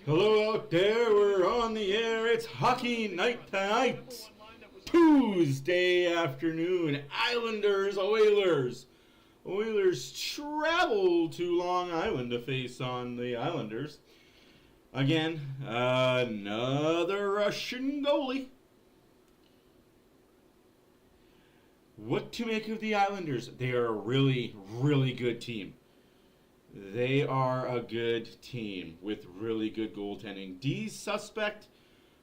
Hello out there, we're on the air. It's hockey night tonight. Tuesday afternoon. Islanders, Oilers. Oilers travel to Long Island to face on the Islanders. Again, another Russian goalie. What to make of the Islanders? They are a really, really good team. They are a good team with really good goaltending. D's suspect,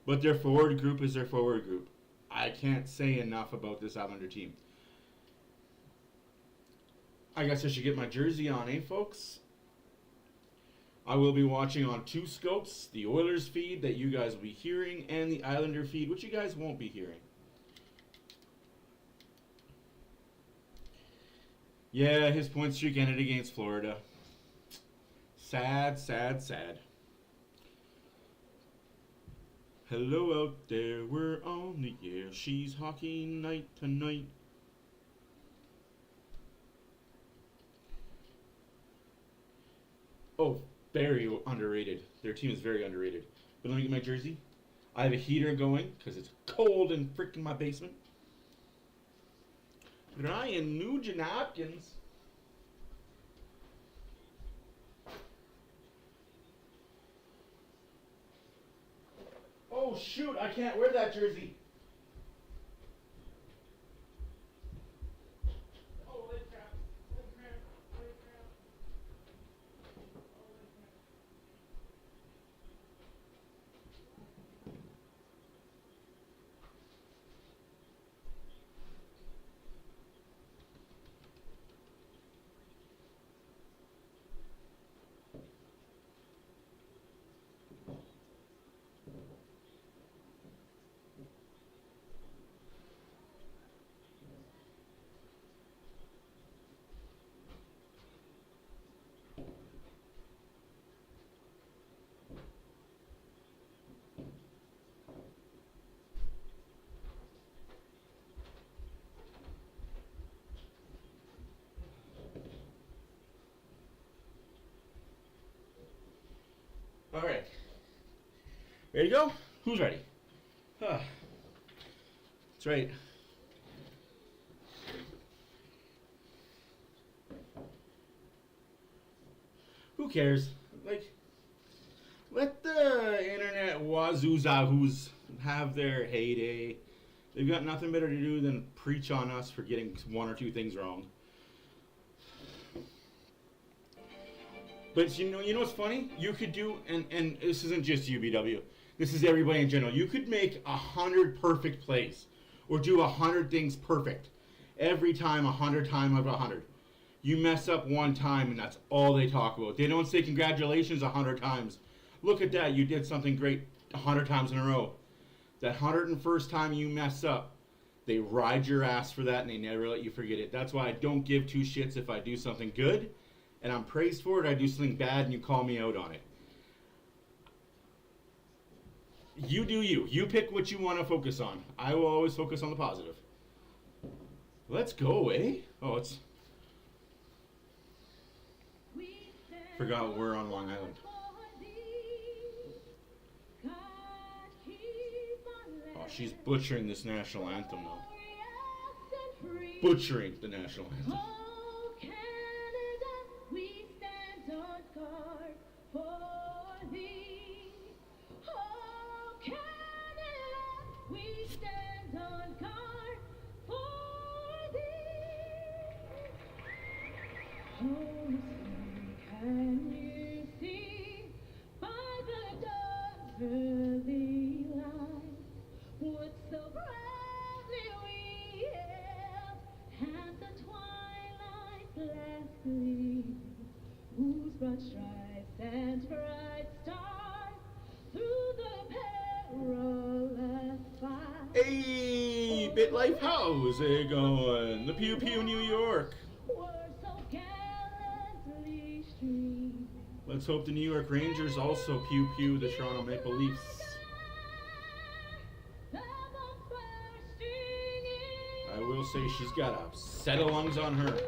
but their forward group is their forward group. I can't say enough about this Islander team. I guess I should get my jersey on, folks? I will be watching on two scopes, the Oilers feed that you guys will be hearing, and the Islander feed, which you guys won't be hearing. Yeah, his point streak ended against Florida. Sad, sad, sad. Hello out there, we're on the air. She's hockey night tonight. Oh, very underrated. Their team is very underrated. But let me get my jersey. I have a heater going because it's cold in freaking my basement. Ryan Nugent-Hopkins. Oh shoot, I can't wear that jersey. Holy crap. Holy crap. Holy crap. All right. Ready to go? Who's ready? That's right. Who cares? Like, let the internet wazoo-zahoos have their heyday. They've got nothing better to do than preach on us for getting one or two things wrong. But you know what's funny? You could do, and this isn't just UBW. This is everybody in general. You could make 100 perfect plays, or do 100 things perfect every time, 100 times out of 100. You mess up one time, and that's all they talk about. They don't say congratulations 100 times. Look at that, you did something great 100 times in a row. That 101st time you mess up, they ride your ass for that, and they never let you forget it. That's why I don't give two shits if I do something good and I'm praised for it. I do something bad and you call me out on it. You do you. You pick what you want to focus on. I will always focus on the positive. Let's go, eh? Oh, it's... Forgot we're on Long Island. Oh, she's butchering this national anthem, though. Butchering the national anthem. Can you see by the dawn's early light what so proudly we hailed at the twilight's last gleam, whose broad stripes and bright stars through the perilous fight. Hey, BitLife, how's it going? The Pew Pew, New York. Let's hope the New York Rangers also pew-pew the Toronto Maple Leafs. I will say she's got a set of lungs on her.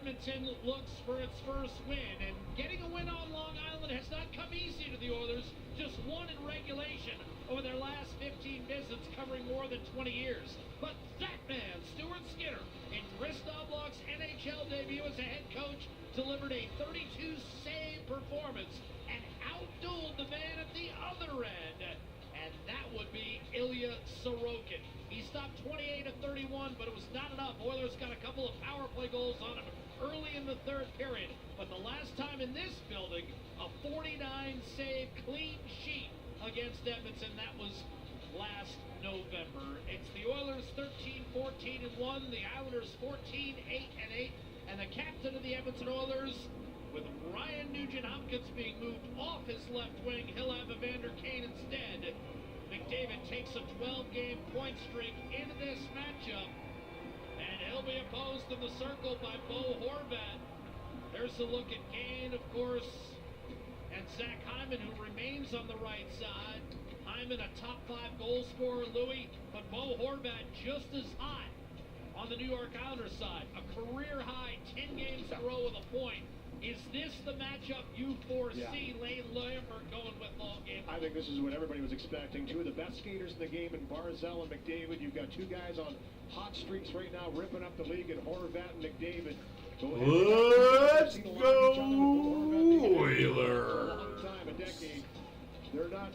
Edmonton looks for its first win, and getting a win on Long Island has not come easy to the Oilers. Just one in regulation over their last 15 visits, covering more than 20 years. But that man, Stuart Skinner, in Chris Knobloch's NHL debut as a head coach, delivered a 32-save performance and outdueled the man at the other end. And that would be Ilya Sorokin. He stopped 28 of 31, but it was not enough. Oilers got a couple of power play goals on him early in the third period. But the last time in this building, a 49-save clean sheet against Edmonton, that was last November. It's the Oilers 13-14-1, the Islanders 14-8-8, and the captain of the Edmonton Oilers, with Ryan Nugent-Hopkins being moved off his left wing, he'll have Evander Kane instead. McDavid takes a 12-game point streak into this matchup, and he'll be opposed in the circle by Bo Horvat. There's a look at Kane, of course, and Zach Hyman, who remains on the right side. Hyman, a top 5 goal scorer, Louis, but Bo Horvat just as high on the New York Islanders side. A career-high 10 games in a row with a point. Is this the matchup you foresee Lane Lambert going with all game? I think this is what everybody was expecting. Two of the best skaters in the game in Barzal and McDavid. You've got two guys on hot streaks right now, ripping up the league in Horvat and McDavid. Let's go, Oilers! A long time, a decade. They're not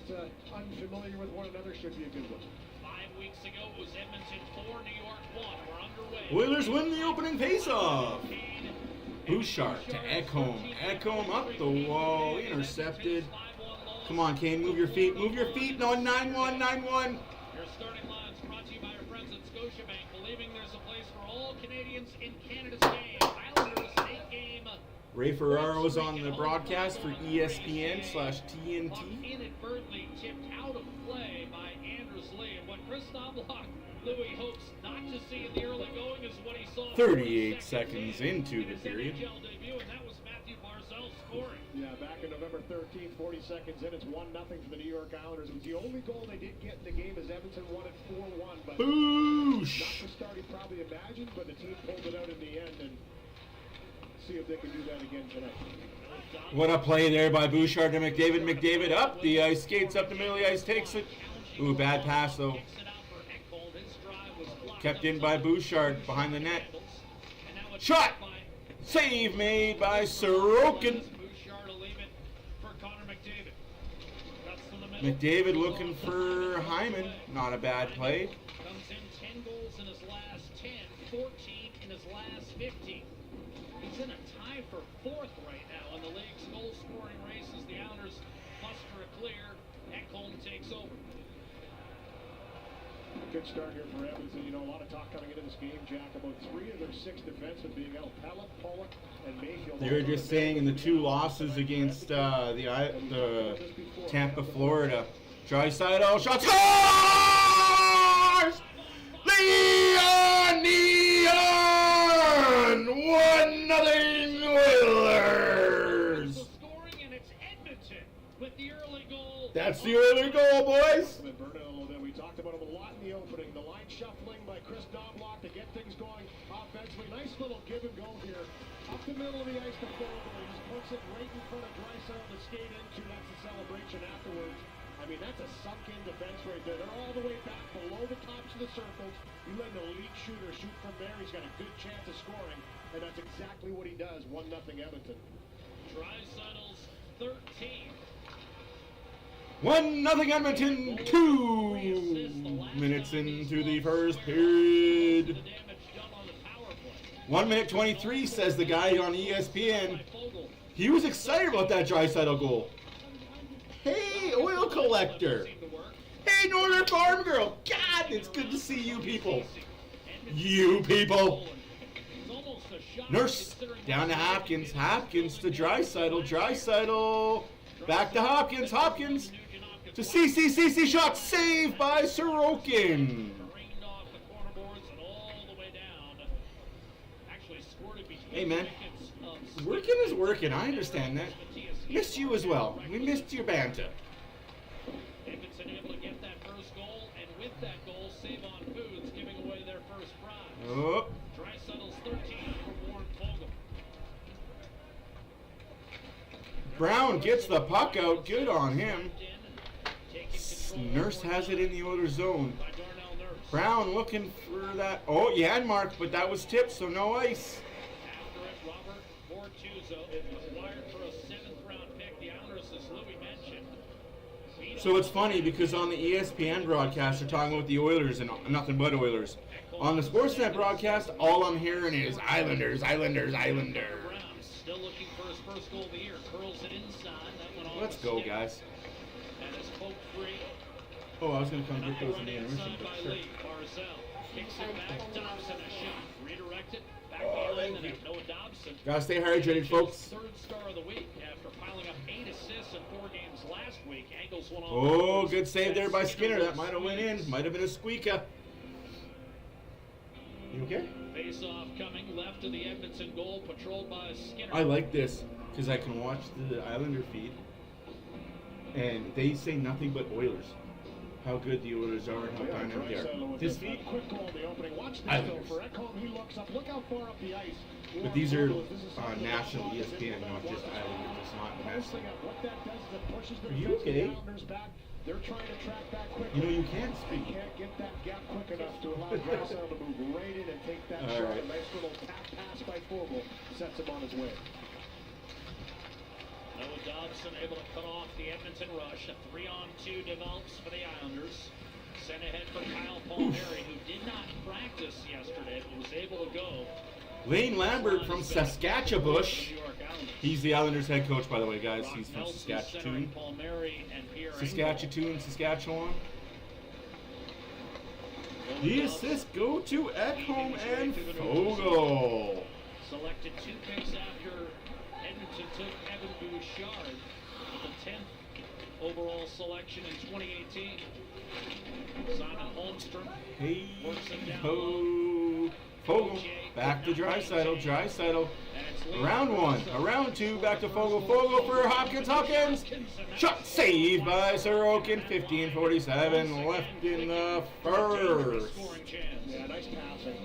unfamiliar with one another. Should be a good one. 5 weeks ago, it was Edmonton 4, New York 1. We're underway. Oilers win the opening faceoff. Bouchard to Ekholm. Ekholm up the wall, intercepted. Come on, Kane, move your feet, move your feet. No, 9-1, 9-1. Your starting lines brought to you by our friends at Scotiabank, believing there's a place for all Canadians in Canada's game. Islanders 8-game. Ray Ferraro's on the broadcast for ESPN/TNT. Inadvertently tipped out of play by Anders Lee, and what Chris Knobloch, Louis, hopes not to see in the early going is what he saw 38 seconds into the period. Debut, and that was Matthew Barzal scoring. Yeah, back in November 13th, 40 seconds in, it's 1-0 for the New York Islanders. It was the only goal they did get in the game as Edmonton won it 4-1. But Boosh! not the start he probably imagined, but the team pulled it out in the end, and see if they can do that again tonight. What a play there by Bouchard to McDavid. McDavid up the ice, skates up the middle of the ice, takes it. Ooh, bad pass though. Kept in by Bouchard behind the net. Shot! Save made by Sorokin. McDavid looking for Hyman. Not a bad play. Comes in 10 goals in his last 10, 14 in his last 15. He's in a tie for 4th right now in the league's goal-scoring race as the Islanders muster a clear. Ekholm takes over. Good start here for Edmonton. You know, a lot of talk coming into this game, Jack, about 3 of their 6 defensemen being out. Pellet, Pollock, and Mayfield. They were just saying in the 2 losses against the Tampa, Florida. Draisaitl shots. Scores! Leon! 1-0 Oilers! Scoring, and it's Edmonton with the early goal. That's the early goal, boys. We talked about him a lot in the opening. The line shuffling by Chris Knobloch to get things going offensively. Nice little give and go here. Up the middle of the ice to Fogle. He just puts it right in front of Draisaitl to skate into. That's the celebration afterwards. I mean, that's a sunk-in defense right there. They're all the way back below the tops of the circles. You let an elite shooter shoot from there. He's got a good chance of scoring, and that's exactly what he does. 1-0 Edmonton. Draisaitl's 13. 1-0 Edmonton, 2 minutes into the first period. 1 minute 23, says the guy on ESPN. He was excited about that Draisaitl goal. Hey, oil collector. Hey, Northern Farm Girl. God, it's good to see you people. You people. Nurse, down to Hopkins. Hopkins to Draisaitl. Draisaitl. Back to Hopkins. Hopkins. To CC shot saved by Sorokin. Hey man, working is working. I understand that. Missed you as well. We missed your banter. Edmonton able to get that first goal, and with that goal, Save on Foods giving away their first prize. Oh. Draisaitl's 13 from Warren Fogle. Brown gets the puck out. Good on him. Nurse has it in the Oilers zone. Brown looking for that. Oh, he had marked, but that was tipped, so no ice. After it, Robert Bortuzzo acquired for a 7th-round pick. The Islanders, as Louis mentioned. So it's funny because on the ESPN broadcast, they're talking about the Oilers and nothing but Oilers. On the Sportsnet broadcast, all I'm hearing is Islanders, Islanders, Islanders. Still looking for his first goal of the year. Curls it inside. That went off Let's the go, stick. guys. That is poke free. Oh, I was going to come get those in Run the intermission, inside but by sure. Lee. Barzell kicks it back. Dobson a shot. Redirected. Back Oh, behind thank the you. net. Noah Dobson. Gotta stay hydrated, folks. Third star of the week after piling up 8 assists in 4 games last week. Angles one off. Oh, good save there by Skinner. That might have went in. Might have been a squeaker. You okay? Face off coming left of the Edmonton goal, patrolled by Skinner. I like this because I can watch the Islander feed, and they say nothing but Oilers. How good the Oilers are and how dynamic they are. This feed, quick goal in the opening. Watch this though Islanders. for Ekholm. He looks up. Look how far up the ice. But these are national ESPN, not just Islanders. It's not national. What that does is it pushes the Are you defense of the okay? Islanders back. They're trying to track back quickly. You know you can They speak. can't get that gap quick enough to allow Drysdale to move right in and take that All shot. right. A nice little tap pass by Fogle sets him on his way. Noah Dobson able to cut off the Edmonton rush. A 3-on-2 develops for the Islanders. Sent ahead for Kyle Palmieri, who did not practice yesterday, but was able to go. Lane Lambert from Saskatchewan. He's the Islanders head coach, by the way, guys. He's from Saskatchewan. Saskatchewan. The assists go to Ekholm and Fogle. Selected 2 picks after Edmonton took Evan Bouchard, the 10th overall selection in 2018. Simon Holmstrom Hey works him down. ho. Fogle back to Drysdale. Round 1, round 2, back to Fogle. Fogle for Hopkins. Shot saved by Sorokin. 15:47 left in the first. Yeah, nice passing.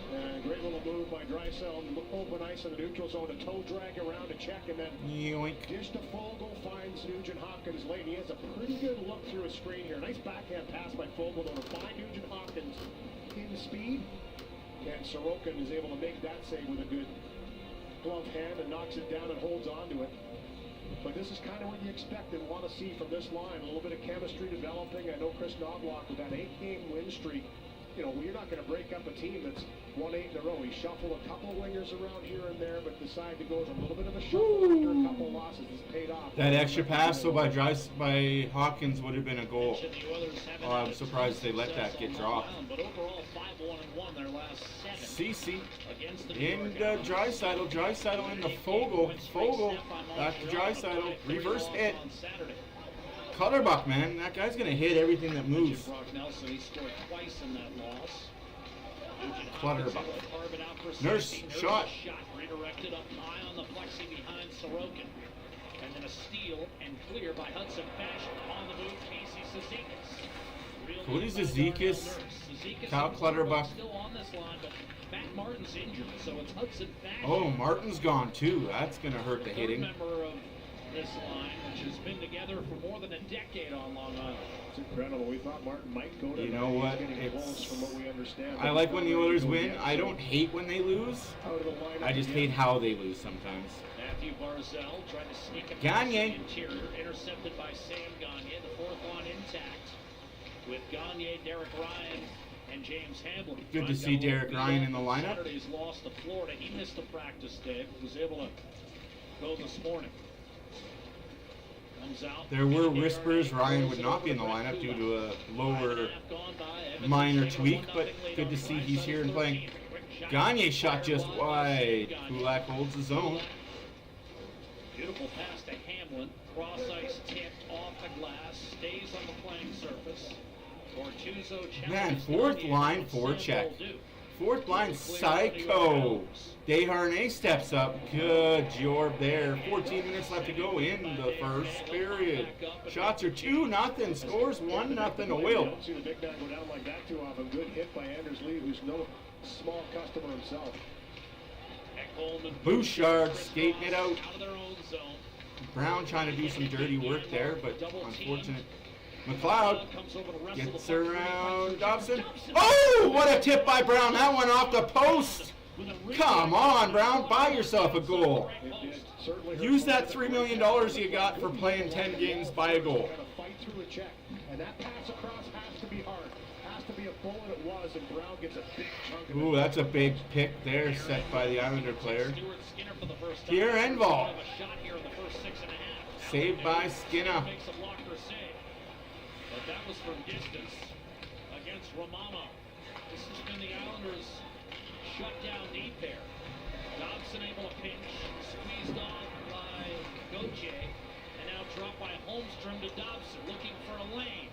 Great little move by Drysdale. Open ice in the neutral zone. A toe drag around to check, and then Yoink. dish to Fogle, finds Nugent Hopkins late. He has a pretty good look through his screen here. Nice backhand pass by Fogle to find Nugent Hopkins in speed. And Sorokin is able to make that save with a good glove hand and knocks it down and holds on to it. But this is kind of what you expect and want to see from this line. A little bit of chemistry developing. I know Chris Knobloch with that 8-game win streak. You know, you're not going to break up a team that's won 8 in a row. He shuffled a couple of wingers around here and there, but decided to go with a little bit of a shuffle after a couple of losses. It's paid off. That extra pass so by Hopkins would have been a goal. Oh, I'm surprised they let that get dropped. But overall, 5-1-1 their last 7 CC against the in Drysdale in the Fogle. Back to Drysdale. Reverse hit. Clutterbuck, man. That guy's going to hit everything that moves. Brock Nelson, he scored twice in that loss. Clutterbuck. Nurse shot. Redirected up high on the flexi behind Sorokin. And then a steal and clear by Hudson Fashion. On the move, Casey Cizikas. Cody Cizikas, Kyle Clutterbuck. Still on this line, but Matt Martin's injured, so it's Hudson Fashion. Oh, Martin's gone too. That's going to hurt the hitting. Member of this line, which has been together for more than a decade on Long Island. It's incredible. We thought Martin might go to You know what? It's from what we understand. I like when the Oilers win. I don't hate when they lose. Out of the lineup I just hate how they lose sometimes. Matthew Barzell trying to sneak a Gagne. interior, intercepted by Sam Gagne. The 4th line intact with Gagne, Derek Ryan, and James Hamblin. Good to see Derek Ryan in the lineup. Saturday's loss to Florida. He missed the practice day, but was able to go this morning. Comes out. There were whispers Ryan would not be in the lineup due to a lower minor tweak, but good to see he's here and playing. Gagne shot just wide. Kulak holds his own. Beautiful pass to Hamlin. Cross ice tipped off the glass. Stays on the playing surface. Bortuzzo Man, 4th line forecheck. 4th line psycho. Desharnais steps up. Good job there. 14 minutes left to go in the first period. Shots are 2-0. Scores 1-0 Oil. Don't see the big guy go down like that too often. Good hit by Anders Lee, who's no small customer himself. Bouchard skating it out. Out of their own zone. Brown trying to do some dirty work there, but unfortunate. McLeod gets around Dobson. Oh, what a tip by Brown. That went off the post. Come on, Brown. Buy yourself a goal. Use that $3 million you got for playing 10 games, buy a goal. And that pass across has to be hard. Has to be a bullet. It was, and Brown gets a big chunk of it. Ooh, that's a big pick there set by the Islander player. Here, Enval. Saved by Skinner. But that was from distance against Romano. This has been the Islanders shut down deep there. Dobson able to pinch, squeezed off by Gauthier, and now dropped by Holmstrom to Dobson, looking for a lane.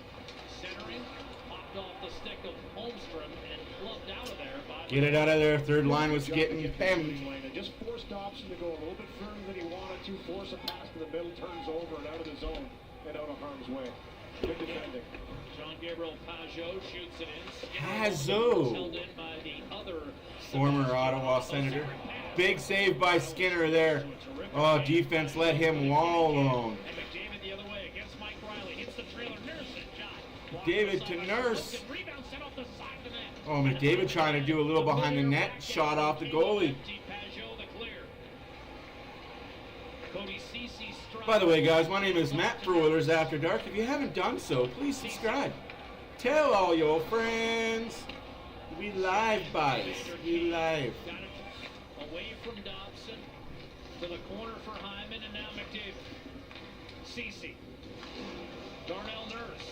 Centering, popped off the stick of Holmstrom and clubbed out of there by... Get it out of there. Third line was getting pemmed. Just forced Dobson to go a little bit further than he wanted to, force a pass to the middle, turns over and out of the zone and out of harm's way. Good defending. Jean-Gabriel Pajot shoots it in. Pajot. Held in by the other Former Ottawa Senator. Big save by Skinner there. Oh, defense let him wall alone. And McDavid the other way against Mike Riley. Hits the trailer. Nurse and shot. David to Nurse. Rebound set off the side of the net. Oh, McDavid trying to do a little behind the net. Shot off the goalie. Pajot the clear. Cody Ceci struck. By the way, guys, my name is Matt for Oilers After Dark. If you haven't done so, please subscribe. Tell all your friends. We live, boys. We live. Got it away from Dobson to the corner for Hyman, and now McDavid. Ceci. Darnell Nurse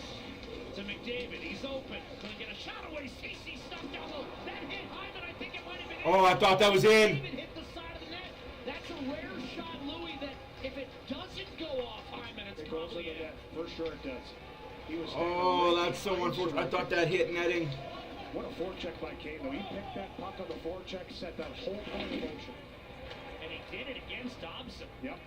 to McDavid. He's open. Couldn't get a shot away. Ceci stuck down low. That hit Hyman. I think it might have been. Oh, I thought that was in. McDavid hit the side of the net. That's a rare shot, Louis, that if it doesn't go off Hyman, it's probably in. For sure it does. He was Oh, that's so unfortunate. I thought that hit netting. What a forecheck by Kane, though. He picked that puck on the forecheck, set that whole point in motion. And he did it against Dobson. Yep.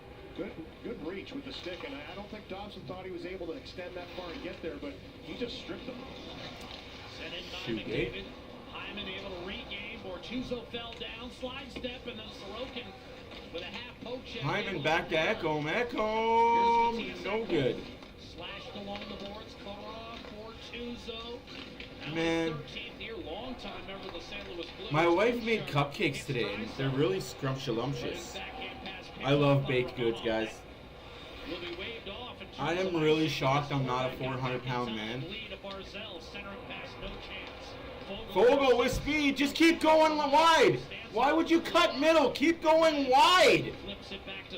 Good reach with the stick, and I don't think Dobson thought he was able to extend that far and get there, but he just stripped him. Sent in by Shoot, McDavid. Hyman able to regain. Bortuzzo fell down. Slide step, and then Sorokin with a half poke check. Hyman back to Ekholm. Ekholm, no good. Slashed along the boards. Komarov, Bortuzzo. Man. 13th year, long time member of the St. Louis Blues. My wife made cupcakes today, and they're really scrumptious. I love baked goods, guys. I am really shocked I'm not a 400-pound man. Fogle with speed, just keep going wide. Why would you cut middle? Keep going wide.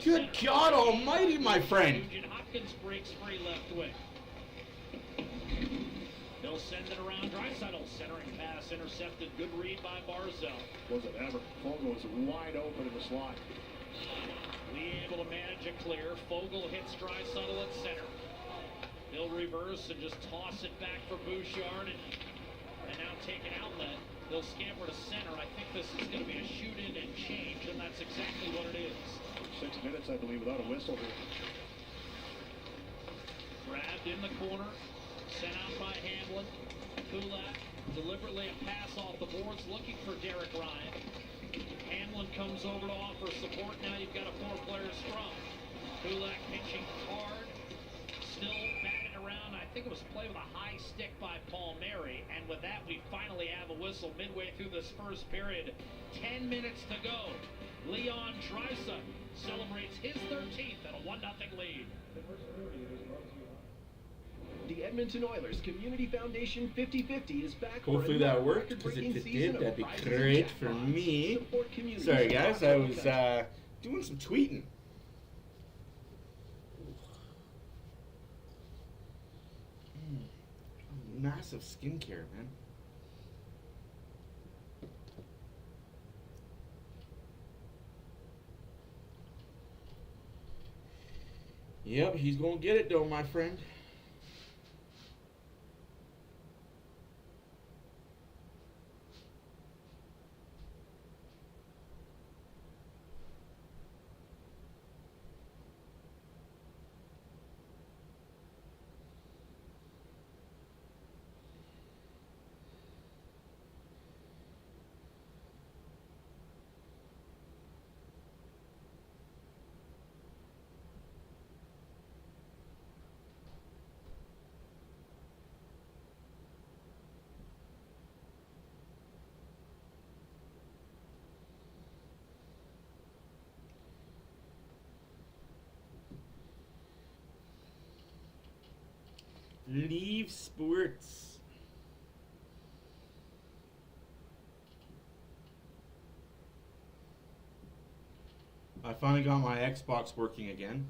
Good God almighty, my friend. Hopkins breaks free left wing. They'll send it around. Draisaitl centering pass intercepted. Good read by Barzell. Wasn't ever. Fogle was wide open in the slot. Lee able to manage it clear. Fogle hits Draisaitl at center. He'll reverse and just toss it back for Bouchard and now take an outlet. They'll scamper to center. I think this is going to be a shoot in and change, and that's exactly what it is. 6 minutes, I believe, without a whistle here. Grabbed in the corner. Sent out by Hamlin. Kulak deliberately a pass off the boards looking for Derek Ryan. Hamlin comes over to offer support. Now you've got a four-player scrum. Kulak pitching hard. Still batted around. I think it was a play with a high stick by Palmieri. And with that, we finally have a whistle midway through this first period. 10 minutes to go. Leon Draisaitl celebrates his 13th and a 1-0 lead. The Edmonton Oilers Community Foundation 50/50 is back. Hopefully that worked, because if it did, that'd be great for me. Sorry guys, I was doing some tweeting. Massive skincare, man. Yep, he's gonna get it though, my friend. Leave sports. I finally got my Xbox working again.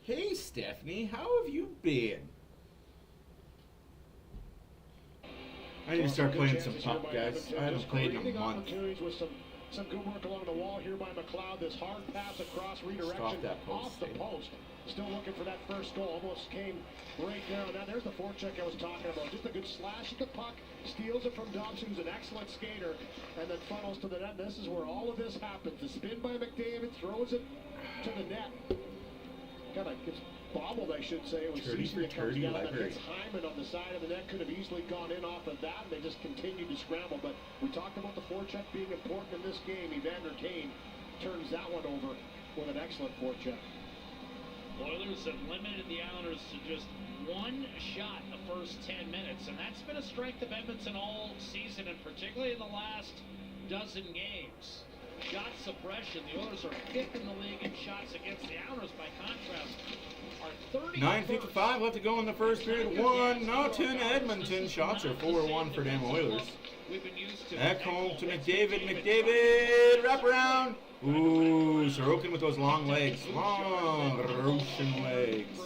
Hey Stephanie, how have you been? I need to start playing some puck, guys. I haven't played in a month. Some good work along the wall here by McLeod. This hard pass across redirection off the post. Still looking for that first goal. Almost came right there. Now there's the forecheck I was talking about. Just a good slash at the puck. Steals it from Dobson, who's an excellent skater, and then funnels to the net. This is where all of this happens. The spin by McDavid throws it to the net. Kind of gets bobbled, I should say. It was Cecil that comes down. That hits Hyman on the side of the net. Could have easily gone in off of that, and they just continued to scramble. But we talked about the forecheck being important in this game. Evander Kane turns that one over with an excellent forecheck. Oilers have limited the Islanders to just one shot in the first 10 minutes, and that's been a strength of Edmonton all season, and particularly in the last dozen games. Shot suppression, the Oilers are 5th in the league in shots against the Islanders. By contrast, are 9:55 left to go in the first period. 1-0 Edmonton. Shots are 4-1 for them Oilers. Back home to McDavid. McDavid, wrap around. Ooh, Sorokin with those long legs. Long Russian legs.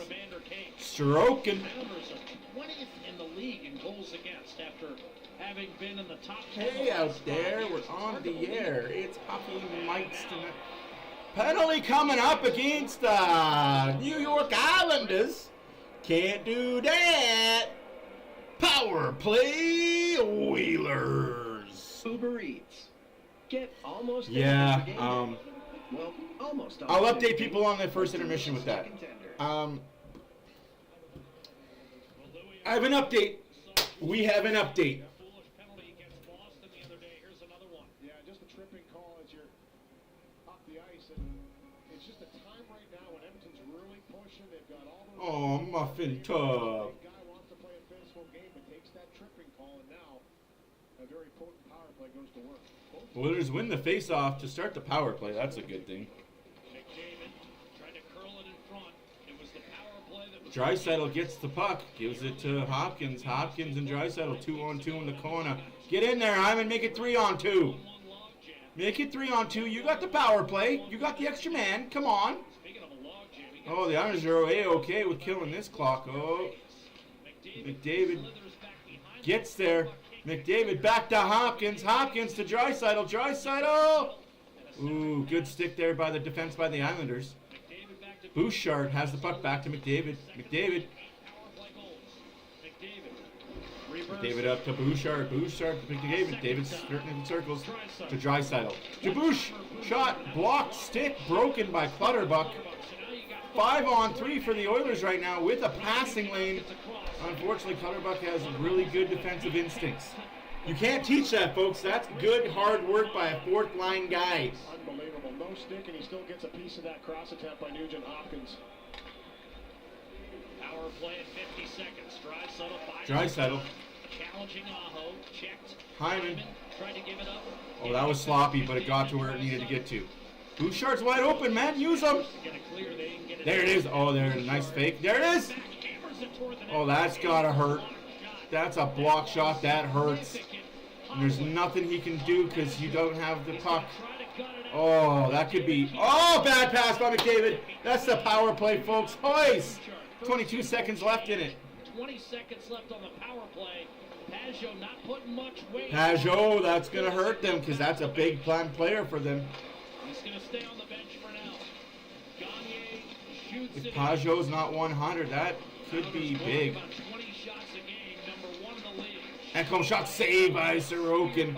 Sorokin. Islanders are 20th in the league in goals against after having been in the top 10. Hey out there, we're on the air. It's Hockey Mites tonight. Penalty coming up against the New York Islanders. Can't do that. Power play Oilers. Uber Eats. Get almost Yeah, well, almost. I'll update people on the first intermission with that. I have an update. We have an update. Yeah, just a tripping call as you're up the ice, and it's just a time right now when Edmonton's really pushing. They've got all the. Oh, muffin tub. The guy wants to play a physical game, but takes that tripping call, and now a very potent power play goes to work. Oilers win the face-off to start the power play. That's a good thing. McDavid tried to curl it in front. It was the power play that was. Draisaitl gets the puck, gives it to Hopkins. Hopkins and Draisaitl 2-on-2 in the corner. Get in there, Hyman. Make it 3-on-2. Make it 3-on-2. You got the power play. You got the extra man. Come on. Oh, the Islanders are A-okay with killing this clock. Oh, McDavid gets there. McDavid back to Hopkins. Hopkins to Draisaitl. Draisaitl. Ooh, good stick there by the defense by the Islanders. Bouchard has the puck back to McDavid. McDavid. McDavid up to Bouchard. Bouchard to McDavid. David's skirting in circles to Draisaitl. To Bouch. Shot. Blocked. Stick broken by Clutterbuck. 5-on-3 for the Oilers right now with a passing lane. Unfortunately, Clutterbuck has really good defensive instincts. You can't teach that, folks. That's good, hard work by a fourth-line guy. Unbelievable. No stick, and he still gets a piece of that cross attempt by Nugent Hopkins. Power play at 50 seconds. Draisaitl. Challenging Aho. Checked. Hyman. Tried to give it up. Oh, that was sloppy, but it got to where it needed to get to. Bouchard's wide open, man. Use him. There it is. Oh, there. Nice fake. There it is. Oh, that's got to hurt. That's a block shot. That hurts. And there's nothing he can do because you don't have the puck. Oh, that could be. Oh, bad pass by McDavid. That's the power play, folks. Hoist. 22 seconds left in it. 20 seconds left on the power play. Pajot not putting much weight. Pajot, that's going to hurt them because that's a big plan player for them. He's going to stay on the bench for now. Gagne shoots If Pajot's not 100, that could be big. About 20 shots a game, number 1 in the league. And come shot saved by Sorokin.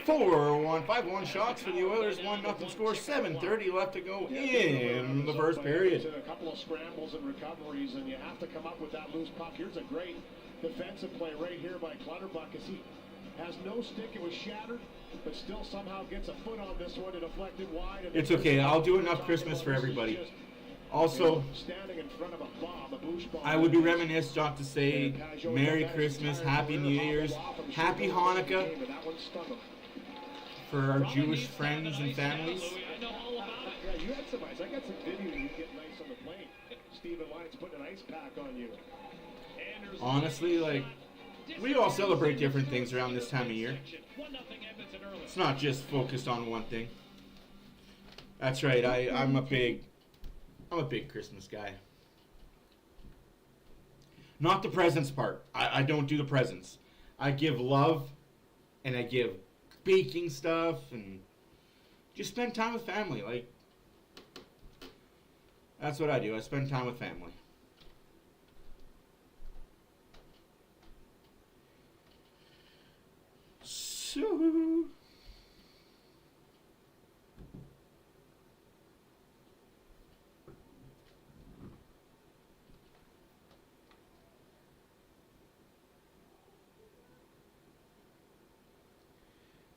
4-1, 5-1 shots for the Oilers, 1-0 score, 7:30 left to go in the first period. A couple of scrambles and recoveries, and you have to come up with that loose puck. Here's a great defensive play right here by Clutterbuck as he has no stick. It was shattered, but still somehow gets a foot on this one and deflected wide. It's okay. I'll do enough Christmas for everybody. Also, standing in front of a bomb, a Bush bomb. I would be remiss not to say Merry Christmas, Happy New Year's, Happy Hanukkah for our Jewish friends and families. some ice. I got some video you get nice on the plane. Steven Lyons putting an ice pack on you. Honestly, like, we all celebrate different things around this time of year. It's not just focused on one thing. That's right. I'm a big Christmas guy. Not the presents part. I don't do the presents. I give love, and I give baking stuff, and just spend time with family. Like, that's what I do. I spend time with family. So...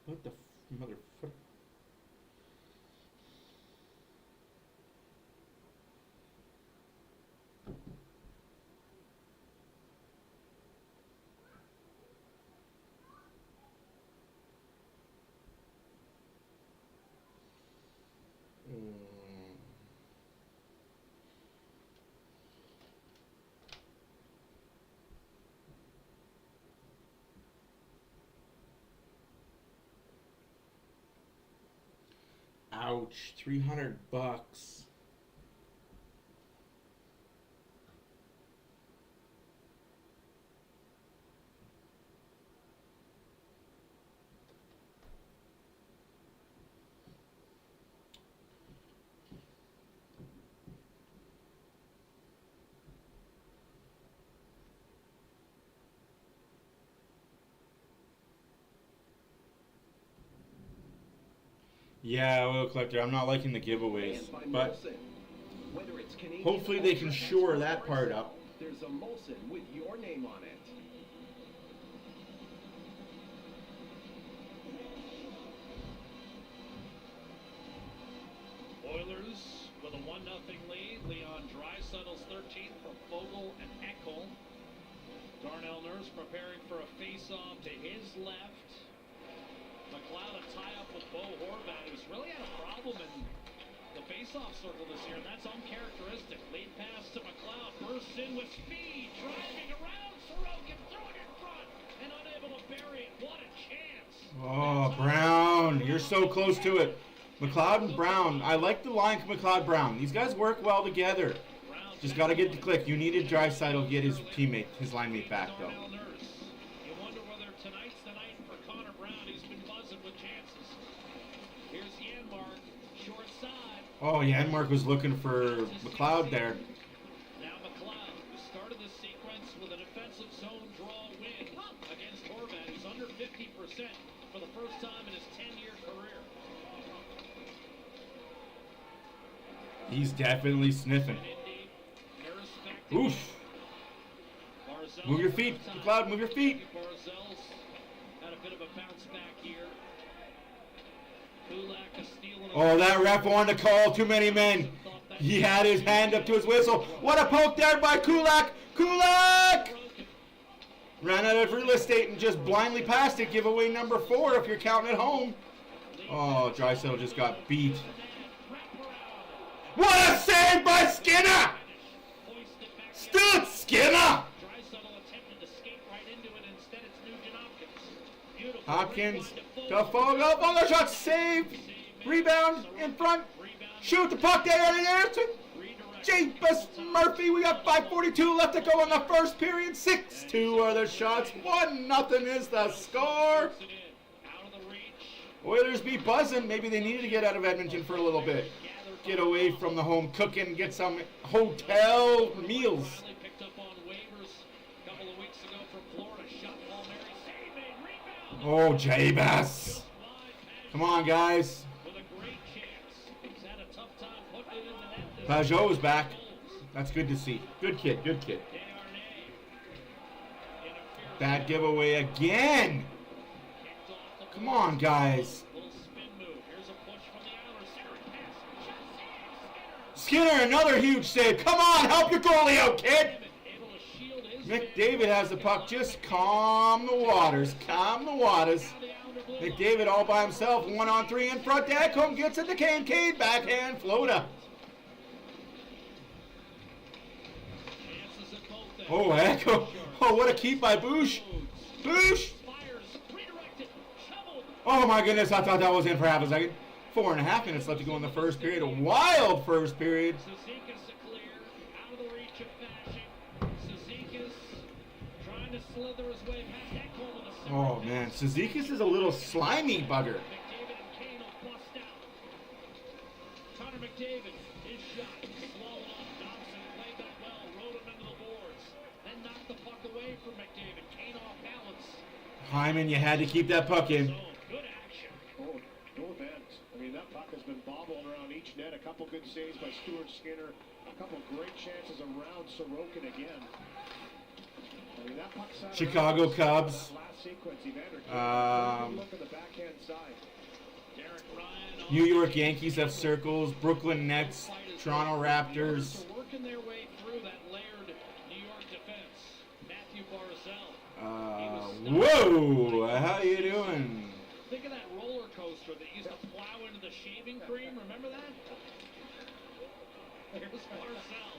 What the motherfucker? Ouch, $300. Yeah, oil collector. I'm not liking the giveaways, but hopefully they can shore that part up. There's a Molson with your name on it. Oilers with a 1-0 lead. Leon Draisaitl's 13th from Fogle and Eckel. Darnell Nurse preparing for a face-off to his left. McLeod a tie-up with Bo Horvat, who's really had a problem in the face-off circle this year, and that's uncharacteristic. Lead pass to McLeod, bursts in with speed, driving around Sorokin, throwing it in front, and unable to bury it. What a chance! Oh, Brown, you're so close to it. McLeod and Brown, I like the line McLeod-Brown. These guys work well together. Just got to get the click. You needed Draisaitl get his teammate, his line mate back, though. You wonder whether tonight's the night for Connor Brown. He's been buzzing with chances. Here's Janmark, short side. Oh, Janmark was looking for McLeod there. Now McLeod, who started the sequence with a defensive zone draw win against Horvat, who's under 50% for the first time in his 10-year career. He's definitely sniffing. Oof. Move your feet, McLeod, move your feet. Barzell's had a bit of a bounce back here. Kulak is stealing. Oh, that ref wanted to call too many men. He had his hand up to his whistle. What a poke there by Kulak. Kulak! Ran out of real estate and just blindly passed it. Giveaway number 4 if you're counting at home. Oh, Draisaitl just got beat. What a save by Skinner! Stood Skinner! Draisaitl attempted to skate right into it. Instead, it's Nugent Hopkins. Beautiful. Hopkins to Fogle. Fogle shot saved. Rebound in front. Shoot the puck there in Anderson. Japus Murphy. We got 5:42 left to go in the first period. 6-2 are the shots. 1-0 is the score. Oilers be buzzing. Maybe they needed to get out of Edmonton for a little bit. Get away from the home cooking, get some hotel meals. Picked up on waivers a couple of weeks ago from Florida. Shot Paul Mary. Save made. Rebound. Oh, Jabas. Come on, guys. With a great chance. He's had a tough time putting it in the net. Pajot is back. That's good to see. Good kid, good kid. Bad giveaway again. Come on, guys. Skinner, another huge save. Come on, help your goalie out, kid. McDavid has the puck. Just calm the waters. Calm the waters. McDavid all by himself. 1-on-3 in front. Ekholm gets it to Kane. Kane backhand floater. Oh, Echo. Oh, what a keep by Boosh. Boosh. Oh, my goodness. I thought that was in for half a second. 4.5 minutes left to go in the first period. A wild first period. Cizikas to clear, out of the reach of Fashing. Cizikas trying to slither his way past Ekholm in the center. Oh, man. Cizikas is a little slimy bugger. McDavid and Kane will bust out. Connor McDavid, his shot, slow off. Dobson played that well, rode him into the boards. Then knocked the puck away from McDavid. Kane off balance. Hyman, you had to keep that puck in. Zone, good action. Oh, no event. I mean, that puck has been bobbled around each net. A couple good saves by Stuart Skinner. A couple great chances around Sorokin again. I mean, that puck side Chicago around Cubs. that last sequence, Evander Kane, look at the backhand side. Derek Ryan on New York Yankees have circles. Brooklyn Nets. Toronto Raptors. They're working their way through that layered New York defense. Matthew Barzell. Whoa! How you doing? Think of that roller coaster that used to plow into the shaving cream. Remember that? There's Barzell.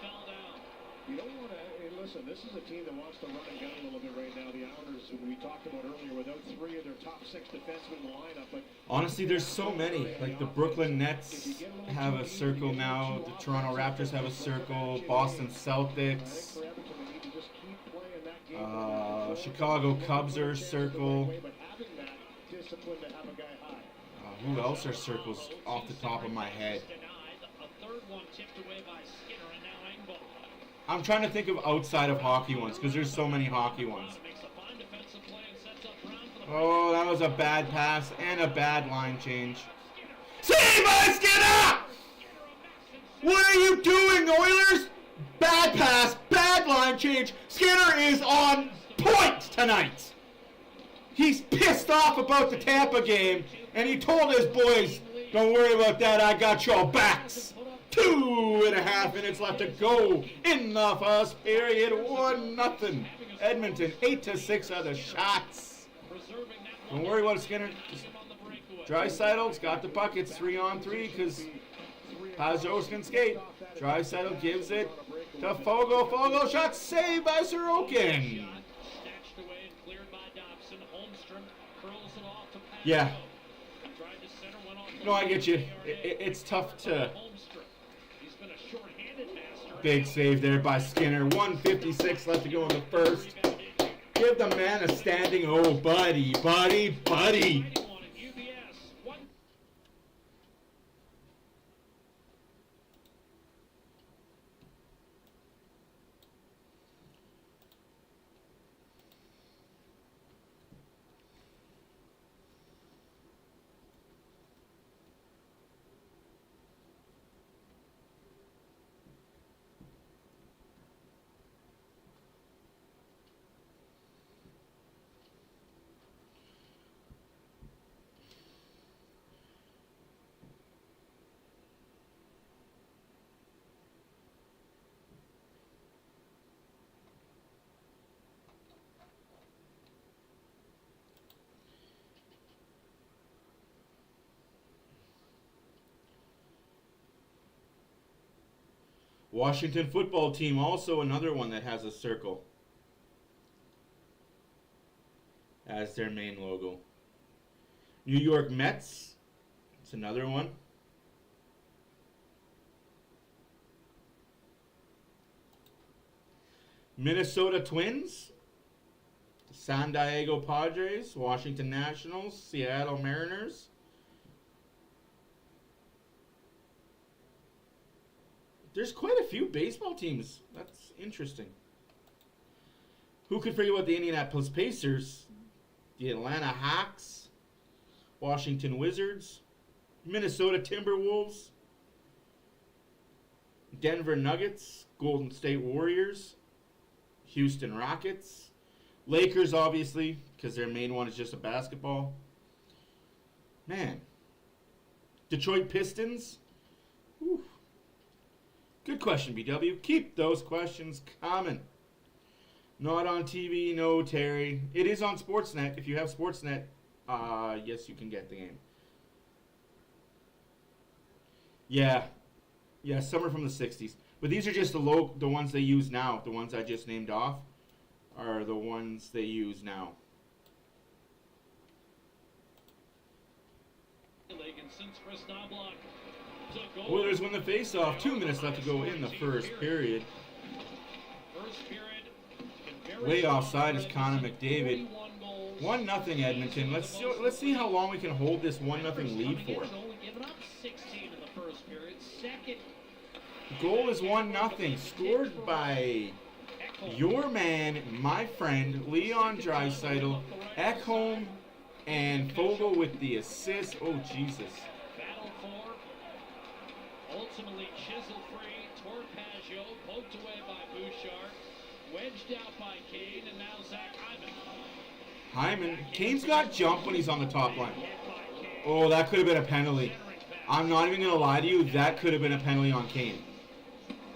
Fell down. You don't want to, listen, this is a team that wants to run and gun a little bit right now. The Islanders, who we talked about earlier, without 3 of their top 6 defensemen in the lineup. But Honestly, there's so many. Like the Brooklyn Nets have a circle now. The Toronto Raptors have a circle. Boston I think Celtics. for Edmonton, they need to just keep playing that game. Chicago Cubs are a circle. But having that discipline to have a guy high. Who else are circles off the top of my head? Denied. A third one tipped away by Skinner, and now Engvall. I'm trying to think of outside of hockey ones because there's so many hockey ones. Makes a fine defensive play and sets up Brown for the Oh, that was a bad pass and a bad line change. Save by Skinner! What are you doing, Oilers? Bad pass, bad line change. Skinner is on point tonight. He's pissed off about the Tampa game, and he told his boys, don't worry about that, I got your backs. 2.5 minutes left to go in the first period. 1-0. Edmonton, 8-6 are the shots. Don't worry about Skinner. Dreisaitl's got the buckets 3-on-3 because Pazos can skate. Draisaitl gives it to Fogo. Fogo shot saved by Sorokin. Yeah. No, I get you. It's tough to... Big save there by Skinner. 1:56 left to go in the first. Give the man a standing. Oh, buddy, buddy, buddy. Washington football team, also another one that has a circle as their main logo. New York Mets, it's another one. Minnesota Twins, San Diego Padres, Washington Nationals, Seattle Mariners. There's quite a few baseball teams. That's interesting. Who could forget about the Indianapolis Pacers, the Atlanta Hawks, Washington Wizards, Minnesota Timberwolves, Denver Nuggets, Golden State Warriors, Houston Rockets, Lakers, obviously, because their main one is just a basketball. Man. Detroit Pistons. Whew. Good question, BW. Keep those questions coming. Not on TV, no, Terry. It is on Sportsnet. If you have Sportsnet, yes, you can get the game. Yeah. Yeah, summer from the 60s. But these are just the ones they use now. The ones I just named off are the ones they use now. Oilers win the face-off. 2 minutes left to go in the first period. Way offside is Connor McDavid. 1-0 Edmonton. Let's see how long we can hold this 1-0 lead for. Goal is 1-0, scored by your man, my friend, Leon Draisaitl. Ekholm and Fogle with the assist. Oh, Jesus. Battle for, ultimately chisel free, Torpaggio, poked away by Bouchard, wedged out by Kane, and now Zach Hyman. Kane's got jump when he's on the top line. Oh, that could have been a penalty. I'm not even going to lie to you, that could have been a penalty on Kane.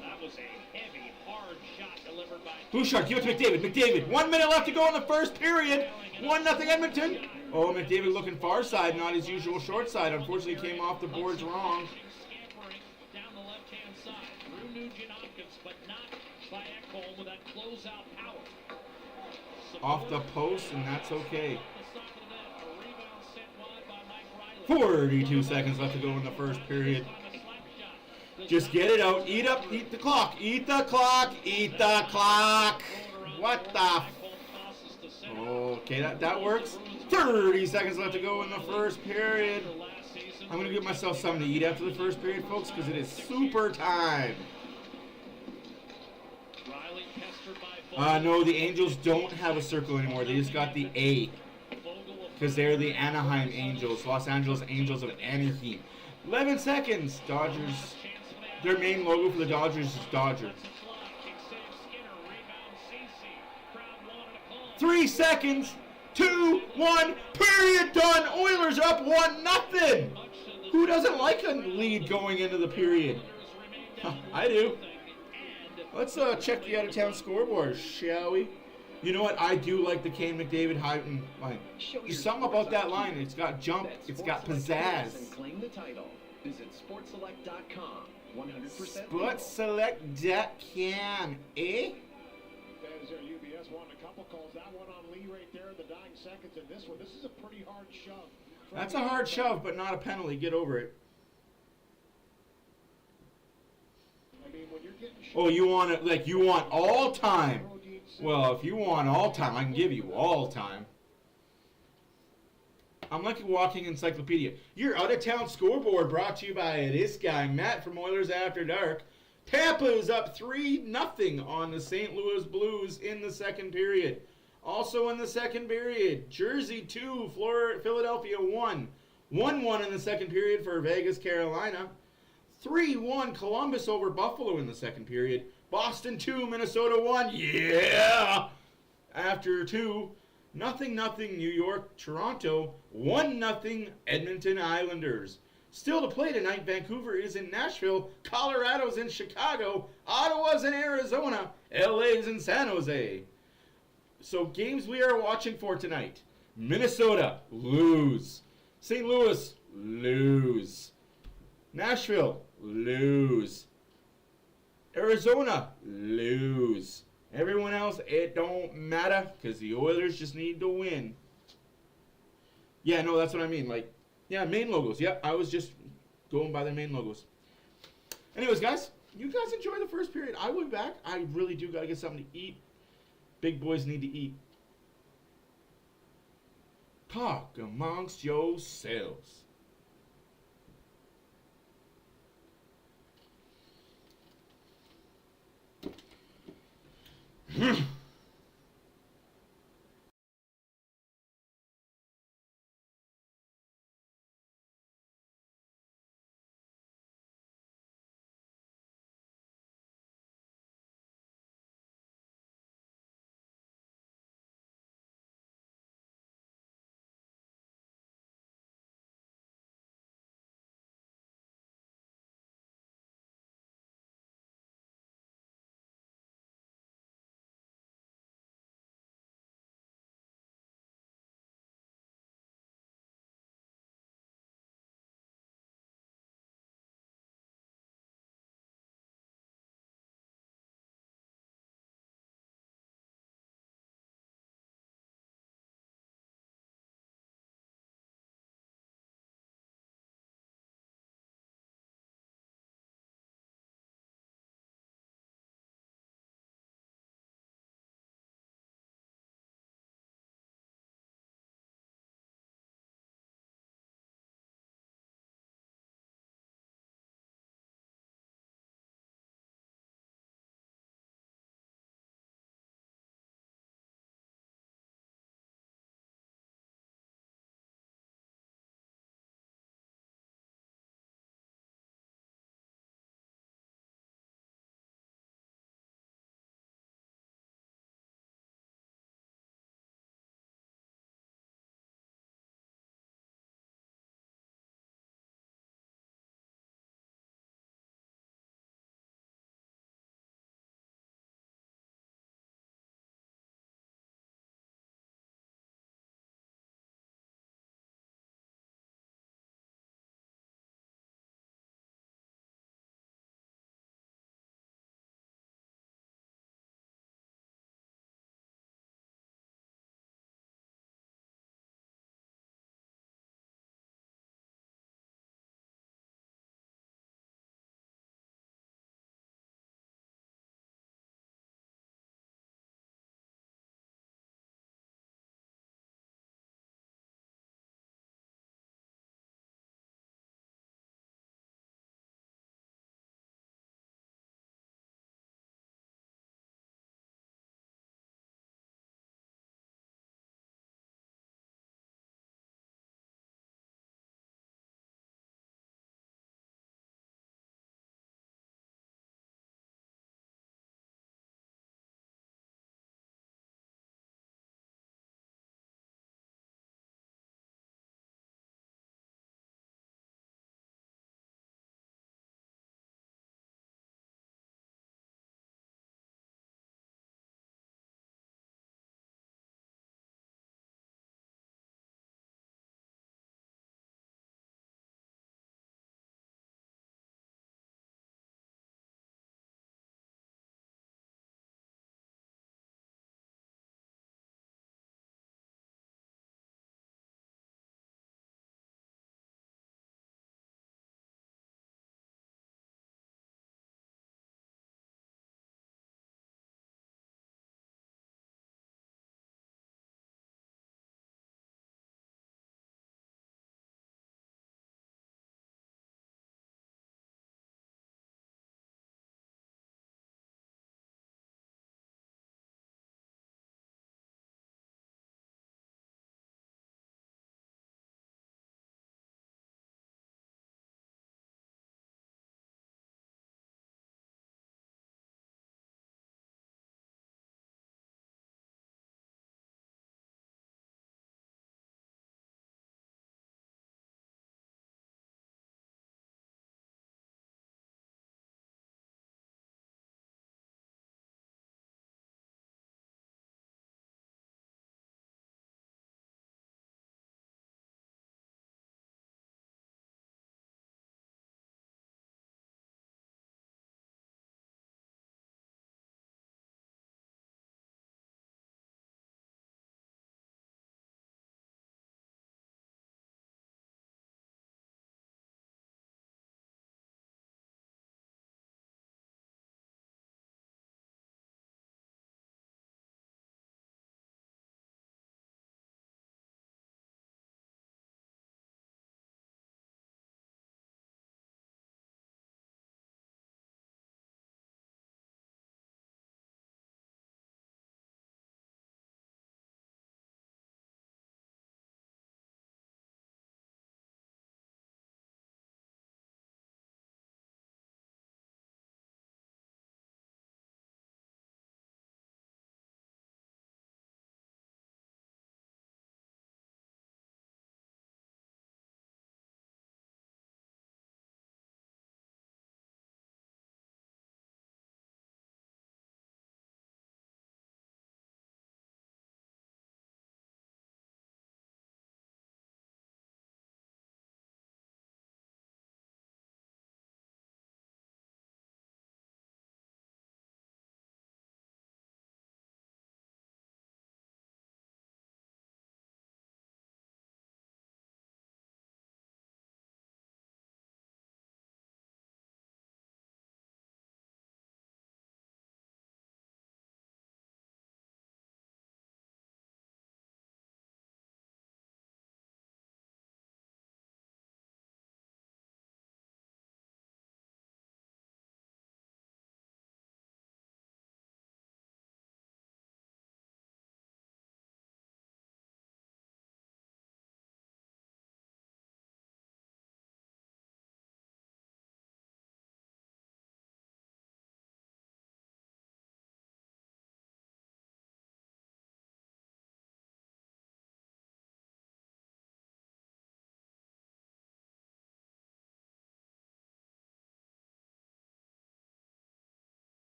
That was a heavy, hard shot delivered by Bouchard, give it to McDavid. McDavid, 1 minute left to go in the first period. 1-0 Edmonton. Oh, McDavid looking far side, not his usual short side. Unfortunately, came off the boards wrong. Scampering down the left-hand side. Through Nugent-Hopkins, but not by Ekholm with that closeout power. Off the post, and that's okay. Off the side of the net. A rebound sent wide by Mike Riley. 42 seconds left to go in the first period. This time a slap shot. Just get it out. Eat the clock. Eat the clock. Eat the clock. What the Okay, that works. 30 seconds left to go in the first period. I'm going to give myself something to eat after the first period, folks, because it is super time. No, the Angels don't have a circle anymore. They just got the A. Because they're the Anaheim Angels. Los Angeles Angels of Anaheim. 11 seconds. Dodgers. Their main logo for the Dodgers is Dodger. 3 seconds. 2, 1, period done. Oilers up 1-0. Who doesn't like a lead going into the period? I do. Let's check the out-of-town scoreboard, shall we? You know what? I do like the Kane McDavid Hyman line. There's something about that line. It's got jump. It's got pizzazz. Claim the title. Visit sportselect.com. 100% Sportselect.com, eh? Fans there, UBS wanted a couple calls. That one on Lee right there, the dying seconds, and this one. This is a pretty hard shove. That's a hard shove, but not a penalty. Get over it. I mean, when you're getting Oh, you want it like you want all time. Well, if you want all time, I can give you all time. I'm like a walking encyclopedia. Your out-of-town scoreboard brought to you by this guy, Matt from Oilers After Dark. Tampa is up 3-0 on the St. Louis Blues in the second period. Also in the second period, Jersey 2, Philadelphia 1. 1-1 in the second period for Vegas, Carolina. 3-1 Columbus over Buffalo in the second period. Boston 2, Minnesota 1. Yeah! After 2, 0-0 New York, Toronto. 1-0 Edmonton Islanders. Still to play tonight, Vancouver is in Nashville. Colorado's in Chicago. Ottawa's in Arizona. LA's in San Jose. So games we are watching for tonight. Minnesota, lose. St. Louis, lose. Nashville, lose. Arizona, lose. Everyone else, it don't matter because the Oilers just need to win. Yeah, no, that's what I mean. Like, yeah, main logos. Yeah, I was just going by their main logos. Anyways, guys, you guys enjoy the first period. I will be back. I really do got to get something to eat. Big boys need to eat. Talk amongst yourselves.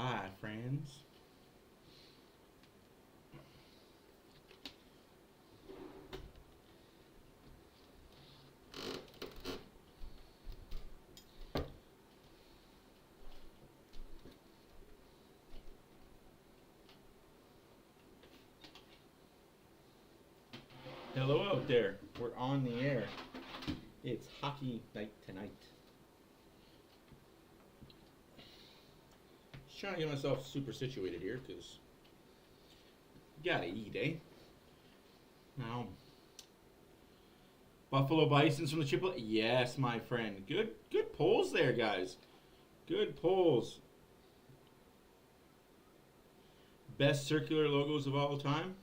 Hi, friends. Hello out there. We're on the air. It's hockey night tonight. Just trying to get myself super situated here because gotta eat, eh? Now, Buffalo Bisons from the Triple. Yes, my friend. Good polls there, guys. Good polls. Best circular logos of all time.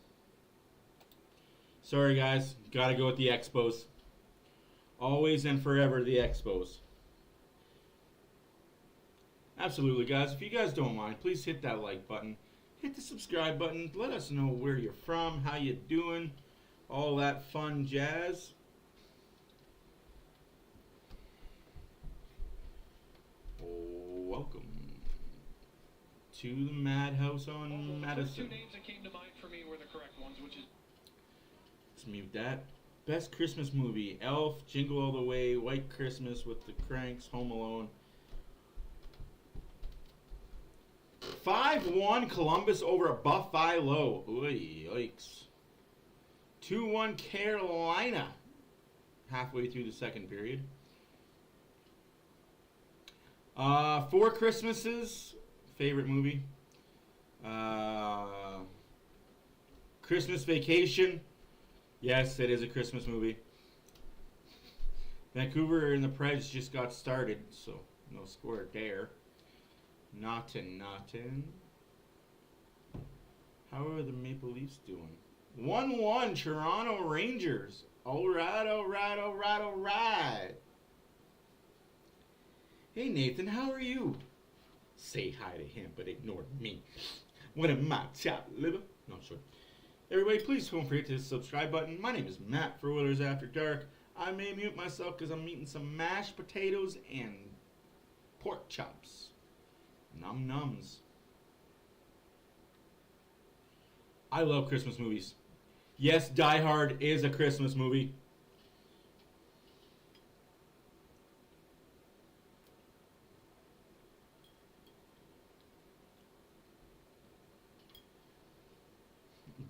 Sorry, guys. Gotta go with the Expos. Always and forever the Expos. Absolutely, guys. If you guys don't mind, please hit that like button. Hit the subscribe button. Let us know where you're from, how you doing, all that fun jazz. Welcome to the Madhouse on Madison. Two names that came to mind for me were the correct ones, which is... Let's mute that. Best Christmas movie: Elf, Jingle All the Way, White Christmas with the Cranks, Home Alone. 5-1 Columbus over Buffalo. Oy, yikes. 2-1 Carolina. Halfway through the second period. Four Christmases. Favorite movie. Christmas Vacation. Yes, it is a Christmas movie. Vancouver and the Preds just got started, so no score there. Naughton. How are the Maple Leafs doing? 1-1 Toronto Rangers. Alright. Hey Nathan, how are you? Say hi to him, but ignore me. What am I, chop liver? No, sure. Everybody, please don't forget to hit the subscribe button. My name is Matt for Oilers After Dark. I may mute myself because I'm eating some mashed potatoes and pork chops. Num nums. I love Christmas movies. Yes, Die Hard is a Christmas movie.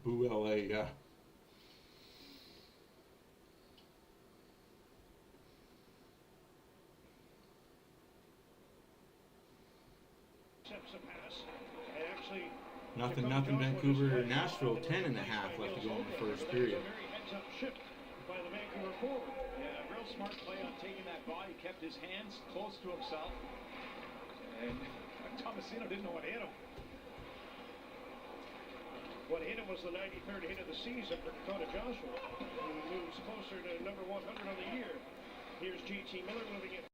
Boo LA, yeah. Nothing, Vancouver, Nashville, 10.5 left to go in the first period. By the Vancouver forward. Yeah, real smart play on taking that body, kept his hands close to himself. And Tomasino didn't know what hit him. What hit him was the 93rd hit of the season for Dakota Joshua, who moves closer to number 100 on the year. Here's JT Miller moving it.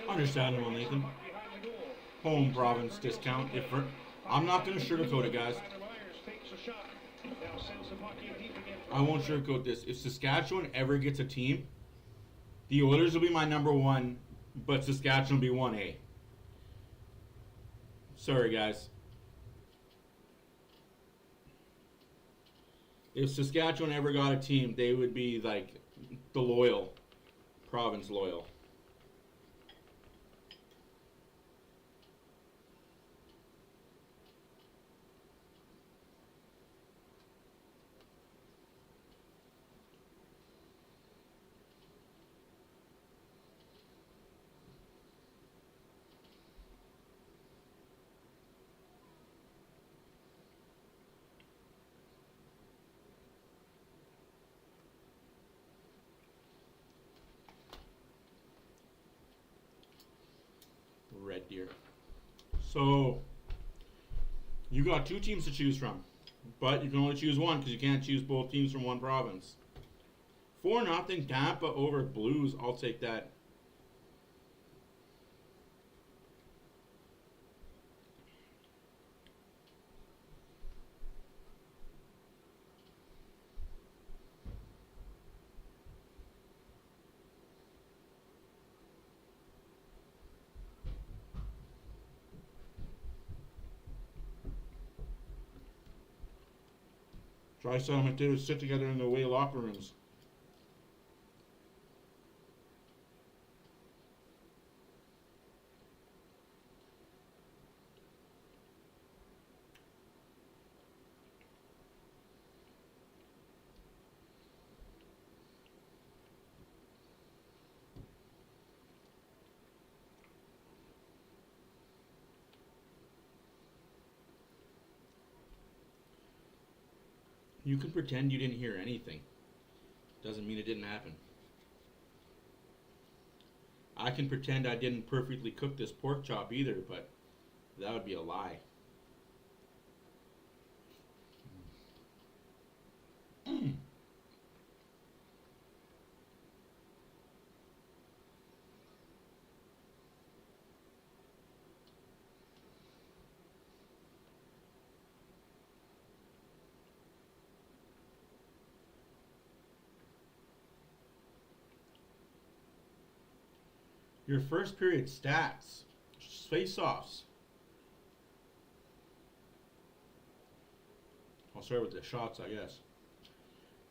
Understandable, Nathan. Home province discount. I'm not going to sugarcoat it, guys. I won't sugarcoat this. If Saskatchewan ever gets a team, the Oilers will be my number one, but Saskatchewan will be 1A. Sorry, guys. If Saskatchewan ever got a team, they would be like the loyal, province loyal. Red Deer. So, you got two teams to choose from, but you can only choose one because you can't choose both teams from one province. 4-0 Tampa over Blues. I'll take that. Draisaitl and McDavid sit together in the away locker rooms. You can pretend you didn't hear anything. Doesn't mean it didn't happen. I can pretend I didn't perfectly cook this pork chop either, but that would be a lie. Your first period stats. Face-offs. I'll start with the shots, I guess.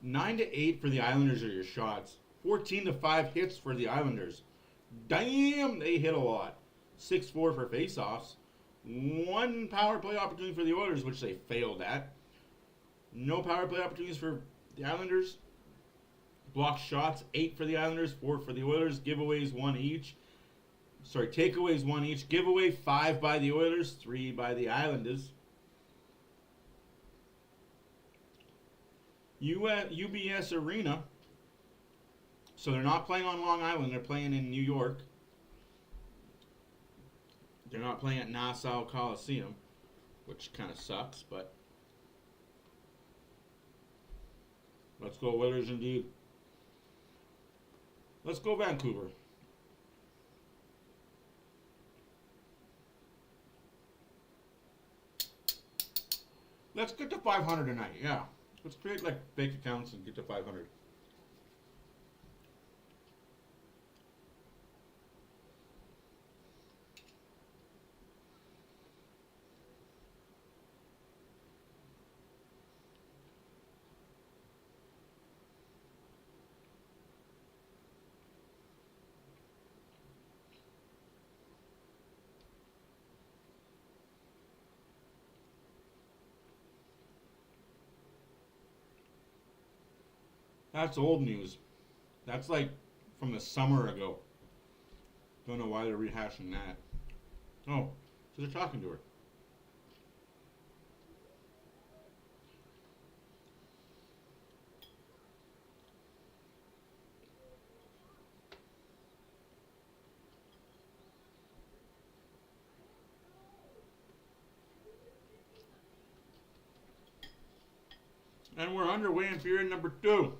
9-8 for the Islanders are your shots. 14-5 hits for the Islanders. Damn, they hit a lot. 6-4 for face-offs. 1 power play opportunity for the Oilers, which they failed at. No power play opportunities for the Islanders. Blocked shots, 8 for the Islanders, 4 for the Oilers. Giveaways, 1 each. Sorry, takeaways, 1 each. Giveaway, 5 by the Oilers, 3 by the Islanders. UBS Arena. So they're not playing on Long Island. They're playing in New York. They're not playing at Nassau Coliseum, which kind of sucks, but let's go Oilers indeed. Let's go Vancouver. Let's get to 500 tonight, yeah. Let's create like fake accounts and get to 500. That's old news. That's like from the summer ago. Don't know why they're rehashing that. Oh, so they're talking to her. And we're underway in period number 2.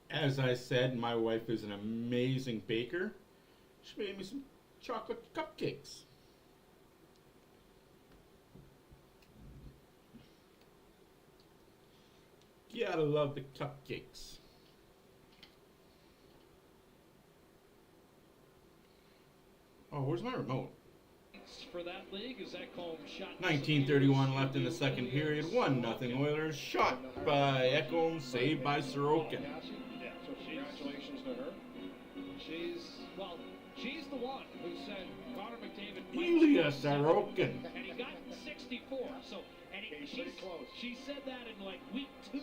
As I said, my wife is an amazing baker. She made me some chocolate cupcakes. Gotta love the cupcakes. Oh, where's my remote? For that league, is that called shot? 19:31 left in the second period. 1-0 Oilers. Shot by Ekholm, saved by Sorokin. Yeah, so congratulations to her. She's the one who said Connor McDavid. Ilya Sorokin. And he got 64. So, and Pretty close. she said that in like week 2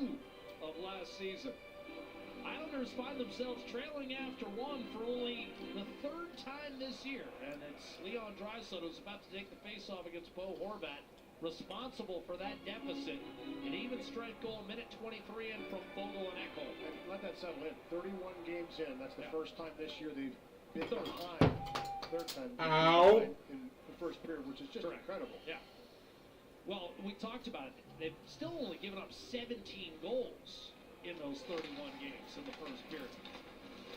of last season. Islanders find themselves trailing after 1 for only the 3rd time this year. And it's Leon Draisaitl who's about to take the faceoff against Bo Horvat, responsible for that deficit. An even strength goal, minute 23 in from Fogle and Ekholm. And that settle in. 31 games in. That's the first time this year they've been behind. Third time. Ow. In the first period, which is just incredible. Yeah. Well, we talked about it. They've still only given up 17 goals in those 31 games in the first period.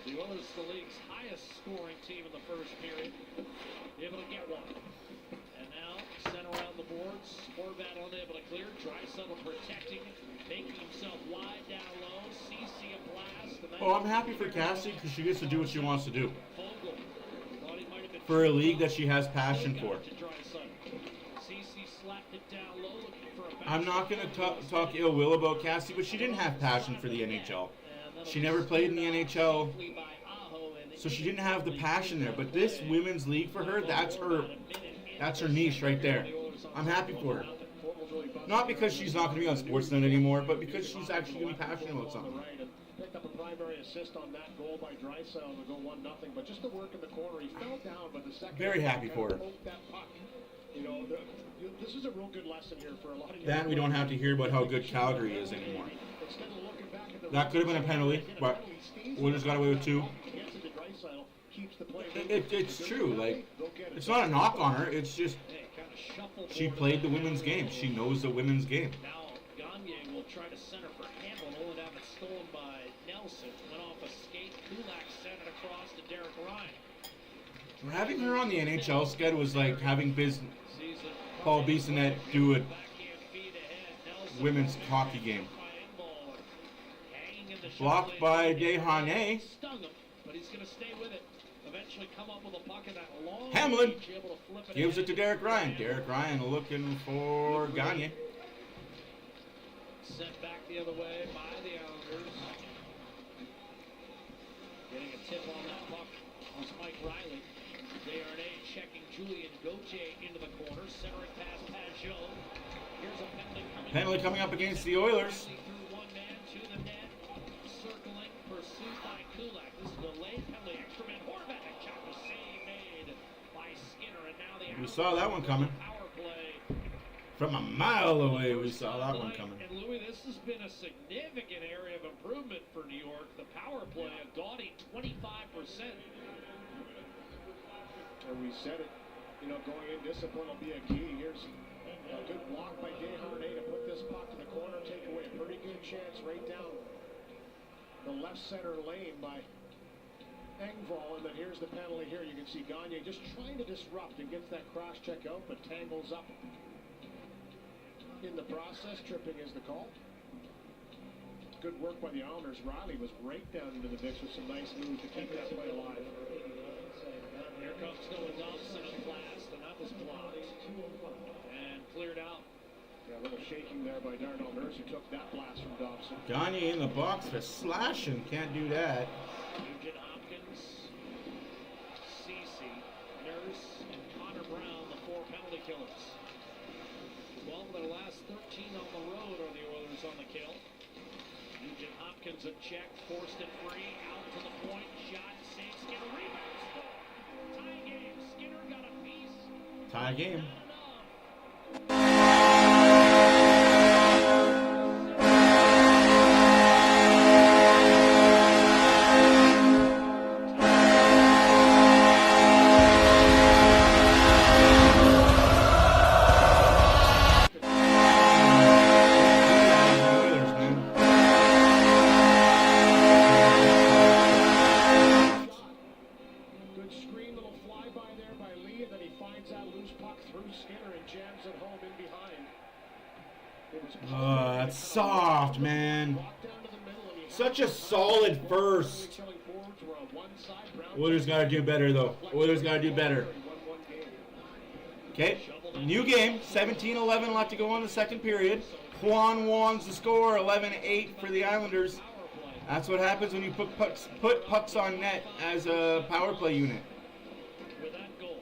The Oilers, the league's highest scoring team in the first period, able to get one. And now, sent around the boards, Horvat unable to clear, Draisaitl protecting, making himself wide down low, CC a blast. Oh, I'm happy for Cassie because she gets to do what she wants to do. Fogle thought he might have been For a league that she has passion for. CC slapped it down low, looking for a I'm not going to talk ill will about Cassie, but she didn't have passion for the NHL. She never played in the NHL, so she didn't have the passion there. But this women's league for her, that's her niche right there. I'm happy for her. Not because she's not going to be on Sportsnet anymore, but because she's actually going to be passionate about something. Picked up a primary assist on that goal by Draisaitl to go 1-0, but just the work in the corner. He fell down, but the second. Very happy for her. That puck. You know, this is a real good lesson here for a lot of. Then we don't have to hear about how good Calgary is anymore. That could have been a penalty, but Oilers got away with 2. It's true. Like, it's not a knock on her. It's just she played the women's game. She knows the women's game. Now Gagne will try to center for Hamlin, only to have it stolen by Nelson. Went off a skate. Kulak sent it across to Derek Ryan. Having her on the NHL schedule was like having Paul Bissonnette do a women's hockey game. Blocked by Desharnais. Stung him, but he's going to stay with it. Eventually come up with a puck in that long Hamlin reach, able to flip gives it to ahead. Derek Ryan. Derek Ryan looking for Gagne. Sent back the other way by the Islanders. Getting a tip on that puck was Mike Riley. Desharnais checking Julien Gauthier into the corner. Centering past Pajot. Here's a Penalty coming up against the Oilers. Through one man to the net. Circling, pursued by Kulak. This is a late penalty. Extra man Horvat. Chop a save made by Skinner. And now the We saw that one coming. power play. From a mile away, we saw that one coming. And Louis, this has been a significant area of improvement for New York. The power play, a gaudy 25%. And we said it, you know, going in, discipline will be a key. Here's a good block by Desharnais to put this puck in the corner, take away a pretty good chance right down the left center lane by Engvall. And then here's the penalty here. You can see Gagne just trying to disrupt and gets that cross check out, but tangles up in the process. Tripping is the call. Good work by the Islanders. Riley was right down into the mix with some nice moves to keep that play alive. Here comes Noah Dobson at last, and that was blocked and cleared out. Yeah, a little shaking there by Darnell Nurse, who took that blast from Dobson. Gagne in the box for slashing. Can't do that. Nugent Hopkins, Cece, Nurse, and Connor Brown, the 4 penalty killers. 12 of their last 13 on the road are the Oilers on the kill. Nugent Hopkins a check, forced it free, out to the point, shot, save, Skinner, rebound, score. Tie game, Skinner got a piece. Tie game. Not enough. Good screen, little flyby there by Lee, and then he finds that loose puck through Skinner and jams it home in behind. It was That's soft, man. walked down to the middle, and he Such a solid first. killing forwards were on one side. Brown Oilers got to do better, though. Oilers got to do better. He won one game. Okay, new game. 17-11 left to go on the second period. Juan wants the score. 11-8 for the Islanders. That's what happens when you put pucks on net as a power play unit. With that goal.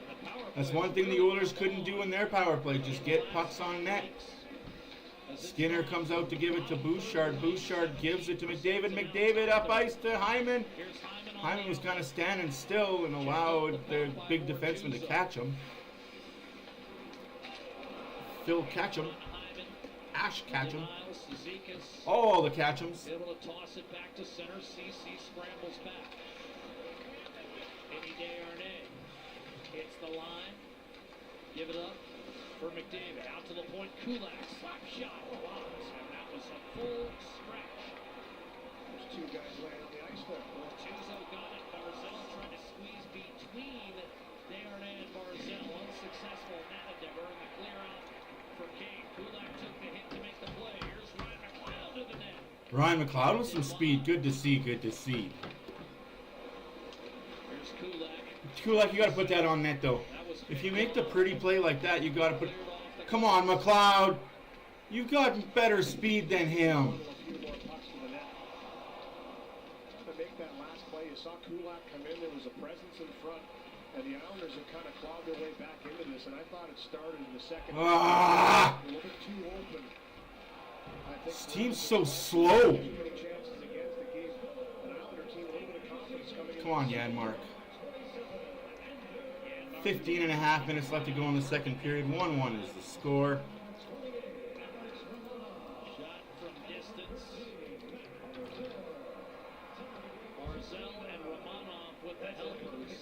And the power That's play one thing the Oilers couldn't do in their power play, just get pucks on net. Skinner comes out to give it to Bouchard. Bouchard gives it to McDavid. McDavid up ice to Hyman. Here's Hyman on Hyman was kind of standing still and allowed the big defenseman to catch him. Phil Ketchum. Hyman. Cash, catch him. Miles, Zizekas Oh, the catch him's. able to toss it back to center. CC scrambles back. Any day Arnay hits the line. Give it up for McDavid. Out to the point. Kulak. Slap shot. Blocked. And that was a full stretch. There's two guys laying on the ice there. Tuzo got it. Barzell trying to squeeze between Desharnais and Barzell. Unsuccessful in that endeavor. And the clear out for Kane. Kulak took the hit to make the play. Here's Ryan McLeod to the net. Ryan McLeod with some speed. Good to see. Good to see. Here's Kulak. Kulak, you got to put that on net, though. That was If you make the pretty play like that, you got to put... Come on, McLeod. You got better speed than him. A few more pucks to the net. To make that last play, you saw Kulak come in. There was a presence in front. And the Islanders have kind of clawed their way back into this. And I thought it started in the second. Ah! A little bit too open. I think This team's so slow. getting chances against the game. An Islander team, a little bit of confidence coming in. Come on, Janmark. 15 and a half minutes left to go in the second period. 1-1 is the score. Shot from distance. Barzell and Romanov with the helpers.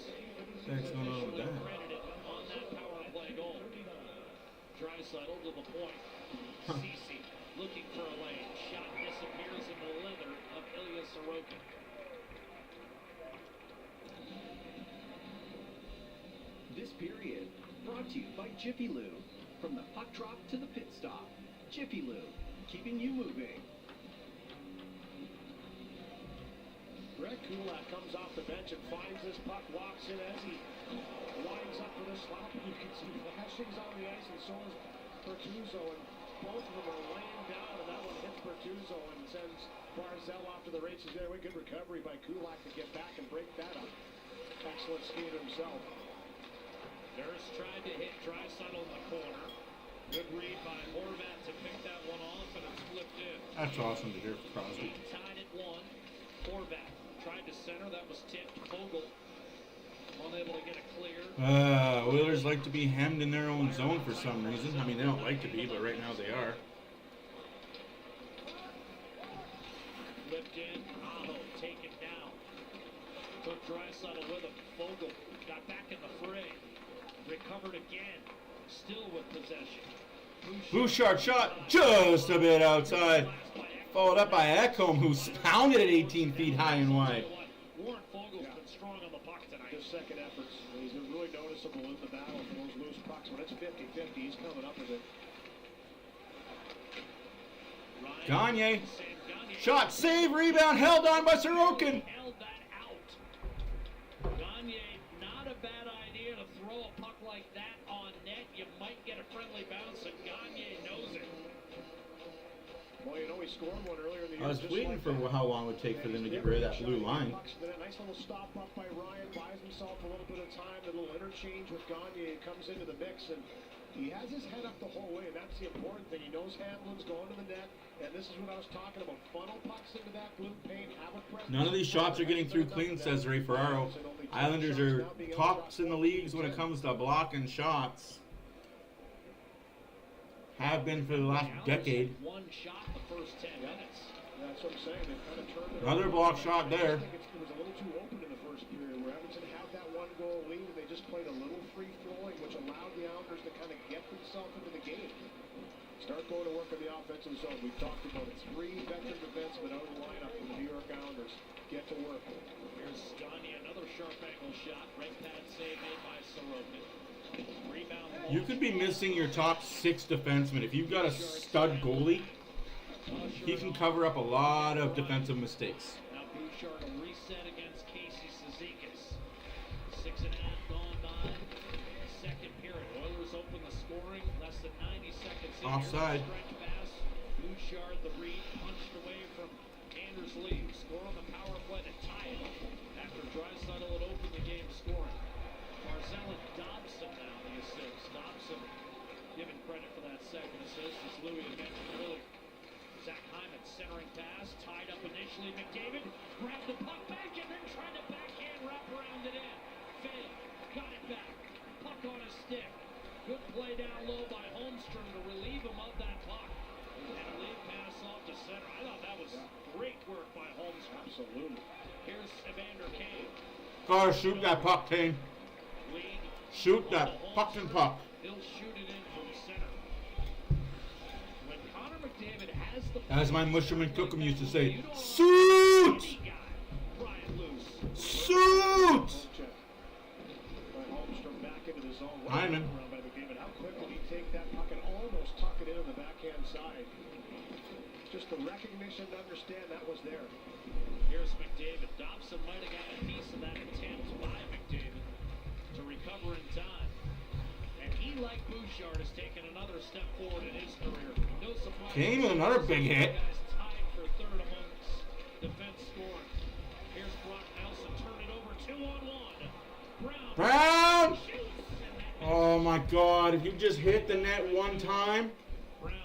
Thanks, no, no, Officially that. credited on that power play goal. Draisaitl to the point. Ceci looking for a lane. Shot disappears in the leather of Ilya Sorokin. This period brought to you by Jiffy Lube. From the puck drop to the pit stop. Jiffy Lube, keeping you moving. Greg Kulak comes off the bench and finds this puck, walks in as he winds up for the slap. You can see flashings on the ice, and so is Bertuzzo, and both of them are laying down, and that one hits Bertuzzo and sends Barzell off to the races there. Good recovery by Kulak to get back and break that up. Excellent skater himself. Nurse tried to hit Draisaitl in the corner. Good read by Horvat to pick that one off, and it's flipped in. That's awesome to hear from Crosby. Tied at one. Horvat tried to center. That was tipped. Vogel unable to get it clear. Oilers like to be hemmed in their own zone for some reason. I mean, they don't like to be, but right now they are. Flipped in. Aho taken down. Took Draisaitl with him. Vogel got back in the fray. Recovered again. Still with possession. Bouchard shot just a bit outside. Followed up by Ekholm, who's pounded it 18 feet high and wide. Warren Fogel's been strong on the puck tonight. His second efforts, he's been really noticeable in the battle for those loose pucks. When it's 50-50, he's coming up with it. Gagne. Shot, save, rebound, held on by Sorokin. Held that out. Gagne, not a bad idea to throw a puck like that on net. You might get a friendly bounce, and Gagne knows it. Well, you know, he scored one earlier in the year. I was just waiting like for that. how long it would take for them to get rid of that blue line. Nice little stop up by Ryan, buys himself a little bit of time, a little interchange with Gagne, comes into the mix, and he has his head up the whole way, and that's the important thing. He knows Hamlin's going to the net, and this is what I was talking about. Funnel pucks into that blue paint, have a presence. None of these shots are getting through clean, says Ray Ferraro. Islanders are tops in the leagues when it comes to blocking shots. Have been for the last decade. One shot the first 10 minutes. That's what I'm saying. They kind of turned it Another around. block shot there. I think it was a little too open in the first period where Edmonton had that one goal lead and they just played a little free flowing, which allowed the Islanders to kind of get themselves into the game. Start going to work on the offensive zone. We've talked about it. 3 veteran defensemen out of the lineup for the New York Islanders. Get to work. Here's Gagne, another sharp angle shot. Right pad save made by Sorokin. Rebound. You could be missing your top 6 defensemen. If you've got a stud goalie, he can cover up a lot of defensive mistakes. Now Bouchard will reset against Casey Cizikas. 6.5 gone by. Second period. Oilers open the scoring. Less than 90 seconds in. Offside. Stretch pass. Bouchard the read. Punched away from Anders Lee. Score on the power play to tie it. After Draisaitl had opened the game scoring. Barzell and Dobson now the assist. Dobson given credit for that second assist, as Louis had mentioned earlier. Zach Hyman centering pass, tied up initially. McDavid grabbed the puck back and then tried to backhand wrap around it in. Failed. Got it back. Puck on his stick. Good play down low by Holmstrom to relieve him of that puck. And a lead pass off to center. I thought that was great work by Holmstrom. Absolutely. Here's Evander Kane. Gotta shoot that puck, Kane. Lead. Shoot that fucking puck. He'll shoot it in from center. When Connor McDavid has the As my Musherman Cookham used to say, you don't suit! any guy pry it loose. Suit! Check. By Holmstrom back into the zone. Hyman. Around by McDavid. How quick did he take that puck and almost tuck it in on the backhand side? Just the recognition to understand that was there. Here's McDavid. Dobson might have got a piece of that attempt by McDavid to recover in time. And he, like Bouchard, has taken another step forward in his career. No surprise. Kane with another big hit. Guys tied for third amongst defense scoring. Here's Brock Nelson. Turn it over 2-on-1. Brown! Shoots, and that Oh my god, if you just hit the net one time. Brown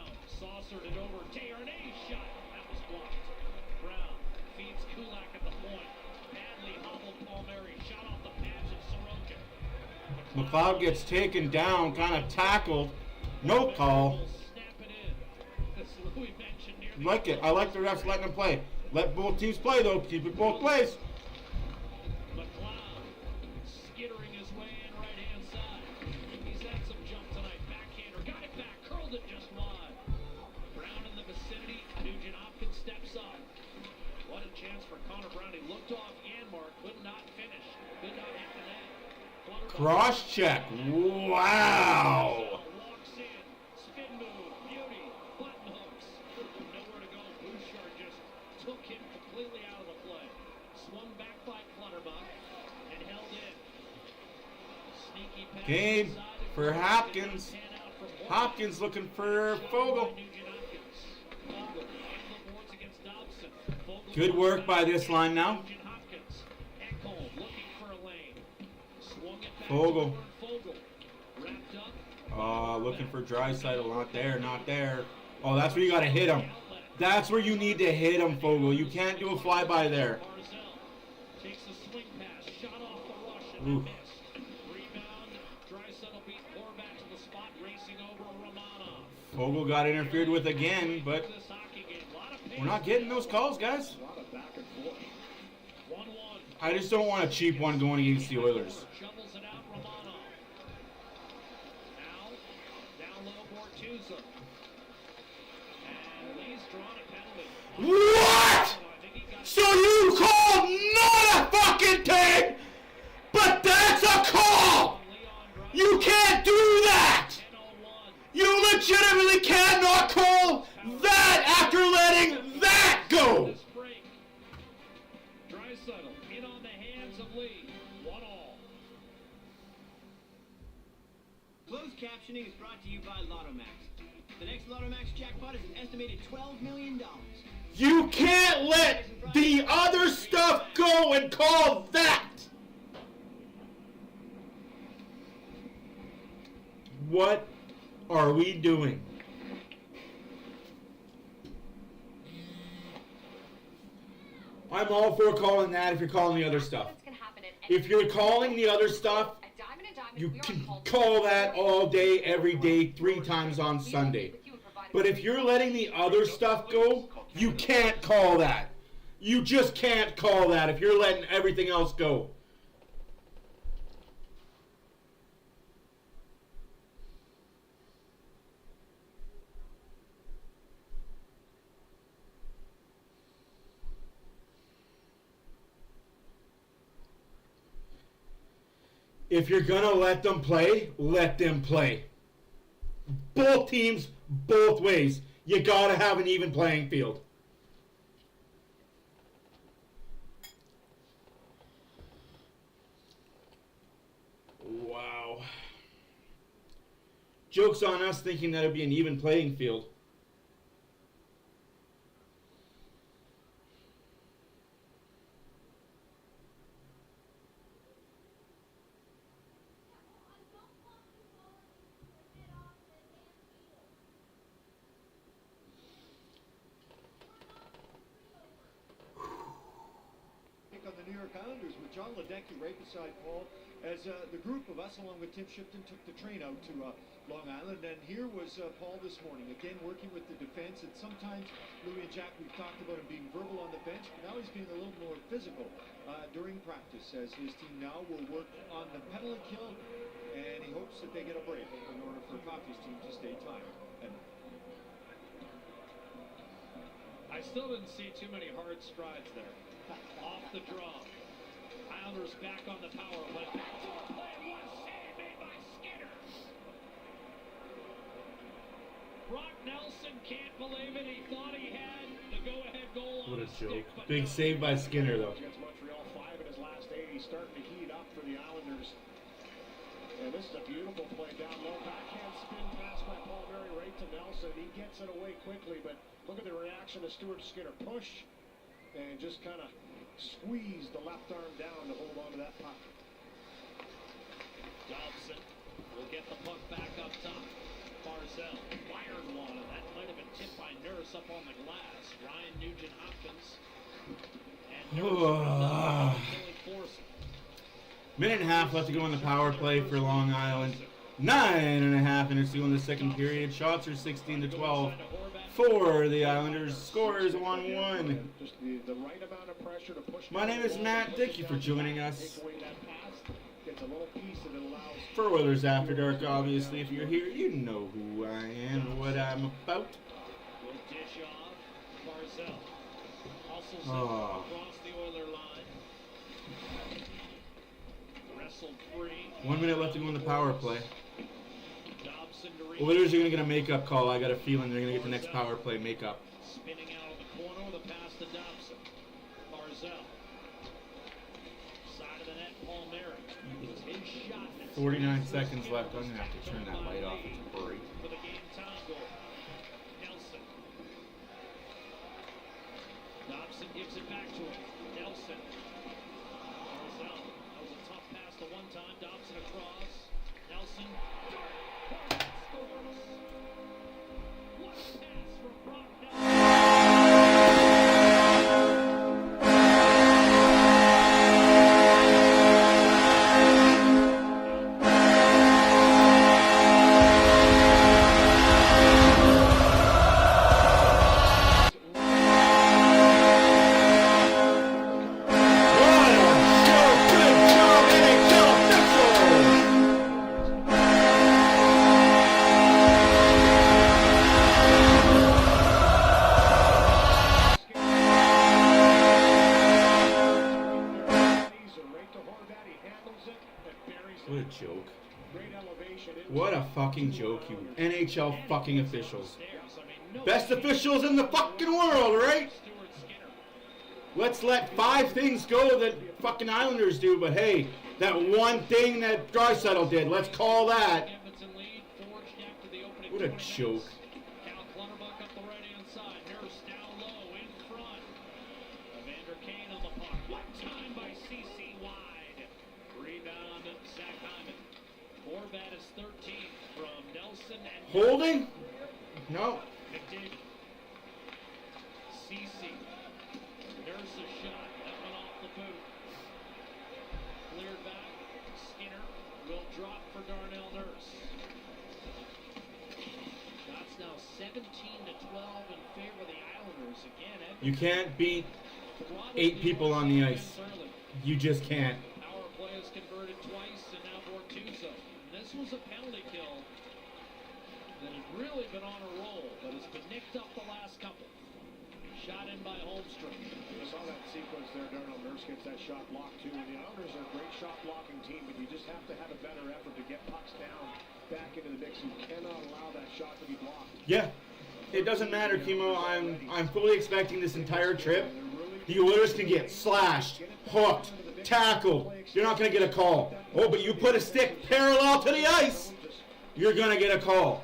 saucered it over. Desharnais' shot. That was blocked. Brown feeds Kulak at the point. Badly hobbled Palmieri. Shot off the pads of Sorokin. McLeod gets taken down, kind of tackled. No call. Snap it in. As Louis mentioned near the Like it. I like the refs letting them play. Let both teams play though. Keep it both ways. McLeod skittering his way in right-hand side. He's had some jump tonight. Backhander. Got it back. Curled it just wide. Brown in the vicinity. Nugent Hopkins steps up. What a chance for Connor Brown. He looked off Yanmark. Could not finish. Could not hit the net. Clutterbuck Cross check. Wow. walks in. Spin move. Beauty. Button hooks. Nowhere to go. Bouchard just took him completely out of the play. Swung back by Clutterbuck and held in. Sneaky pass Game inside for the Hopkins. pan out from Horton. Hopkins looking for Fogle. Nugent Hopkins. Fogle on the boards against Dobson. Fogle Good work by this line now. Nugent Hopkins. Ekholm looking for a lane. Swung it back Fogle. to Fogle. Wrapped up. Looking for Draisaitl. Not there, not there. Oh, that's where you gotta hit him. That's where you need to hit him, Fogle. You can't do a flyby there. Barzell takes a swing pass, shot off the rush and Ooh. missed. Rebound. Draisaitl beat Horvat to the spot, racing over Romanov. Fogle got interfered with again, but This hockey game, lot of pace. we're not getting those calls, guys. A lot of back and forth. 1-1. I just don't want a cheap one going against the Oilers. Shovels it out, Romanov. Now, down low, Bortuzzo. And Lee's drawn a penalty. What? I think he got So you called not a fucking thing, but that's a call. Leon You can't do that. 10-01. You legitimately cannot call that after letting that go. This break. Draisaitl in on the hands of Lee. 1-all. Closed captioning is brought to you by LottoMax. The next LottoMax jackpot is an estimated $12 million. You can't let the other stuff go and call that. What are we doing? I'm all for calling that if you're calling the other stuff. If you're calling the other stuff, you can call that all day, every day, 3 times on Sunday. But if you're letting the other stuff go, you can't call that. You just can't call that if you're letting everything else go. If you're gonna let them play, let them play. Both teams, both ways. You gotta have an even playing field. Wow. Joke's on us thinking that it'd be an even playing field. On the New York Islanders with John Ledecky right beside Paul as the group of us, along with Tim Shipton, took the train out to Long Island. And here was Paul this morning, again working with the defense. And sometimes Louis and Jack, we've talked about him being verbal on the bench, but now he's being a little more physical during practice, as his team now will work on the penalty kill. And he hopes that they get a break in order for Coffey's team to stay tied. And I still didn't see too many hard strides there. Off the draw. Islanders back on the power play. Backdoor play. What a save made by Skinner. Brock Nelson can't believe it. He thought he had the go-ahead goal on What a his joke. stick, but Big no. save by Skinner, though. Against Montreal, 5 in his last 8. He's starting to heat up for the Islanders. And this is a beautiful play down low. Backhand spin pass by Paul Murray right to Nelson. He gets it away quickly, but look at the reaction of Stuart Skinner. Push and just kind of squeeze the left arm down to hold on to that puck. Dobson will get the puck back up top. Barzell wired one, and that might have been tipped by Nurse up on the glass. Ryan Nugent-Hopkins. And Nurse until he forced it. Minute and a half left to go on the power play for Long Island. 9.5 minutes to go in the second period. Shots are 16-12 for the Islanders. Score is 1-1. Just the right amount of pressure to push. My name is Matt. Thank you for joining us Take away that pass. Gets a little piece that it allows. for Oilers After Dark. Obviously, if you're here, you know who I am and what I'm about. Will dish off. Barzell. Also sent Oh. across the Oiler line. Wrestled free. 1 minute left to go in the power play. Dobson to reach. Oilers are going to get a makeup call. I got a feeling they're going to get the next power play makeup. Spinning out of the corner with a pass to Dobson. Barzell. Side of the net, Paul Murray. His shot. 49 seconds left. I'm going to have to turn that light off. It's a hurry. For the game time goal. Nelson. Dobson gives it back to him. Nelson. Barzell. That was a tough pass the one time. Dobson across. Nelson. Scores. What a pass from Brock Nelson. What a joke. Great elevation. What a fucking joke, you NHL fucking officials. Stairs. I mean, no Best officials in the fucking world, right? Stuart Skinner. Let's let 5 things go that fucking Islanders do, but hey, that one thing that Draisaitl did, let's call that. Edmonton lead, forged after the opening What a 20 joke. minutes. Cal Clutterbuck up the right-hand side. Nurse down low in front. Evander Kane on the puck. One time by CC wide. Rebound, Zach Hyman. Horvat is 13 from Nelson and Holding? No. McDavid. CC. Nurse's shot. That one off the boot. Cleared back. Skinner will drop for Darnell Nurse. Shots now 17-12 in favor of the Islanders. Again, You can't beat probably 8 people on the ice. early. You just can't. Power play is converted twice and now Bortuzzo. This was a penalty kill that has really been on a roll, but has been nicked up the last couple. Shot in by Holmstrom. You saw that sequence there. Darnell Nurse gets that shot blocked too. And the Islanders are a great shot blocking team, but you just have to have a better effort to get pucks down back into the mix. You cannot allow that shot to be blocked. Yeah. It doesn't matter, Kimo. I'm fully expecting this entire trip. The Oilers can get slashed, hooked, tackled. You're not going to get a call. Oh, but you put a stick parallel to the ice, you're going to get a call.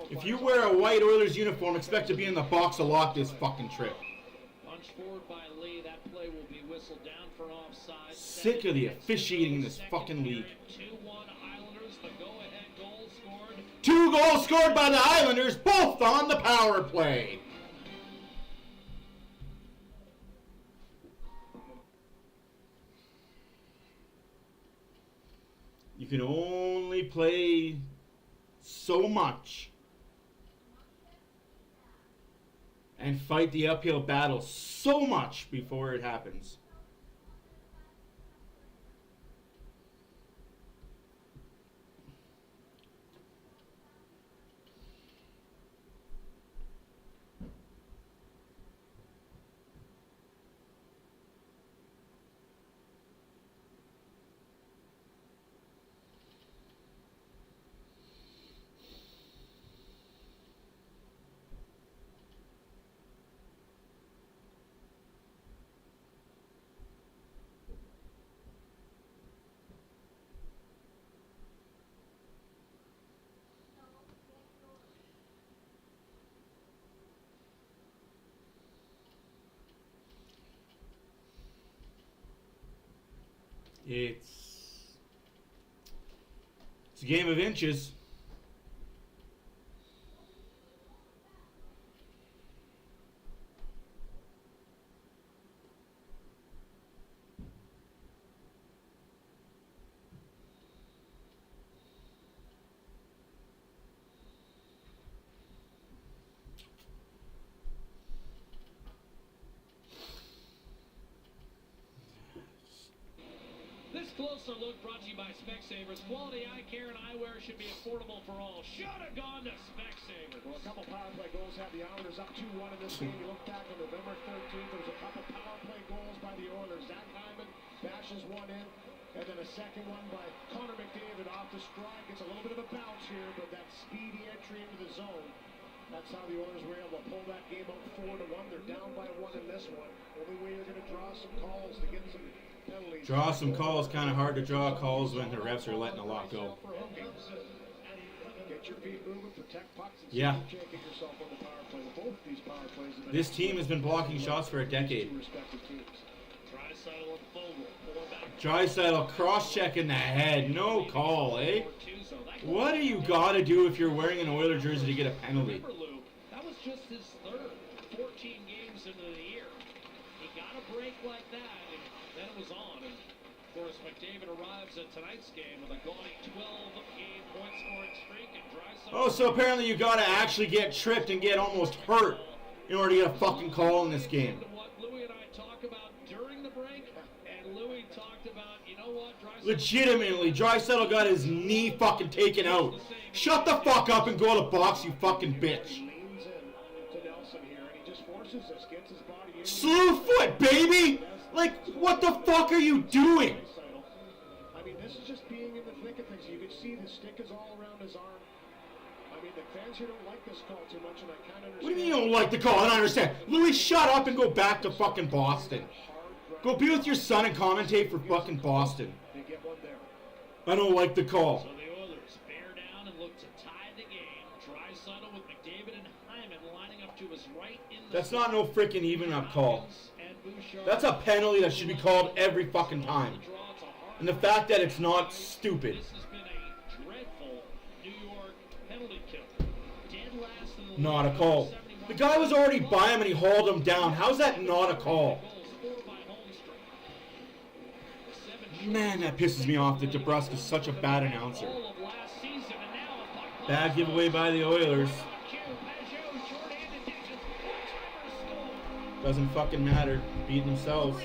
If you wear a white Oilers uniform, expect to be in the box a lot this fucking trip. Punch forward by Lee. That play will be whistled down for offside. Sick of the officiating in this fucking league. 2-1 Islanders. The go-ahead goal scored. 2 goals scored by the Islanders, both on the power play. can only play so much and fight the uphill battle so much before it happens. It's a game of inches. This closer look brought to you by Specsavers. Quality eye care and eyewear should be affordable for all. Should have gone to Specsavers. Well, a couple power play goals have the Islanders up 2-1 in this game. You look back on November 13th, there was a couple power play goals by the Oilers. Zach Hyman bashes one in, and then a second one by Connor McDavid off the strike. It's a little bit of a bounce here, but that speedy entry into the zone. That's how the Oilers were able to pull that game out 4-1. They're down by 1 in this one. Only way you're going to draw some calls to get some penalties. Draw some calls. Kind of hard to draw calls when the refs are letting a lot go. Get your feet moving, protect pucks, and Yeah. see if you can't get yourself on the power play. Both of these power plays have been This team has been blocking shots for a decade. two respective teams. Draisaitl and Fogle pulling back. Draisaitl cross-check in the head. No call, eh? What do you got to do if you're wearing an Oiler jersey to get a penalty? Remember, Lou, that was just his third 14 games into the year. He got a break like that, and then it was on. And of course, McDavid arrives at tonight's game with a gaudy 12-game point-scoring streak, and Draisaitl. Oh, so apparently you got to actually get tripped and get almost hurt in order to get a fucking call in this game. What Louis and I talk about during the break, and Louis talked about, you know what, Draisaitl. Legitimately, Draisaitl got his knee fucking taken out. Shut the fuck up and go to the box, you fucking bitch. He leans in to Nelson here, and he just forces this, gets his body in. Slew foot, baby! Like, what the fuck are you doing? I mean, this is just being in the thick of things. You can see the stick is all around his arm. I mean, the fans here don't like this call too much, and I kind of understand. What do you mean you don't like the call? I don't understand. Louis, shut up and go back to fucking Boston. Go be with your son and commentate for fucking Boston. They get one there. I don't like the call. So the Oilers bear down and look to tie the game. Draisaitl with McDavid and Hyman lining up to his right in the. That's not no freaking even up call. That's a penalty that should be called every fucking time. And the fact that it's not stupid. This has been a dreadful New York penalty kill. Dead last in the Not a call. The guy was already by him and he hauled him down. How's that not a call? Man, that pisses me off that DeBrusque is such a bad announcer. Bad giveaway by the Oilers. Doesn't fucking matter. Beat themselves.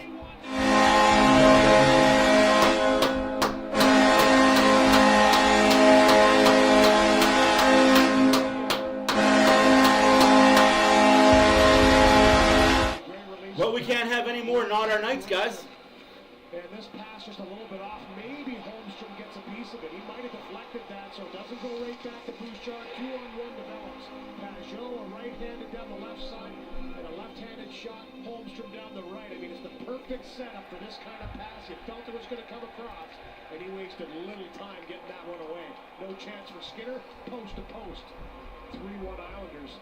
But we can't have any more not our nights, guys. And this pass just a little bit off. Maybe Holmstrom gets a piece of it. He might have deflected that, so it doesn't go right back to Bouchard. 2-on-1 develops. Pajot, a right-handed down the left side, and a left-handed shot. Holmstrom down the right. I mean, it's the perfect setup for this kind of pass. You felt it was going to come across, and he wasted little time getting that one away. No chance for Skinner. Post to post. 3-1 Islanders.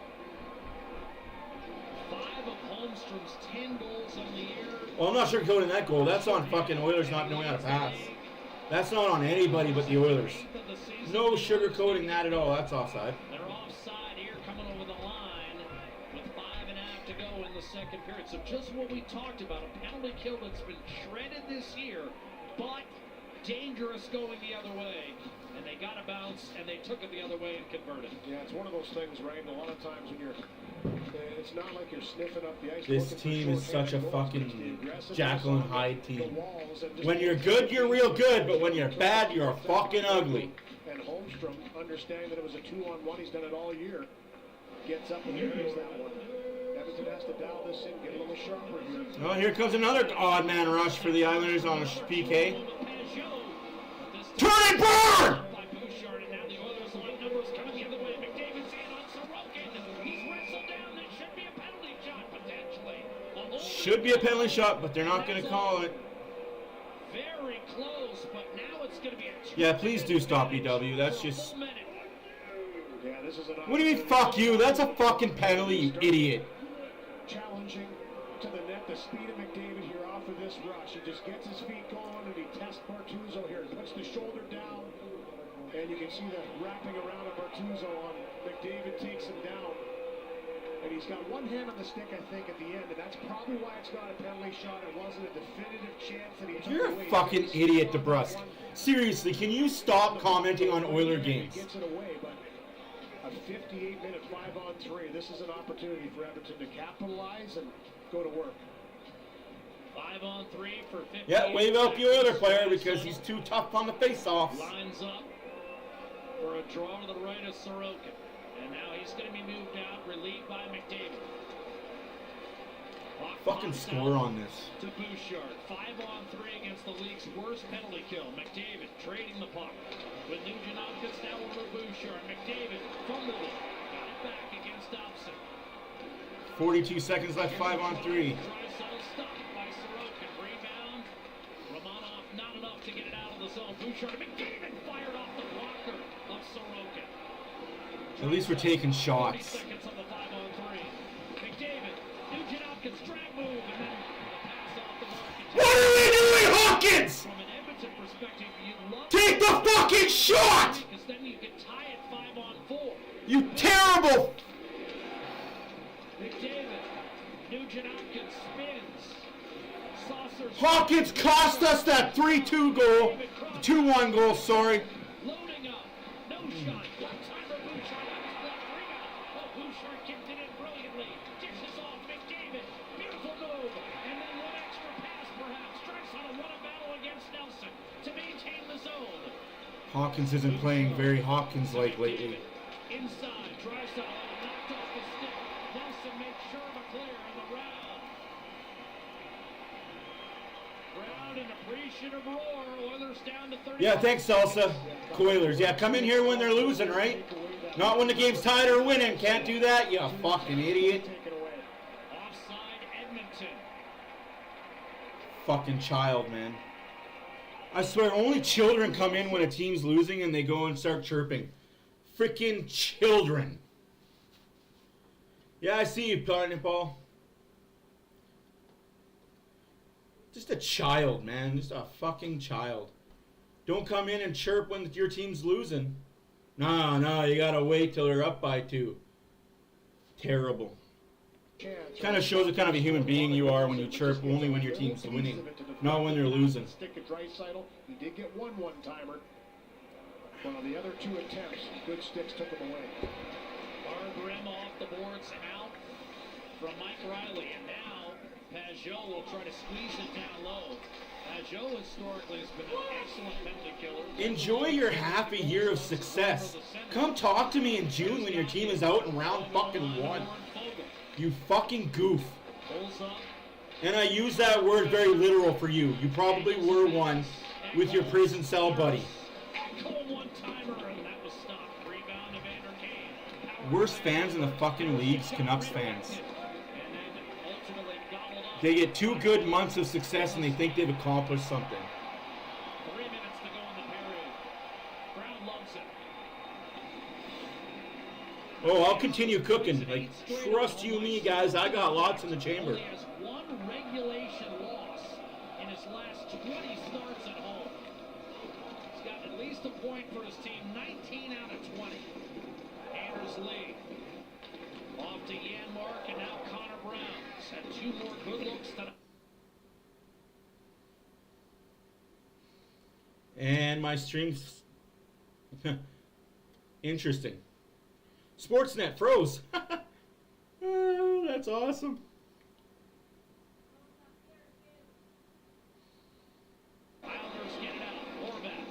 5 of Holmstrom's 10 goals on the year. Well, I'm not sure going that goal. That's on fucking Oilers not knowing how to pass. That's not on anybody but the Oilers. No sugarcoating that at all. That's offside. They're offside here, coming over the line with 5.5 to go in the second period. So just what we talked about, a penalty kill that's been shredded this year, but dangerous going the other way. And they got a bounce, and they took it the other way and converted. Yeah, it's one of those things, right? A lot of times when you're, it's not like you're sniffing up the ice. This team is such a fucking Jekyll and Hyde team. When you're good, you're real good, but when you're bad, you're fucking ugly. And Holmstrom, understanding that it was a 2-on-1, he's done it all year, gets up and carries that one. Edmonton has to dial this in, get a little sharper here. Oh, here comes another odd man rush for the Islanders on a PK. Turning board! By Bouchard, and now the Oilers line numbers coming the other way. McDavid's in on Sorokin. He's wrestled down. There should be a penalty shot potentially. Should be a penalty shot, but they're not going to call it. Very close, but now it's going to be a Yeah, please do stop EW. That's just... Yeah, this is an What do you mean, fuck you? That's a fucking penalty, you idiot. Challenging to the net, the speed of McDavid here off of this rush. He just gets his feet going and he tests Bartuzzo here. He puts the shoulder down, and you can see the wrapping around of Bartuzzo on McDavid, takes him down. And he's got one hand on the stick, I think, at the end, and that's probably why it's not a penalty shot. It wasn't a definitive chance that he took You're away. a fucking idiot, DeBrusque. Seriously, can you stop commenting on Oiler games? Gets it away, but a 58-minute 5-on-3. This is an opportunity for Edmonton to capitalize and go to work. 5-on-3 for 50. Yeah, wave out the Oiler player because he's too tough on the face-offs. Lines up for a draw to the right of Sorokin. And now he's going to be moved out, relieved by McDavid. Fucking score on this. To Bouchard. 5-on-3 against the league's worst penalty kill. McDavid trading the puck. With Nugent Hopkins now over Bouchard. McDavid fumbled it. Got it back against Dobson. 42 seconds left, 5-on-3. Draisaitl stopped by Sorokin. Rebound. Romanov not enough to get it out of the zone. Bouchard. McDavid fired off the blocker of Sorokin. At least we're taking 40 shots. seconds on the 5-on-3. McDavid. Nugent Hopkins drag move. And then the pass off the mark. What are we doing, Hawkins? From an Edmonton perspective, you love Take the fucking shot! because then you can tie it 5-on-4. You terrible... McDavid. Nugent Hopkins spins. Saucer. Hawkins cost us that 3-2 goal. 2-1 goal, sorry. Loading up. No shot. One-timer Bouchard on his left rebound. Oh, Bouchard kicked it in brilliantly. Dishes off McDavid. Beautiful move. And then one extra pass, perhaps. Draisaitl won a battle against Nelson to maintain the zone. Hawkins isn't playing very Hawkins-like lately. Inside. Draisaitl knocked off the stick. Nelson makes sure of a clear in the round. Round an appreciative roar. Oilers down to 30. Yeah, thanks, Salsa. Coilers. Yeah, come in here when they're losing, right? Not when the game's tied or winning. Can't do that, you fucking idiot. Offside Edmonton. Fucking child, man. I swear, only children come in when a team's losing and they go and start chirping. Freaking children. Yeah, I see you, partner Paul. Just a child, man. Just a fucking child. Don't come in and chirp when your team's losing. No, you gotta wait till they're up by 2. Terrible. Kind of shows what kind of a human being you are when you chirp only when your team's winning, not when they're losing. Stick of Draisaitl. He did get one-timer. Well, the other 2 attempts, good sticks took him away. Hard rim off the boards out from Mike Riley. And now Pajot will try to squeeze it down low. Pajot historically has been an excellent penalty killer. Enjoy your half a year of success. Come talk to me in June when your team is out in round fucking 1. You fucking goof. Pulls up. And I use that word very literal for you. You probably were one with your prison cell buddy. One-timer, and that was stopped. Rebound to Vander Kane. Worst fans in the fucking league's Canucks fans. And then ultimately gobbled up. They get 2 good months of success and they think they've accomplished something. 3 minutes to go in the period. Brown loves it. Oh, I'll continue cooking. Like, trust you me, guys. I got lots in the chamber. Only has 1 regulation loss in his last 20 starts at home. He's got at least a point for his team, 19 out of 20. Anders Lee off to Janmark, and now Connor Brown's had 2 more good looks tonight. And my stream's interesting. Sportsnet froze. Oh, that's awesome. Islanders get it out. Horvat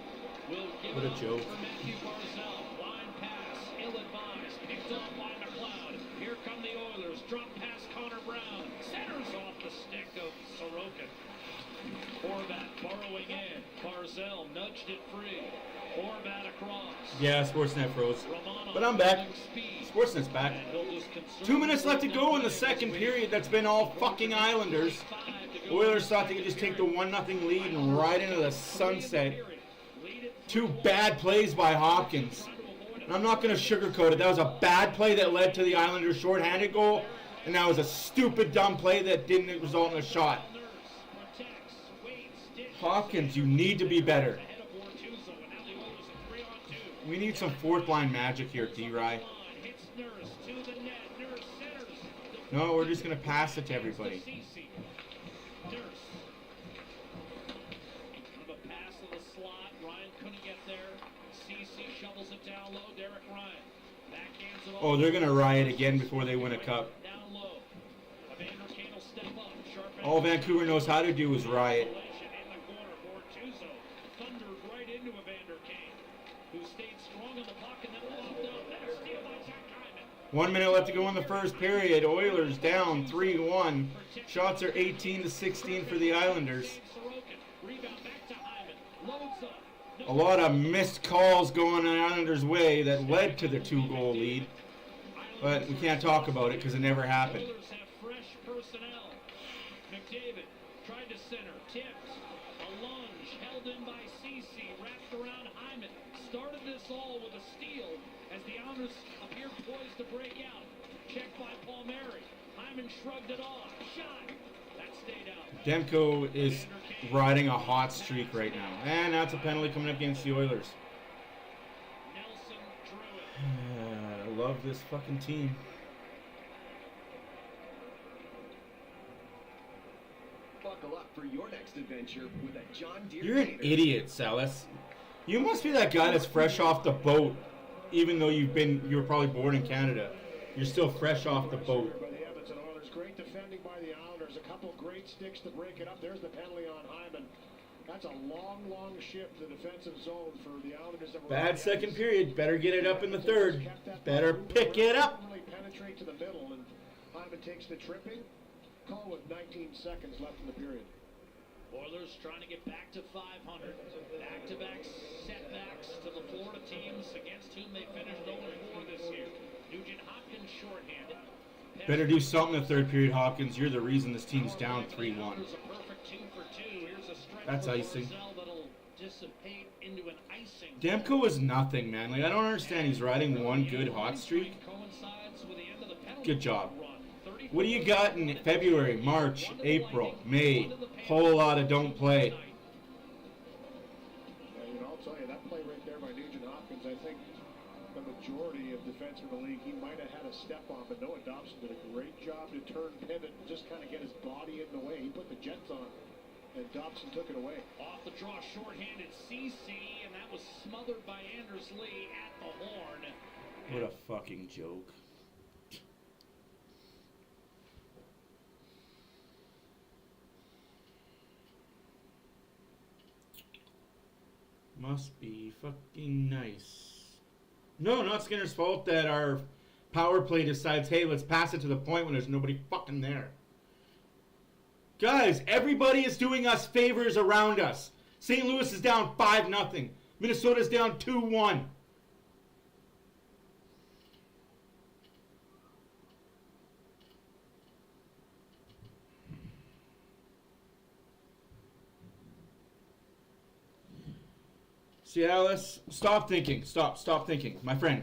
will give What it a up joke. for Matthew Barzal. Line pass, ill-advised, picked off by McLeod. Here come the Oilers. Drop pass, Connor Brown. Centers off the stick of Sorokin. Horvat borrowing in. Barzal nudged it free. Horvat across. Yeah, Sportsnet froze. Romanov But I'm back. building speed. Sportsnet's back. And he'll just conserve 2 minutes left to the go in the play second this period. week. That's been all fucking Islanders. 5 to go. Oilers thought they could just take the 1-0 lead and ride into the sunset. 2 bad plays by Hopkins. And I'm not going to sugarcoat it. That was a bad play that led to the Islanders' shorthanded goal. And that was a stupid, dumb play that didn't result in a shot. Hopkins, you need to be better. We need some fourth line magic here, D-Ry. No, we're just going to pass it to everybody. Oh, they're going to riot again before they win a cup. All Vancouver knows how to do is riot. 1 minute left to go in the first period. Oilers down 3-1. Shots are 18-16 for the Islanders. A lot of missed calls going the Islanders' way that led to the 2-goal lead. But we can't talk about it because it never happened. Oilers have fresh personnel. McDavid tried to center, tipped, a lunge, held in by Ceci, wrapped around Hyman. Started this all with a steal as the Islanders appeared poised to break out. Checked by Palmieri. Hyman shrugged it off. Shot. That stayed out. Demko is riding a hot streak right now. And that's a penalty coming up against the Oilers. Nelson drew it. I love this fucking team. Buckle up for your next adventure with a John Deere You're an Gator. idiot, Salas. You must be that guy that's fresh off the boat, even though you were probably born in Canada. You're still fresh off the boat. By the Edmonton Oilers, great defending by the Islanders. A couple great sticks to break it up. There's the penalty on Hyman. That's a long, long shift to the defensive zone for the Islanders. Bad second period. Better get it up in the third. Better pick it up. Really penetrate to the middle, and Hyman takes the tripping. Call with 19 seconds left in the period. Oilers trying to get back to 500. Back-to-back setbacks to the Florida teams against whom they finished 0-4 this year. Nugent Hopkins shorthanded. Better do something in the third period, Hopkins. You're the reason this team's down 3-1. That's icing. Demko is nothing, man. Like, I don't understand. He's riding one good hot streak. Good job. What do you got in February, March, April, May? Whole lot of don't play. Yeah, I'll tell you, that play right there by Nugent Hopkins, I think the majority of defensemen in the league, he might have had a step on, but Noah Dobson did a great job to turn, pivot, and just kind of get his body in the way. He put the Jets on, and Dobson took it away. Off the draw, shorthanded CC, and that was smothered by Anders Lee at the horn. What a fucking joke. Must be fucking nice. No, not Skinner's fault that our power play decides, hey, let's pass it to the point when there's nobody fucking there. Guys, everybody is doing us favors around us. St. Louis is down 5-0. Minnesota's down 2-1. See, Alice, stop thinking. Stop thinking. My friend,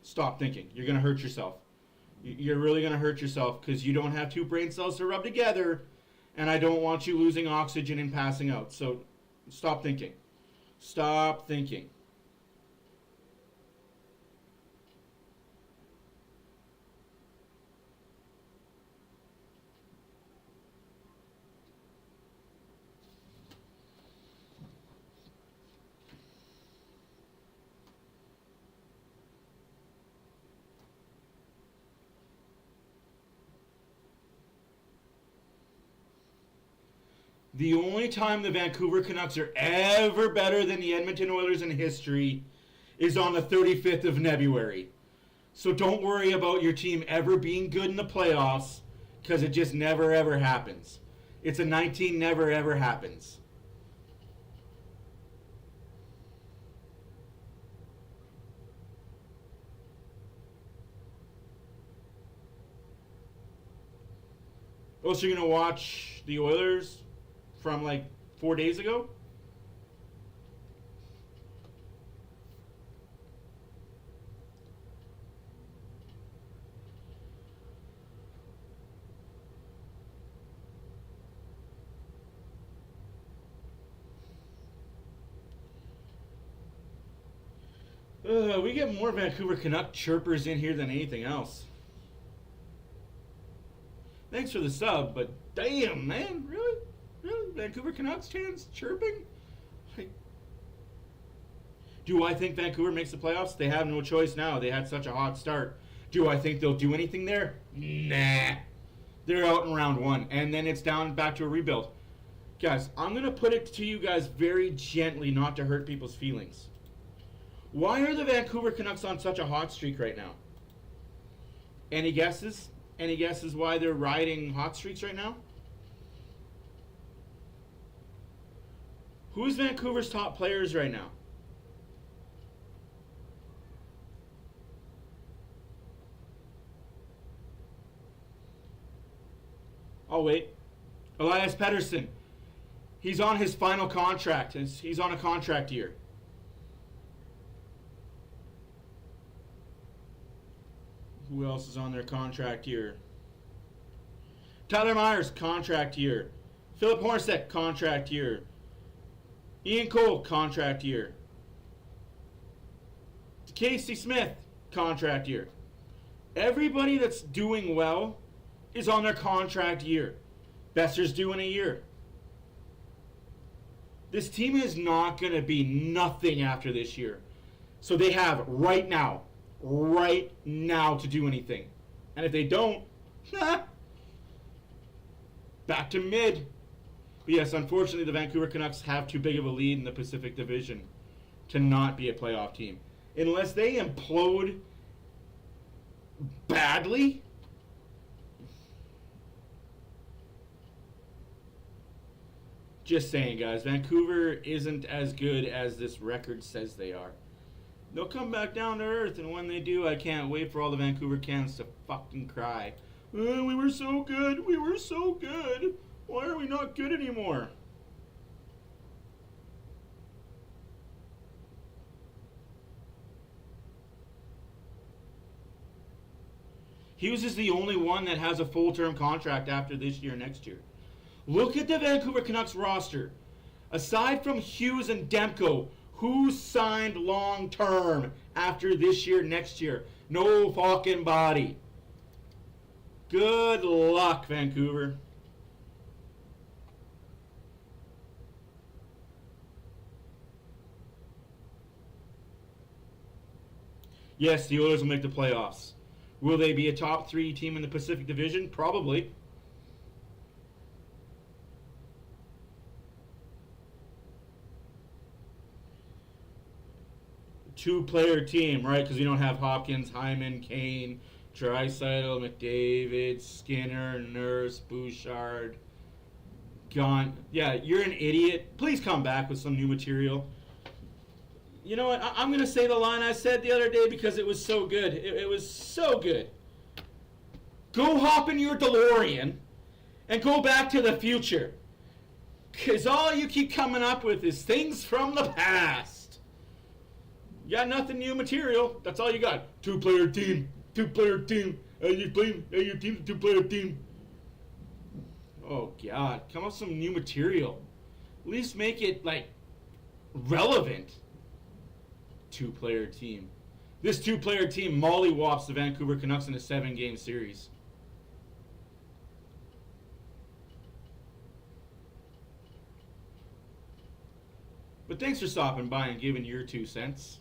stop thinking. You're going to hurt yourself. You're really going to hurt yourself because you don't have two brain cells to rub together, and I don't want you losing oxygen and passing out. So stop thinking. Stop thinking. The only time the Vancouver Canucks are ever better than the Edmonton Oilers in history is on the 35th of February. So don't worry about your team ever being good in the playoffs, because it just never ever happens. It's a 19 never ever happens. Oh, so you're going to watch the Oilers from like 4 days ago? We get more Vancouver Canuck chirpers in here than anything else. Thanks for the sub, but damn, man, really? Really? Vancouver Canucks fans chirping? Do I think Vancouver makes the playoffs? They have no choice now. They had such a hot start. Do I think they'll do anything there? Nah. They're out in round one, and then it's down back to a rebuild. Guys, I'm going to put it to you guys very gently, not to hurt people's feelings. Why are the Vancouver Canucks on such a hot streak right now? Any guesses? Any guesses why they're riding hot streaks right now? Who's Vancouver's top players right now? Oh, wait. Elias Pettersson. He's on his final contract. He's on a contract year. Who else is on their contract year? Tyler Myers, contract year. Philip Hornacek, contract year. Ian Cole, contract year. Casey Smith, contract year. Everybody that's doing well is on their contract year. Besser's doing a year. This team is not going to be nothing after this year. So they have right now to do anything. And if they don't, back to mid. But yes, unfortunately, the Vancouver Canucks have too big of a lead in the Pacific Division to not be a playoff team. Unless they implode badly, just saying, guys, Vancouver isn't as good as this record says they are. They'll come back down to earth, and when they do, I can't wait for all the Vancouver Cans to fucking cry. Oh, we were so good. We were so good. Why are we not good anymore? Hughes is the only one that has a full-term contract after this year, next year. Look at the Vancouver Canucks roster. Aside from Hughes and Demko, who signed long-term after this year, next year? No fucking body. Good luck, Vancouver. Yes, the Oilers will make the playoffs. Will they be a top 3 team in the Pacific Division? Probably. Two-player team, right? Because we don't have Hopkins, Hyman, Kane, Draisaitl, McDavid, Skinner, Nurse, Bouchard, Gaunt. Yeah, you're an idiot. Please come back with some new material. You know what? I'm going to say the line I said the other day because it was so good. It was so good. Go hop in your DeLorean and go back to the future. Because all you keep coming up with is things from the past. You got nothing new material. That's all you got. Two-player team. Two-player team. You play your team's a two-player team. Oh, God. Come up with some new material. At least make it, like, relevant. Two-player team. This two-player team mollywops the Vancouver Canucks in a 7-game series. But thanks for stopping by and giving your 2 cents.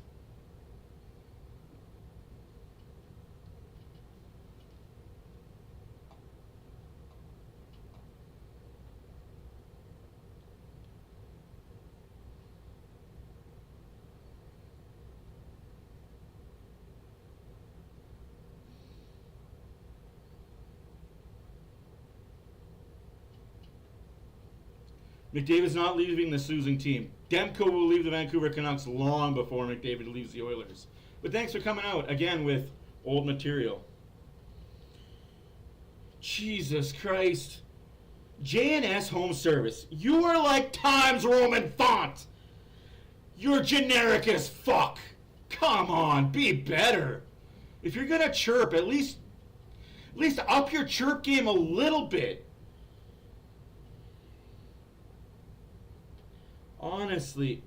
McDavid's not leaving this losing team. Demko will leave the Vancouver Canucks long before McDavid leaves the Oilers. But thanks for coming out again with old material. Jesus Christ. JNS Home Service. You are like Times Roman font. You're generic as fuck. Come on, be better. If you're gonna chirp, at least up your chirp game a little bit. Honestly,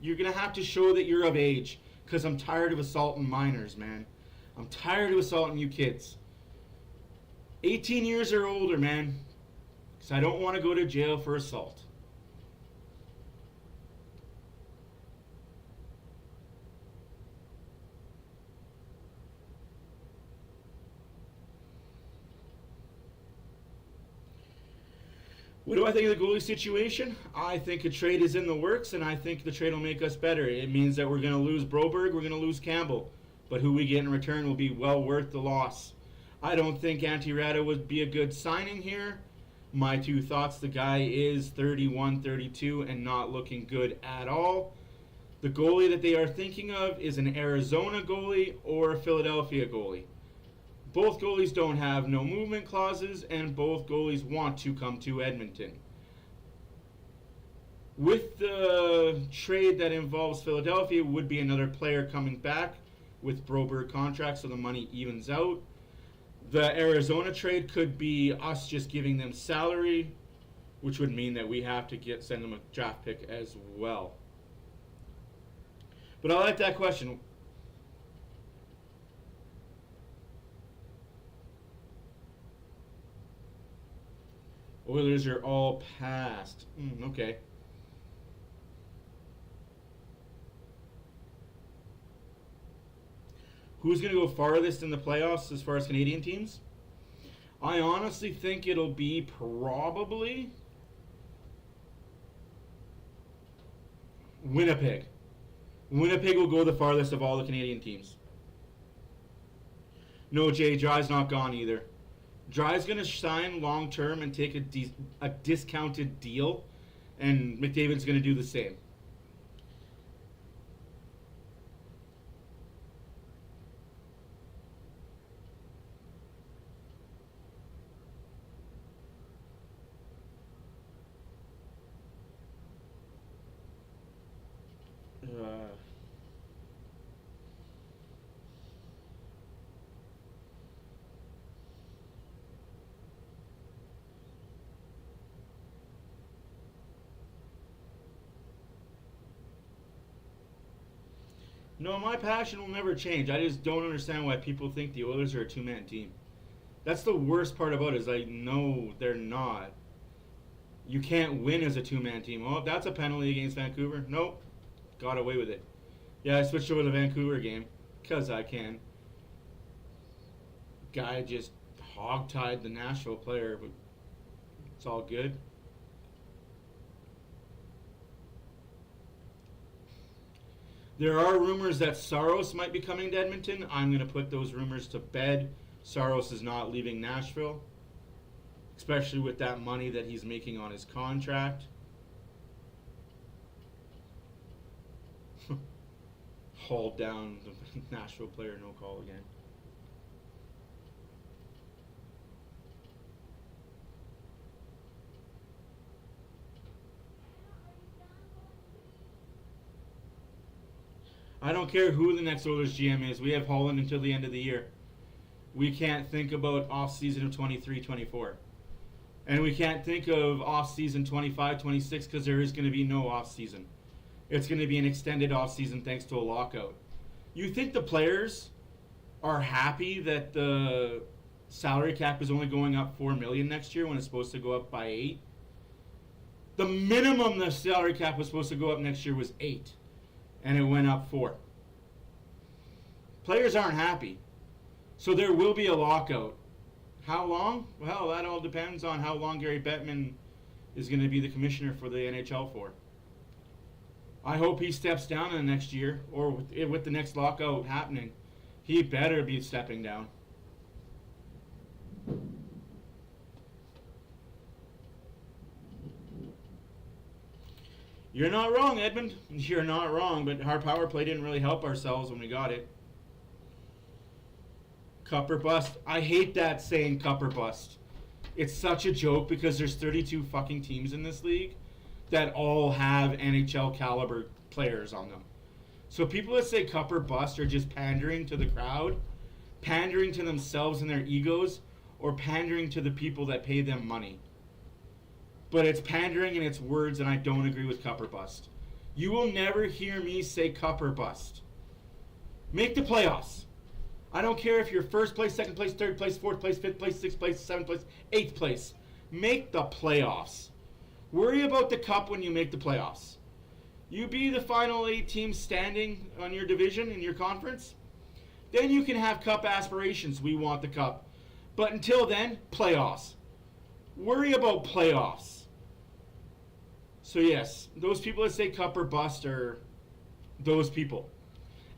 you're gonna have to show that you're of age, because I'm tired of assaulting minors, man. I'm tired of assaulting you kids. 18 years or older, man. Because I don't want to go to jail for assault. What do I think of the goalie situation? I think a trade is in the works, and I think the trade will make us better. It means that we're going to lose Broberg, we're going to lose Campbell. But who we get in return will be well worth the loss. I don't think Antirada would be a good signing here. My two thoughts, the guy is 31, 32, and not looking good at all. The goalie that they are thinking of is an Arizona goalie or a Philadelphia goalie. Both goalies don't have no movement clauses, and both goalies want to come to Edmonton. With the trade that involves Philadelphia would be another player coming back with Broberg contract, so the money evens out. The Arizona trade could be us just giving them salary, which would mean that we have to send them a draft pick as well. But I like that question. Oilers are all past. Okay. Who's going to go farthest in the playoffs as far as Canadian teams? I honestly think it'll be probably Winnipeg. Winnipeg will go the farthest of all the Canadian teams. No, Jay, Dry's not gone either. Dry's going to sign long-term and take a discounted deal, and McDavid's going to do the same. No, my passion will never change. I just don't understand why people think the Oilers are a two-man team. That's the worst part about it, is I know they're not. You can't win as a two-man team. Oh, that's a penalty against Vancouver. Nope. Got away with it. Yeah, I switched over to the Vancouver game because I can. Guy just hog-tied the Nashville player, but it's all good. There are rumors that Saros might be coming to Edmonton. I'm going to put those rumors to bed. Saros is not leaving Nashville, especially with that money that he's making on his contract. Hauled down the Nashville player, no call again. I don't care who the next Oilers GM is. We have Holland until the end of the year. We can't think about off-season of 23-24. And we can't think of off-season 25-26 because there is going to be no off-season. It's going to be an extended off-season thanks to a lockout. You think the players are happy that the salary cap is only going up $4 million next year when it's supposed to go up by $8 million? The minimum the salary cap was supposed to go up next year was $8 million. And it went up $4 million. Players aren't happy. So there will be a lockout. How long? Well, that all depends on how long Gary Bettman is going to be the commissioner for the NHL for. I hope he steps down in the next year, or with the next lockout happening. He better be stepping down. You're not wrong, Edmund. You're not wrong, but our power play didn't really help ourselves when we got it. Cup or bust. I hate that saying cup or bust. It's such a joke because there's 32 fucking teams in this league that all have NHL caliber players on them. So people that say cup or bust are just pandering to the crowd, pandering to themselves and their egos, or pandering to the people that pay them money. But it's pandering in its words, and I don't agree with cup or bust. You will never hear me say cup or bust. Make the playoffs. I don't care if you're first place, second place, third place, fourth place, fifth place, sixth place, seventh place, eighth place. Make the playoffs. Worry about the cup when you make the playoffs. You be the final 8 teams standing on your division in your conference. Then you can have cup aspirations. We want the cup. But until then, playoffs. Worry about playoffs. So yes, those people that say cup or bust are those people.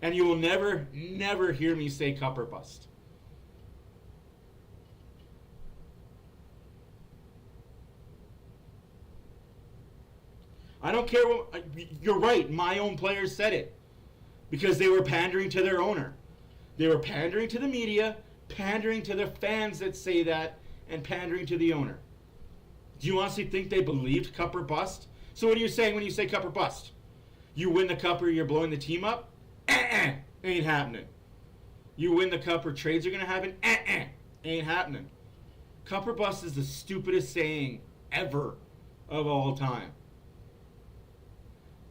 And you will never, never hear me say cup or bust. I don't care what... You're right, my own players said it. Because they were pandering to their owner. They were pandering to the media, pandering to the fans that say that, and pandering to the owner. Do you honestly think they believed cup or bust? So what are you saying when you say cup or bust? You win the cup or you're blowing the team up? Ain't happening. You win the cup or trades are going to happen? Ain't happening. Cup or bust is the stupidest saying ever of all time.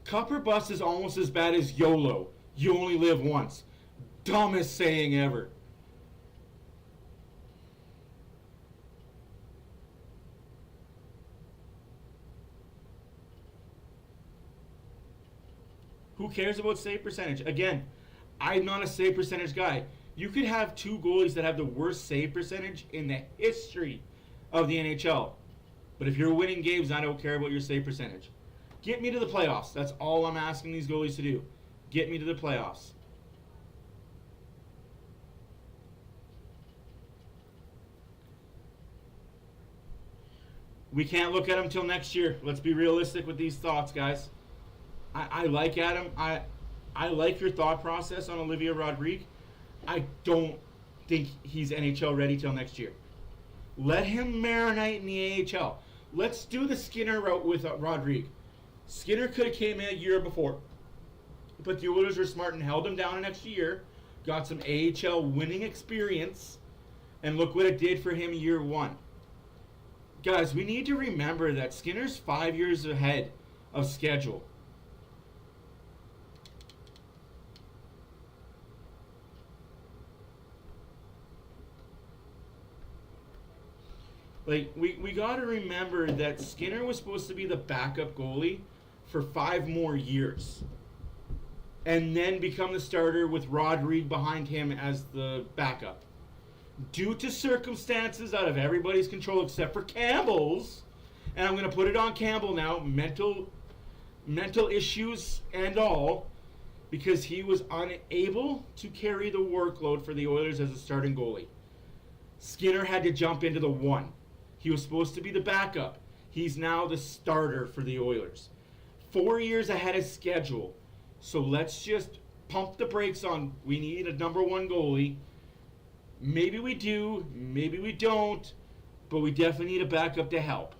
Cup or bust is almost as bad as YOLO. You only live once. Dumbest saying ever. Who cares about save percentage? Again, I'm not a save percentage guy. You could have 2 goalies that have the worst save percentage in the history of the NHL. But if you're winning games, I don't care about your save percentage. Get me to the playoffs. That's all I'm asking these goalies to do. Get me to the playoffs. We can't look at him till next year. Let's be realistic with these thoughts, guys. I like Adam. I like your thought process on Olivier Rodrigue. I don't think he's NHL ready till next year. Let him marinate in the AHL. Let's do the Skinner route with Rodrigue. Skinner could have came in a year before, but the Oilers were smart and held him down an extra year, got some AHL winning experience, and look what it did for him year 1. Guys, we need to remember that Skinner's 5 years ahead of schedule. Like, we got to remember that Skinner was supposed to be the backup goalie for 5 more years. And then become the starter with Rodrigue behind him as the backup. Due to circumstances out of everybody's control except for Campbell's, and I'm going to put it on Campbell now, mental issues and all, because he was unable to carry the workload for the Oilers as a starting goalie. Skinner had to jump into the 1. He was supposed to be the backup. He's now the starter for the Oilers. 4 years ahead of schedule. So let's just pump the brakes on, we need a number 1 goalie. Maybe we do, maybe we don't, but we definitely need a backup to help.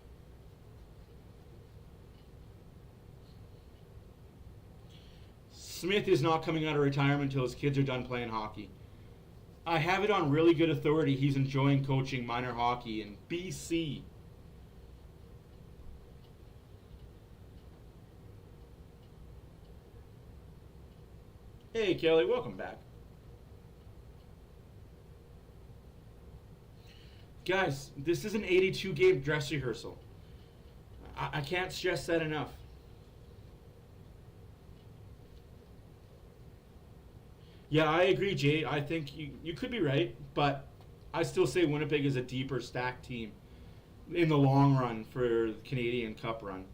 Smith is not coming out of retirement until his kids are done playing hockey. I have it on really good authority he's enjoying coaching minor hockey in BC. Hey Kelly, welcome back. Guys, this is an 82-game dress rehearsal. I can't stress that enough. Yeah, I agree, Jay. I think you could be right, but I still say Winnipeg is a deeper stacked team in the long run for the Canadian Cup run.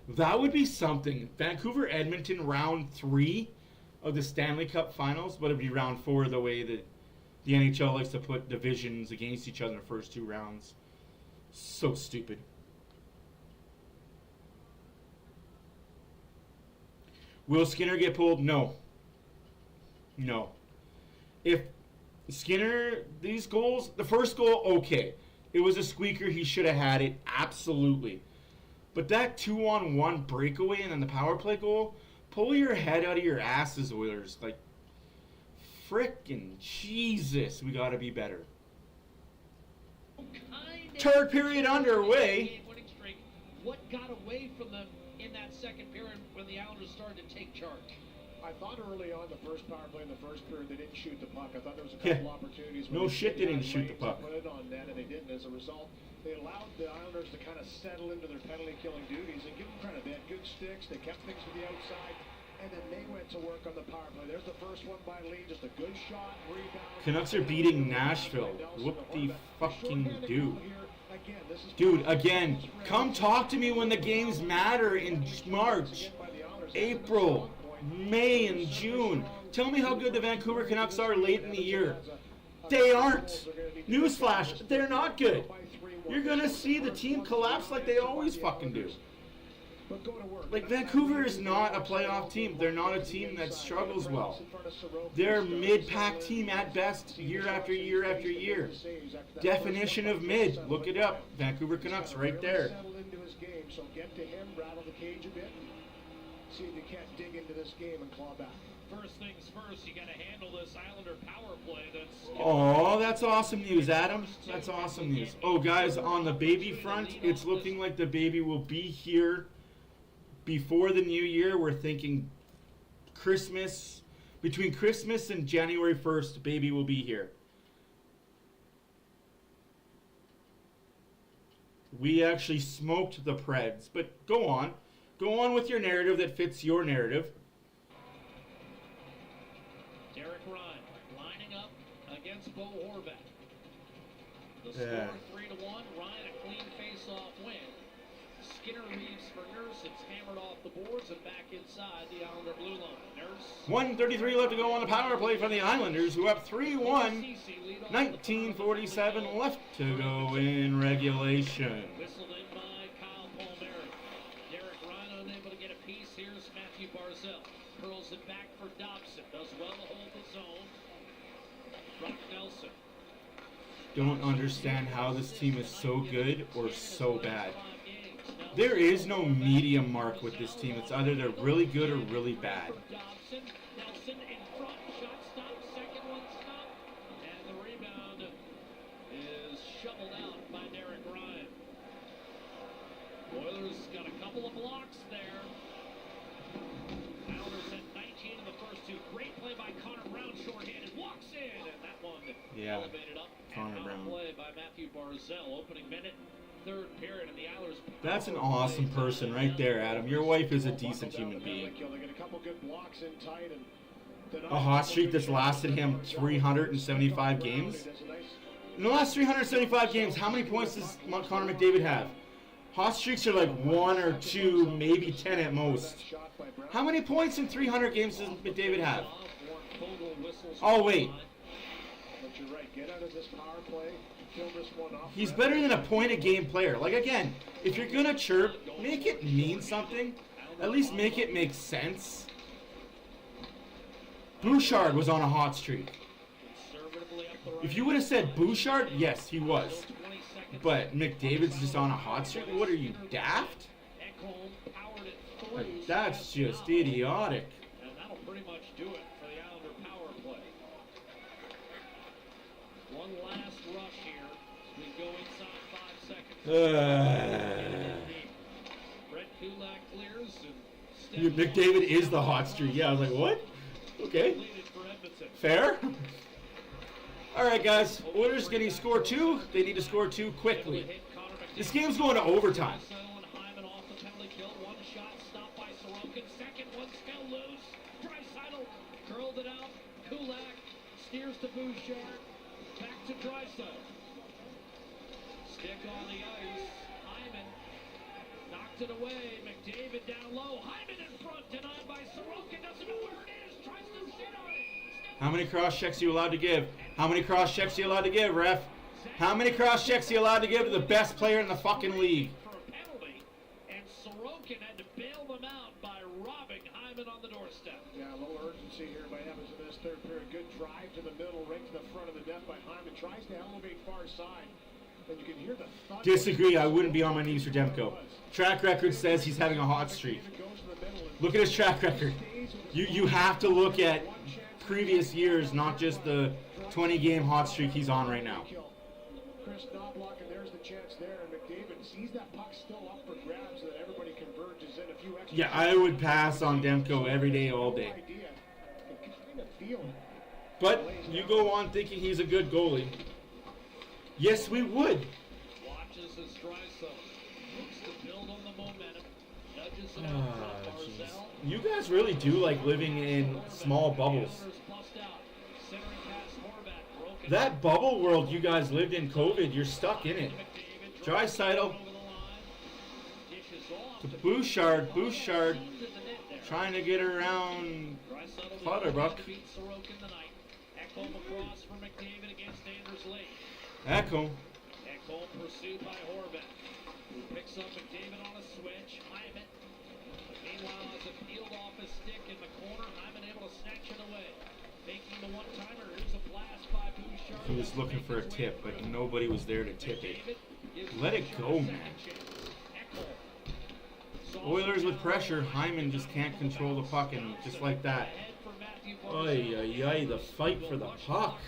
That would be something. Vancouver-Edmonton round 3 of the Stanley Cup Finals, but it'd be round 4 the way that the NHL likes to put divisions against each other in the first 2 rounds. So stupid. Will Skinner get pulled? No. No. If Skinner, these goals, the first goal, okay. It was a squeaker. He should have had it. Absolutely. But that 2-on-1 breakaway and then the power play goal, pull your head out of your asses, Oilers. Like, frickin' Jesus, we got to be better. Third period underway. What got away from them in that second period when the Islanders started to take charge? I thought early on the first power play in the first period they didn't shoot the puck. I thought there was a couple opportunities. No shit, they didn't shoot the puck. Put it on net and they didn't. As a result, they allowed the Islanders to kind of settle into their penalty killing duties and give them credit. They had good sticks. They kept things to the outside. And then they went to work on the power play. There's the first one by Lee. Just a good shot, rebound. Canucks are beating Nashville. What the fucking do? Dude, again, come talk to me when the games matter in March, April, May, and June. Tell me how good the Vancouver Canucks are late in the year. They aren't. Newsflash, they're not good. You're going to see the team collapse like they always fucking do. Like, Vancouver is not a playoff team. They're not a team that struggles well. They're a mid-pack team at best, year after year after year. Definition of mid. Look it up. Vancouver Canucks right there. So get to him, rattle the cage a bit. See if you can't dig into this game and claw back. First things first, you got to handle this Islander power play. Oh, that's awesome news, Adam. That's awesome news. Oh, guys, on the baby front, it's looking like the baby will be here before the new year. We're thinking Christmas, between Christmas and January 1st, baby will be here. We actually smoked the Preds, but go on. Go on with your narrative that fits your narrative. Derek Ryan lining up against Bo Horvat. The score 3-1. Ryan a clean face-off win. Skinner leaves for Nurse. It's hammered off the boards and back inside the Islander blue line. Nurse. 1:33 left to go on the power play for the Islanders, who up 3-1. 19:47 left to go in regulation. Whistled in by Kyle Palmieri. Derek Ryan unable to get a piece. Here's Matthew Barzell. Curls it back for Dobson. Does well to hold the zone. Brock Nelson. Don't understand how this team is so good or so bad. There is no medium mark with this team. It's either they're really good or really bad. Nelson in front. Shot stop. Second one stop. And the rebound is shoveled out by Derek Ryan. Oilers got a couple of blocks there. Islanders at 19 in the first two. Great play by Connor Brown. Short-handed. Walks in. And that one elevated up. Connor Brown. Play by Matthew Barzell. Opening minute. Third period, and the Islanders. That's an awesome person right there, Adam. Your wife is a decent human being. A hot streak that's lasted him 375 games. In the last 375 games, how many points does Connor McDavid have? Hot streaks are like 1 or 2, maybe 10 at most. How many points in 300 games does McDavid have? Oh, wait. But you're right. Get out of this power play. He's better than a point-a-game player. Like, again, if you're going to chirp, make it mean something. At least make it make sense. Bouchard was on a hot streak. If you would have said Bouchard, yes, he was. But McDavid's just on a hot streak? What are you, daft? Like, that's just idiotic. And that'll pretty much do it for the Islander power play. One last rush here. We go inside 5 seconds. Brett Kulak clears and McDavid is the hot streak. Yeah, I was like, what? Okay. Fair. All right, guys. Oilers getting score 2. They need to score 2 quickly. This game's going to overtime. One shot stopped by Sorokin. Second one still loose. Draisaitl curled it out. Kulak steers to Bouchard. Back to Draisaitl. Stick on the ice. Hyman knocked it away. McDavid down low. Hyman in front. Denied by Sorokin. Doesn't know where it is. Tries to sit on it. How many cross checks are you allowed to give? How many cross checks are you allowed to give, ref? How many cross checks are you allowed to give to the best player in the fucking league? For a penalty, and Sorokin had to bail them out by robbing Hyman on the doorstep. Yeah, a little urgency here by Evans in this third period. Good drive to the middle, right to the front of the net by Hyman. Tries to elevate far side. And you can hear the thud. Disagree. I wouldn't be on my knees for Demko. Track record says he's having a hot streak. Look at his track record. You have to look at previous years, not just the 20-game hot streak he's on right now. Chris Knobloch, and there's the chance there. And McDavid sees that puck still up for grabs, so that everybody converges in a few extra. Yeah, I would pass on Demko every day, all day. But you go on thinking he's a good goalie. Yes, we would. Watches as Draisaitl looks to build on the momentum. Nudges it out front. Barzal. You guys really do like living in small bubbles. Bust out. Centering pass, Horvat, broken. That bubble world you guys lived in COVID, you're stuck in it. Draisaitl Over the line. Dishes off to Bouchard trying to get around Draisaitl Clutterbuck. to beat Sorokin tonight. Ekholm across for McDavid against Anders Lee. Echo. Ekholm pursued by Horvat, who picks up McDavid on a switch. Hyman, meanwhile, has it peeled off his stick in the corner. Hyman able to snatch it away. Making the one-timer. Here's a blast by Bouchard. He was looking for a tip, but nobody was there to tip it. Let it go, man. Oilers with pressure. Hyman just can't control the puck, and just like that. Ay, ay, ay, the fight for the puck.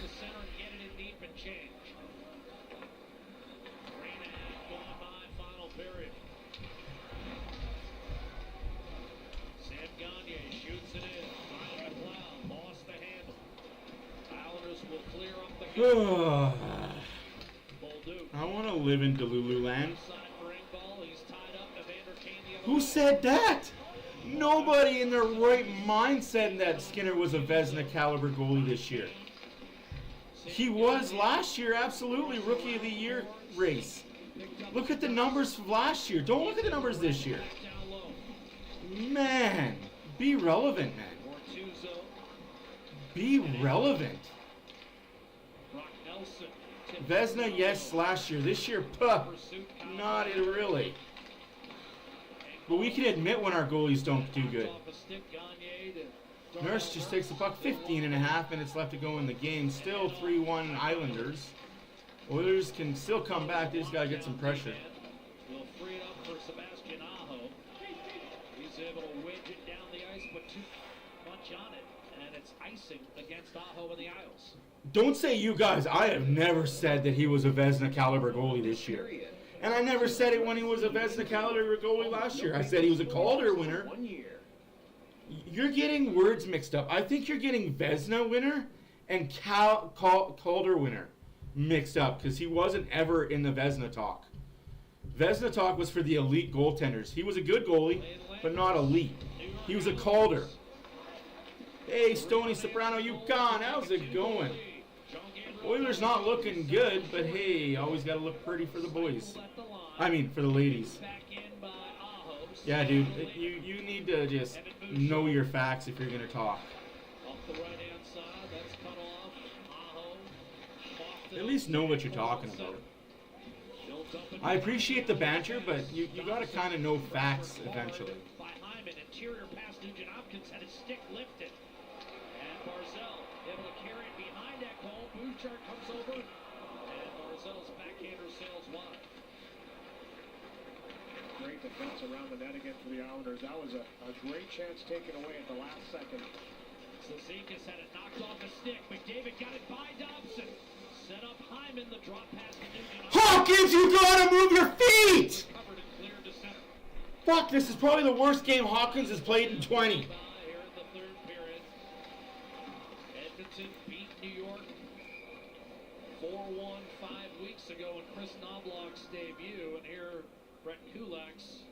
I want to live in Delululand. Who said that? Nobody in their right mind said that Skinner was a Vezina caliber goalie this year. He was last year, absolutely, Rookie of the Year race. Look at the numbers from last year. Don't look at the numbers this year. Man, be relevant, man. Be relevant. Vezina, yes, last year. This year, puh, not really. But we can admit when our goalies don't do good. Nurse just takes the puck, 15 and a half minutes left to go in the game. Still 3-1 Islanders. Oilers can still come back. They just got to get some pressure. Will free it up for Sebastian Aho. He's able to wedge it down the ice, but too much on it. And it's icing against Aho in the Isles. Don't say you guys. I have never said that he was a Vezina caliber goalie this year. And I never said it when he was a Vezina caliber goalie last year. I said he was a Calder winner. You're getting words mixed up. I think you're getting Vezina winner and Calder winner mixed up because he wasn't ever in the Vezina talk. Vezina talk was for the elite goaltenders. He was a good goalie, but not elite. He was a Calder. Hey, Stoney Soprano, you gone. How's it going? Oilers not looking good, but hey, always got to look pretty for the boys. I mean, for the ladies. Yeah, dude, you need to just know your facts if you're going to talk. At least know what you're talking about. I appreciate the banter, but you got to kind of know facts eventually. By Hyman, interior pass, Nugent Hopkins had his stick lifted. And Barzal able to carry it behind Ekholm. Bouchard comes over, and Barzal's backhander sails wide. Great defense around the net again for the Islanders. That was a great chance taken away at the last second. Cizikas had it knocked off the stick. McDavid got it by Dobson. Set up Hyman, the drop pass to Nugent. Hawkins, you gotta move your feet! Covered and cleared to center. Fuck, this is probably the worst game Hawkins has played in 20. Here in the third period. Edmonton beat New York 4-1 5 weeks ago in Chris Knobloch's debut. And here, Brett Kulak's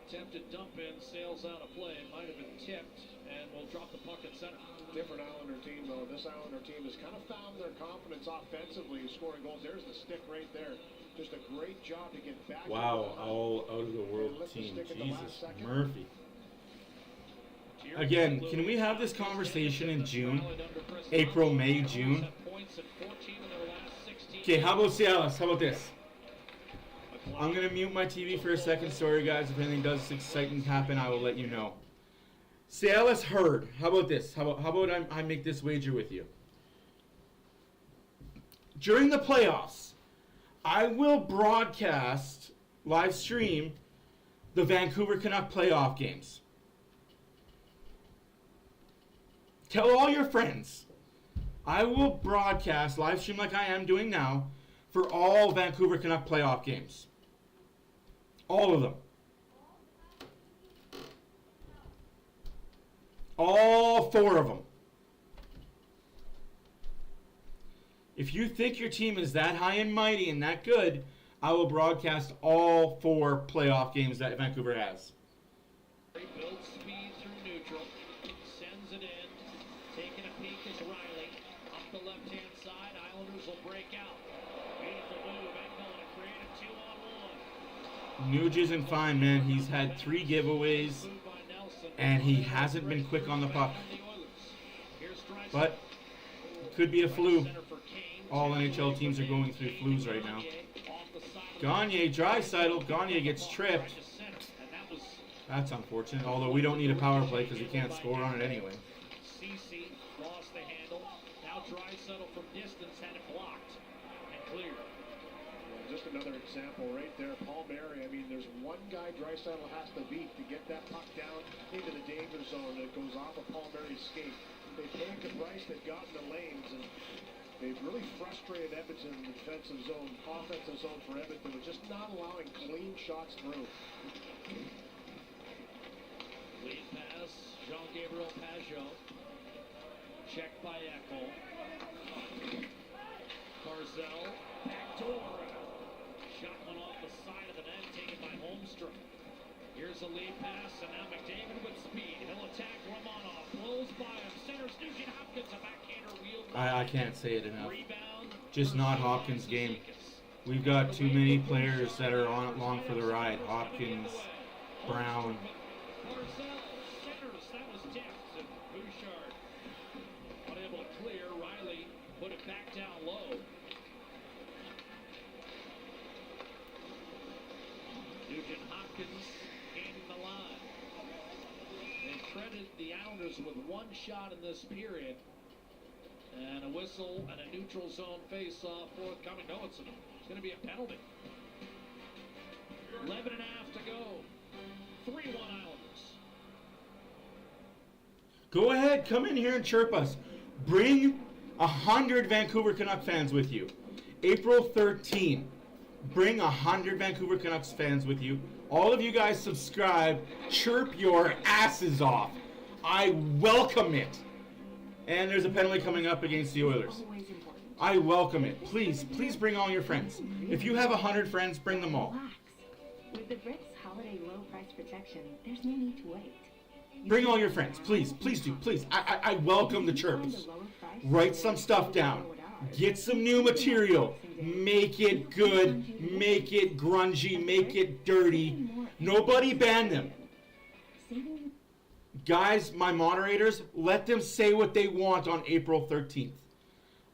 attempted dump in, sails out of play. It might have been tipped and will drop the puck at center. Different Islander team, though. This Islander team has kind of found their confidence offensively, scoring goals. There's the stick right there. Just a great job to get back. Wow, all out of the world team. Jesus, Murphy. Again, can we have this conversation in June? April, May, June? Points at 14 of their last 16 Okay, how about Cialis? How about this? I'm going to mute my TV for a second. Sorry, guys. If anything does exciting happen, I will let you know. Cialis heard. How about this? How about I make this wager with you? During the playoffs, I will broadcast, live stream, the Vancouver Canuck playoff games. Tell all your friends. I will broadcast, live stream like I am doing now, for all Vancouver Canuck playoff games. All of them. All 4 of them. If you think your team is that high and mighty and that good, I will broadcast all 4 playoff games that Vancouver has. Builds speed through neutral, sends it in, taking a peek is Riley. Up the left-hand side, Islanders will break out. Beautiful move, Engel to create a 2-on-1. Nuge isn't fine, man. He's had 3 giveaways, Move by Nelson. and he hasn't been quick on the puck. But it could be a flu. All NHL teams are going through flus right now. Gagne, Draisaitl. Gagne gets tripped. That's unfortunate, although we don't need a power play because we can't score on it anyway. CC lost the handle. Now Draisaitl from distance had it blocked and cleared. Well, just another example right there. Palmieri, I mean, there's one guy Draisaitl has to beat to get that puck down into the danger zone that goes off of Palmieri's skate. They played to Bryce, they've gotten the lanes, and they've really frustrated Edmonton in the defensive zone, offensive zone for Edmonton, with just not allowing clean shots through. Lead pass, Jean-Gabriel Pajot. Checked by Eckel. Barzell, backdoor. Shot one off the side of the net, taken by Holmstrom. Here's a lead pass, and now McDavid with speed. He'll attack Romanov, blows by him, centers Nugent Hopkins, a backhander wheel. I can't say it enough. Rebound. Just not Hopkins' game. We've got too many players that are on along for the ride. Hopkins, Brown. Barzell centers, that was tipped, and Bouchard unable to clear. Riley put it back down low. Nugent Hopkins gaining the line. They credited the Islanders with 1 shot in this period. And a whistle and a neutral zone face-off forthcoming. No, it's going to be a penalty. 11 and a half to go. 3-1 Islanders. Go ahead, come in here and chirp us. Bring 100 Vancouver Canuck fans with you. April 13th. Bring 100 Vancouver Canucks fans with you. All of you guys subscribe. Chirp your asses off. I welcome it. And there's a penalty coming up against the Oilers. I welcome it. Please, please bring all your friends. If you have 100 friends, bring them all. Relax. With the Brits Holiday Low Price Protection, there's no need to wait. Bring all your friends. Please, please do. Please. I welcome the chirps. Write some stuff down. Get some new material. Make it good. Make it grungy. Make it dirty. Nobody ban them. Guys, my moderators, let them say what they want on April 13th.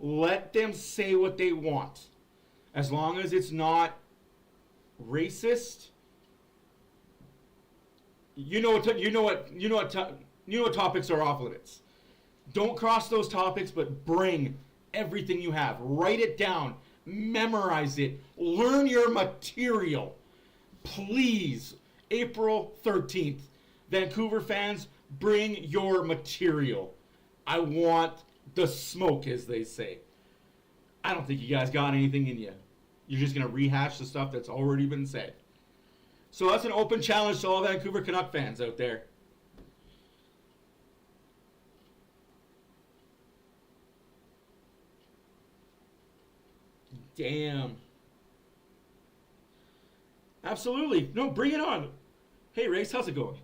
Let them say what they want. As long as it's not racist. You know what topics are off limits. Don't cross those topics, but bring everything you have. Write it down. Memorize it. Learn your material. Please, April 13th. Vancouver fans, bring your material. I want the smoke, as they say. I don't think you guys got anything in you. You're just going to rehash the stuff that's already been said. So that's an open challenge to all Vancouver Canuck fans out there. Damn. Absolutely. No, bring it on. Hey, Race, how's it going?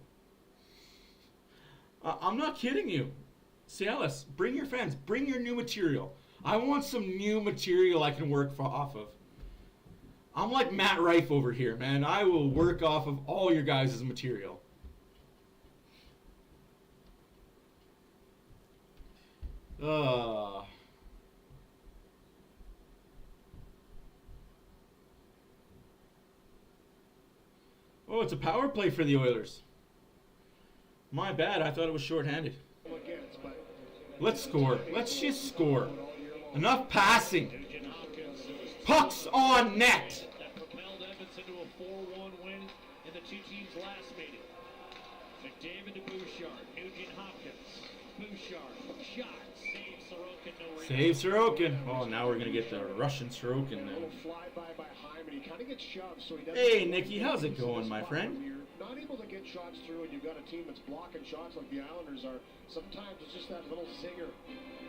I'm not kidding you. Cialis, bring your friends. Bring your new material. I want some new material I can work off of. I'm like Matt Rife over here, man. I will work off of all your guys' material. Oh, it's a power play for the Oilers. My bad. I thought it was shorthanded. Let's score. Let's just score. Enough passing. Pucks on net. That propelled Edmonton to a 4-1 win in the two teams' last meeting. McDavid to Bouchard. Nugent Hopkins. Bouchard. Shot. Save Sorokin. No rebound. Save Sorokin. Oh, now we're going to get the Russian Sorokin A now. little flyby by Hyman. He kind of gets shoved, so he doesn't. Hey, Nikki, how's it going, my friend? When you're not able to get shots through, and you've got a team that's blocking shots like the Islanders are. Sometimes it's just that little zinger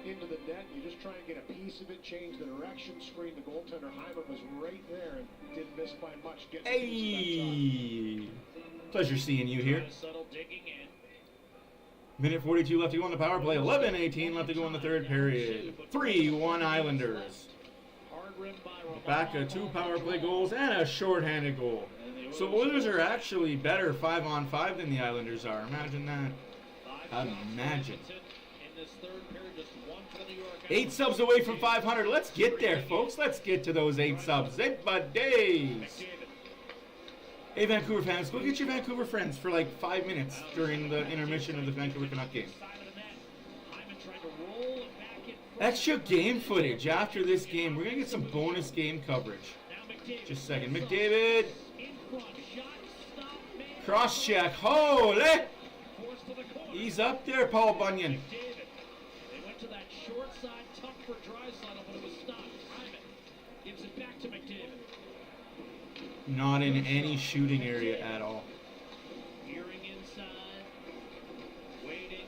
into the net. You just try and get a piece of it, change the direction, screen the goaltender. Hyman was right there and didn't miss by much. Gets a piece of that shot. Hey, pleasure seeing you here. Settle digging in. Minute 42 left to go on the power play. 11:18 left to go in the third period. 3-1 Islanders. Hard rim by Romano. Back of 2 power play goals and a shorthanded goal. So Oilers are actually better 5-on-5 than the Islanders are. Imagine that. Imagine. In this third period, just one for the New York 8 subs away from 500. Let's get there, folks. Let's get to those 8 subs. 8 days. McDavid. Hey, Vancouver fans, go get your Vancouver friends for like 5 minutes during the intermission of the Vancouver Canuck game. Side of the net. Hyman tried to roll it back in front. Extra game footage after this game. We're going to get some bonus game coverage. Now McDavid. Just a second. McDavid. In front. Shot. Stop. Man. Cross check. Holy! Forced to the corner. He's up there, Paul Bunyan. McDavid. They went to that short side, tough for Draisaitl, but it was stopped. Hyman gives it back to McDavid. Not in any shooting area at all. Gearing inside. Waiting.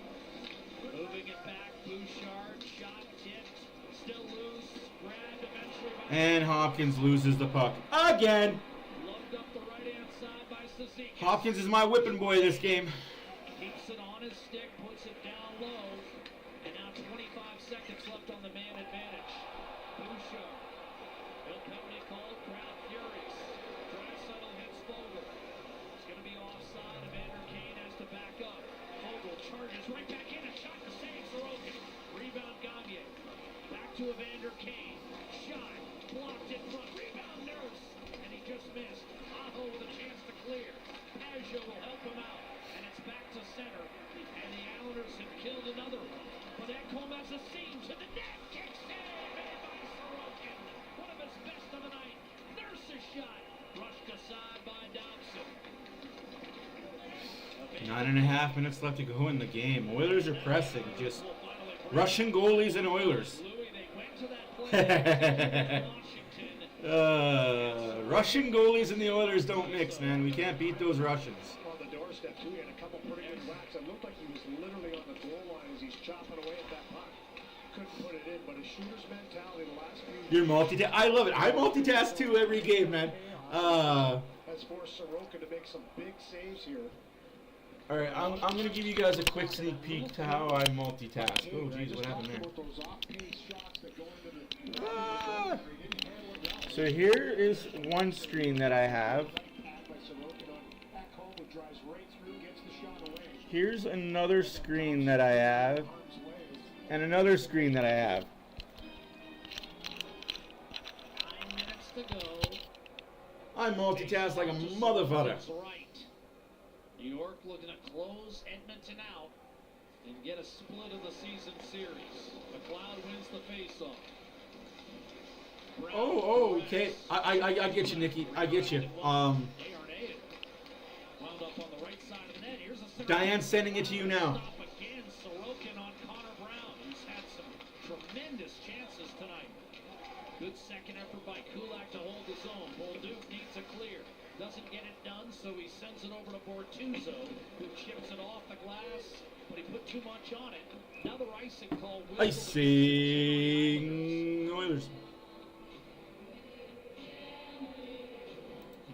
Moving it back. Bouchard. Shot tipped. Still loose. Grabbed eventually by... And Hopkins loses the puck. Again! Lugged up the right-hand side by Cizikas. Hopkins is my whipping boy this game. Keeps it on his stick. Puts it down low. And now 25 seconds left on the man advantage. Bouchard. Bill Company called. Crowd furious. Draisaitl hits Fogle. It's going to be offside. Evander Kane has to back up. Fogle charges right back in. A shot to save Sorokin. Rebound Gagne. Back to Evander Kane. Shot. Blocked in front. Rebound Nurse. And he just missed. Aho with a chance to clear. Pajot will help him out. And it's back to center. And the Islanders have killed another one. But Ekholm has a seam to the net. Kick save made by Sorokin. One of his best of the night. Nurse's shot. Brushed aside by Dobson. 9.5 minutes left to go in the game. Oilers are pressing. Just Russian goalies and Oilers. Louis, they went to that play. Washington. Russian goalies and the Oilers don't mix, man. We can't beat those Russians. On the doorstep, too. He had a couple pretty good whacks. It looked like he was literally on the goal line as he's chopping away at that puck. Couldn't put it in, but a shooter's mentality the last few You're multitask. I love it. I multitask too every game, man. has forced Sorokin to make some big saves here. All right, I'm gonna give you guys a quick sneak peek to how I multitask. Oh, geez, what happened there? So here is one screen that I have. Here's another screen that I have, and another screen that I have. 9 minutes to go. I multitask like a motherfucker. That's right. New York looking to close Edmonton out and get a split of the season series. McLeod wins the faceoff. Oh, okay. I get you, Nikki. I get you. Wound up on the right side of the net. Here's a Diane's sending it to you now. stop again. Sorokin on Connor Brown, who's had some tremendous chances tonight. Good second effort by Kulak to hold his own. Bolduc needs a clear. Doesn't get it done, so he sends it over to Bortuzzo, who chips it off the glass, but he put too much on it. Now the icing call. Icing Oilers.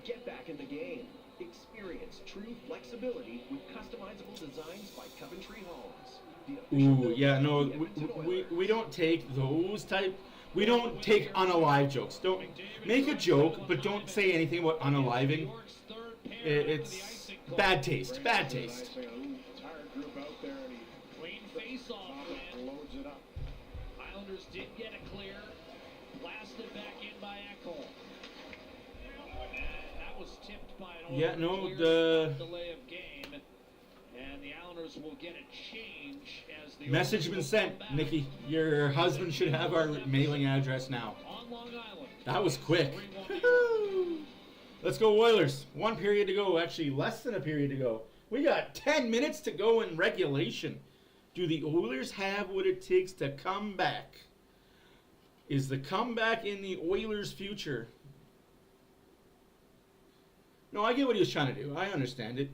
Get back in the game. Experience true flexibility with customizable designs by Coventry Homes. The official Ooh, yeah, no, building of the Edmonton we Oilers. don't take those type. We don't take unalive jokes. Don't make a joke, but don't say anything about unaliving. It's bad taste. Bad taste. Clean face-off, man. Loads it up. Islanders did get a clear. Blasted back in by Ekholm. That was tipped by an Yeah, Oilers no, clear the delay of game. And the Islanders will get a change as the message Oilers been will sent, come back Nikki. Your husband should have our mailing address now. on Long Island. That was quick. 3-1 New York. Let's go Oilers. 1 period to go. Actually, less than a period to go. We got 10 minutes to go in regulation. Do the Oilers have what it takes to come back? Is the comeback in the Oilers' future? No, I get what he was trying to do. I understand it.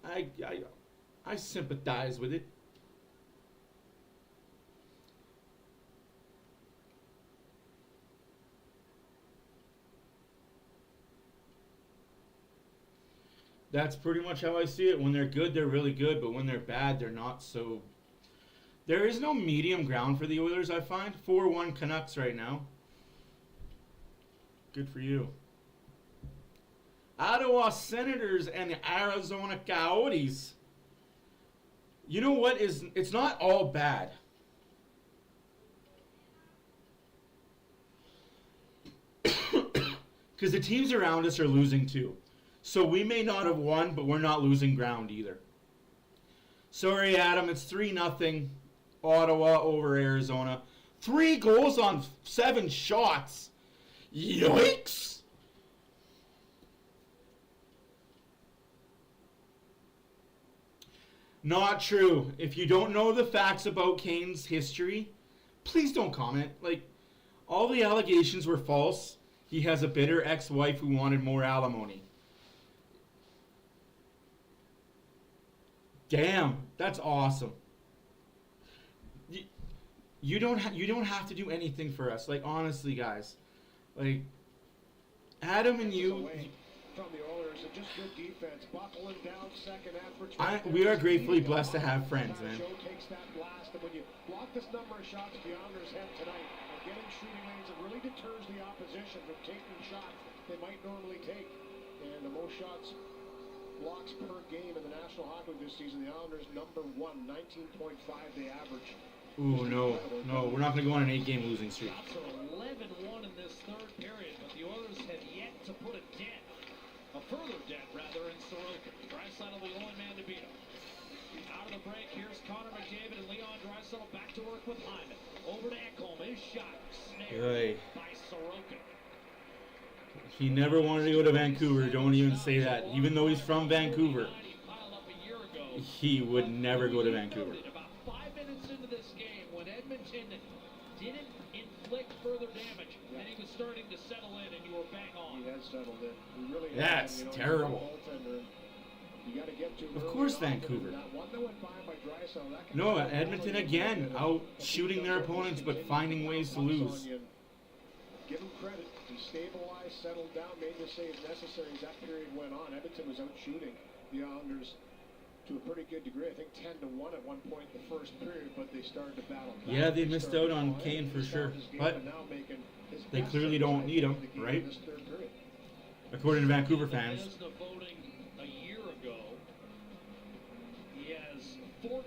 I sympathize with it. That's pretty much how I see it. When they're good, they're really good, but when they're bad, they're not so. There is no medium ground for the Oilers, I find. 4-1 Canucks right now. Good for you. Ottawa Senators and the Arizona Coyotes. You know what is? It's not all bad. Because the teams around us are losing too. So we may not have won, but we're not losing ground either. Sorry, Adam. It's 3-0. Ottawa over Arizona. 3 goals on 7 shots. Yikes! Not true. If you don't know the facts about Kane's history, please don't comment. Like, all the allegations were false. He has a bitter ex-wife who wanted more alimony. Damn, that's awesome. You don't have to do anything for us. Like, honestly, guys. Like, Adam and you... From the Oilers, and just good defense, buckling down second efforts. We are gratefully blessed to have friends, man. Joe takes that blast, and when you block this number of shots the Islanders have tonight, and getting shooting lanes, it really deters the opposition from taking shots they might normally take. And the most shots blocks per game in the National Hockey League this season, the Islanders number 1, 19.5 they average. Ooh, no, we're not going to go on an 8-game losing streak. Shots are 11-1 in this third period, but the Oilers have yet to put a dent. A further dent, rather, in Sorokin. Draisaitl the only man to beat him. Out of the break, here's Connor McDavid and Leon Draisaitl back to work with Hyman. Over to Ekholm, his shot snared by Sorokin. He never wanted to go to Vancouver, don't even say that. Even though he's from Vancouver, he would never go to Vancouver. About 5 minutes into this game, when Edmonton didn't inflict further damage, and he was starting to settle in, and you were bang on. He has settled in. He really That's has. terrible. You gotta get to Of course, Vancouver. No, Edmonton again, out shooting their opponents, but finding ways to lose. Give him credit. He stabilized, settled down, made the saves necessary as that period went on. Edmonton was out shooting the Islanders to a pretty good degree. I think 10-1 at one point in the first period, but they started to battle back. Yeah, they missed out on Kane for sure, but they clearly don't need him, right? According to Vancouver fans. Bethesda voting a year ago, he has 14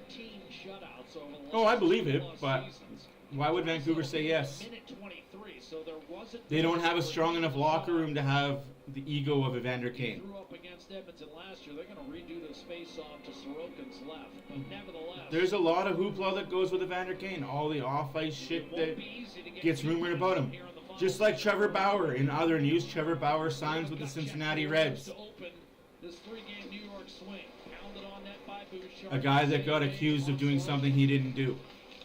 shutouts over the last Oh, I believe it, 2+ but seasons. why would Vancouver say yes? Minute 23, so there wasn't. They don't have a strong enough locker room to have the ego of Evander They Kane. threw up against Edmonton last year. They're going to redo this face-off to Sorokin's left, but nevertheless, There's a lot of hoopla that goes with Evander Kane. All the off-ice shit it won't that be easy to get gets rumored about him. here in the final Just like season. Trevor Bauer. In other news, Trevor Bauer signs with the Gut check Cincinnati for Reds. to open this 3-game New York swing. Pounded on net by Bouchard. A guy that got accused of doing something he didn't do.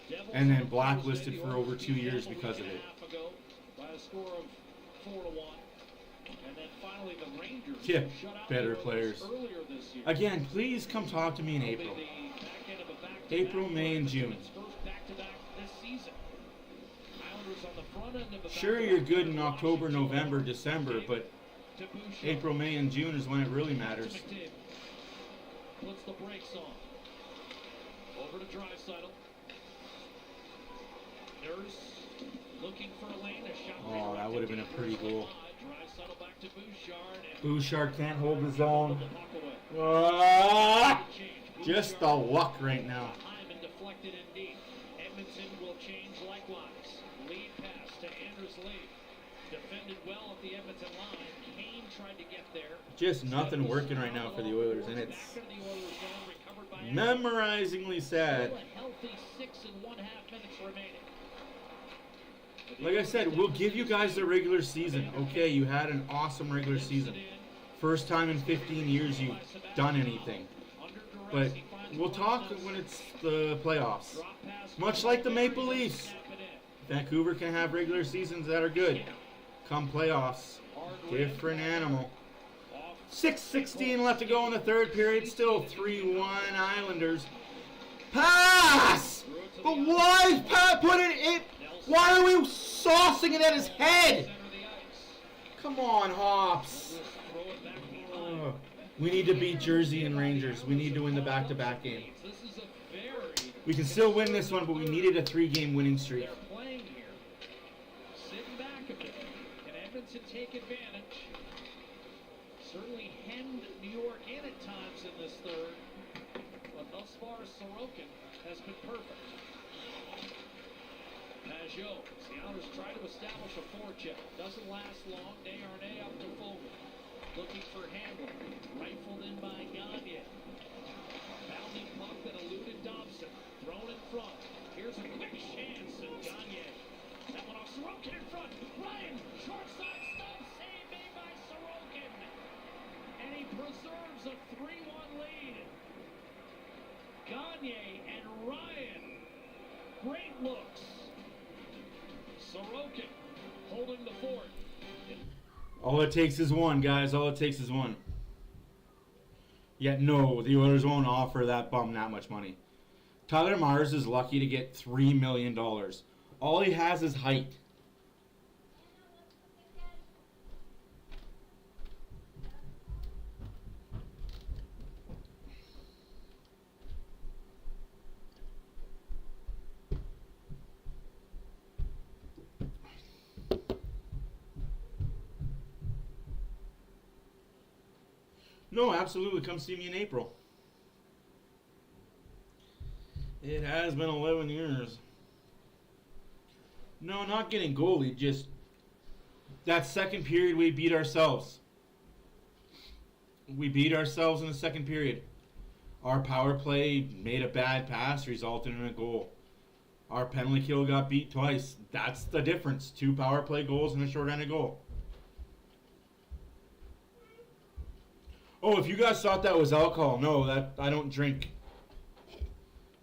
Devils and then on blacklisted Thursday, for the over Oilers 2 beat years Devils because a of week it. and a half ago by a score of 4-1. And then finally the Rangers Yeah, who shut out better the Oilers players. earlier this year. Again, please come talk to me in It'll be April. the back end of a back-to-back April, May, and for June. its first back-to-back this season. Islanders on the front end of a Sure, back-to-back you're good in with October, Washington, November, December, but to Bouchard. April, May, and June is when it really matters. To McDavid. Puts the brakes on. Over to Draisaitl. Nurse looking for a lane. A shot Oh, that would have been a pretty goal. Draisaitl back to Bouchard. And Bouchard can't hold his own. the puck away. Ah! Change. Just the Bouchard. luck right now. Hyman deflected indeed. Edmonton will change likewise. Lead pass to Anders Lee. Defended well at the Edmonton line. Kane tried to get there. Just nothing working right now for the Oilers, and it's Back into the Oilers zone, recovered by memorizingly sad. Still a healthy 6 1/2 minutes remaining. Like I said, we'll give you guys the regular season. Okay, you had an awesome regular season. First time in 15 years you've done anything. But we'll talk when it's the playoffs. Much like the Maple Leafs. Vancouver can have regular seasons that are good. Come playoffs, different animal. 6:16 left to go in the third period. Still 3-1 Islanders. Pass! But why is Pat putting it? Why are we saucing it at his head? Come on, Hops. We need to beat Jersey and Rangers. We need to win the back-to-back game. We can still win this one, but we needed a 3-game winning streak. They're playing here. Sitting back a bit. Can Edmonton take advantage? Certainly hemmed New York in at times in this third. But thus far, Sorokin has been perfect. Pajot, the Oilers try to establish a forecheck. Doesn't last long. Desharnais up to Fogle. Looking for Handel. Rifled in by Gagne. Bounding puck that eluded Dobson. Thrown in front. Here's a quick chance, and Gagne. That one off Sorokin in front. Ryan, short side stop. Save made by Sorokin. And he preserves a 3-1 lead. Gagne and Ryan. Great looks. Sorokin holding the fort. All it takes is one, guys. All it takes is one. Yet no, the Oilers won't offer that bum that much money. Tyler Myers is lucky to get $3 million. All he has is height. No, absolutely. Come see me in April. It has been 11 years. No, not getting goalie. Just that second period, we beat ourselves. We beat ourselves in the second period. Our power play made a bad pass, resulted in a goal. Our penalty kill got beat twice. That's the difference. 2 power play goals and a short-handed goal. Oh, if you guys thought that was alcohol, no, that I don't drink.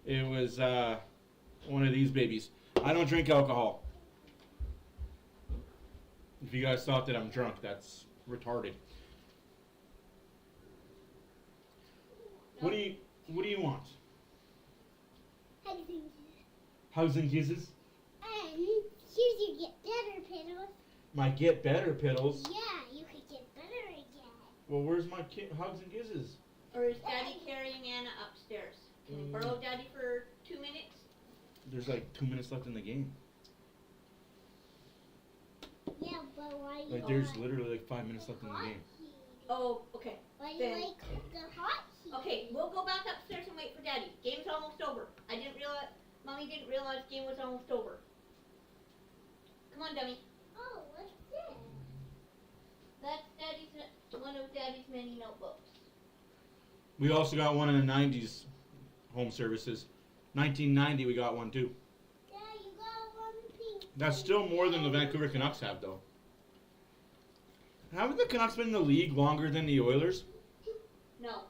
It was one of these babies. I don't drink alcohol. If you guys thought that I'm drunk, that's retarded. What do you want? Hugs and kisses? And here's your get better piddles. My get better piddles? Yeah, you could get better again. Well, where's my hugs and kisses? Or is Daddy carrying Anna upstairs? Can we borrow Daddy for 2 minutes? There's like 2 minutes left in the game. Yeah, but why you Like there's literally like 5 minutes left in the game. Oh, okay. Why you Then- like the hot heat? Okay, we'll go back upstairs and wait for Daddy. Game's almost over. Mommy didn't realize game was almost over. Come on, dummy. Oh, what's this? That's one of Daddy's many notebooks. We also got one in the 90s home services. 1990 we got one too. Yeah, you got one pink. That's still more than the Vancouver Canucks have though. Haven't the Canucks been in the league longer than the Oilers? No,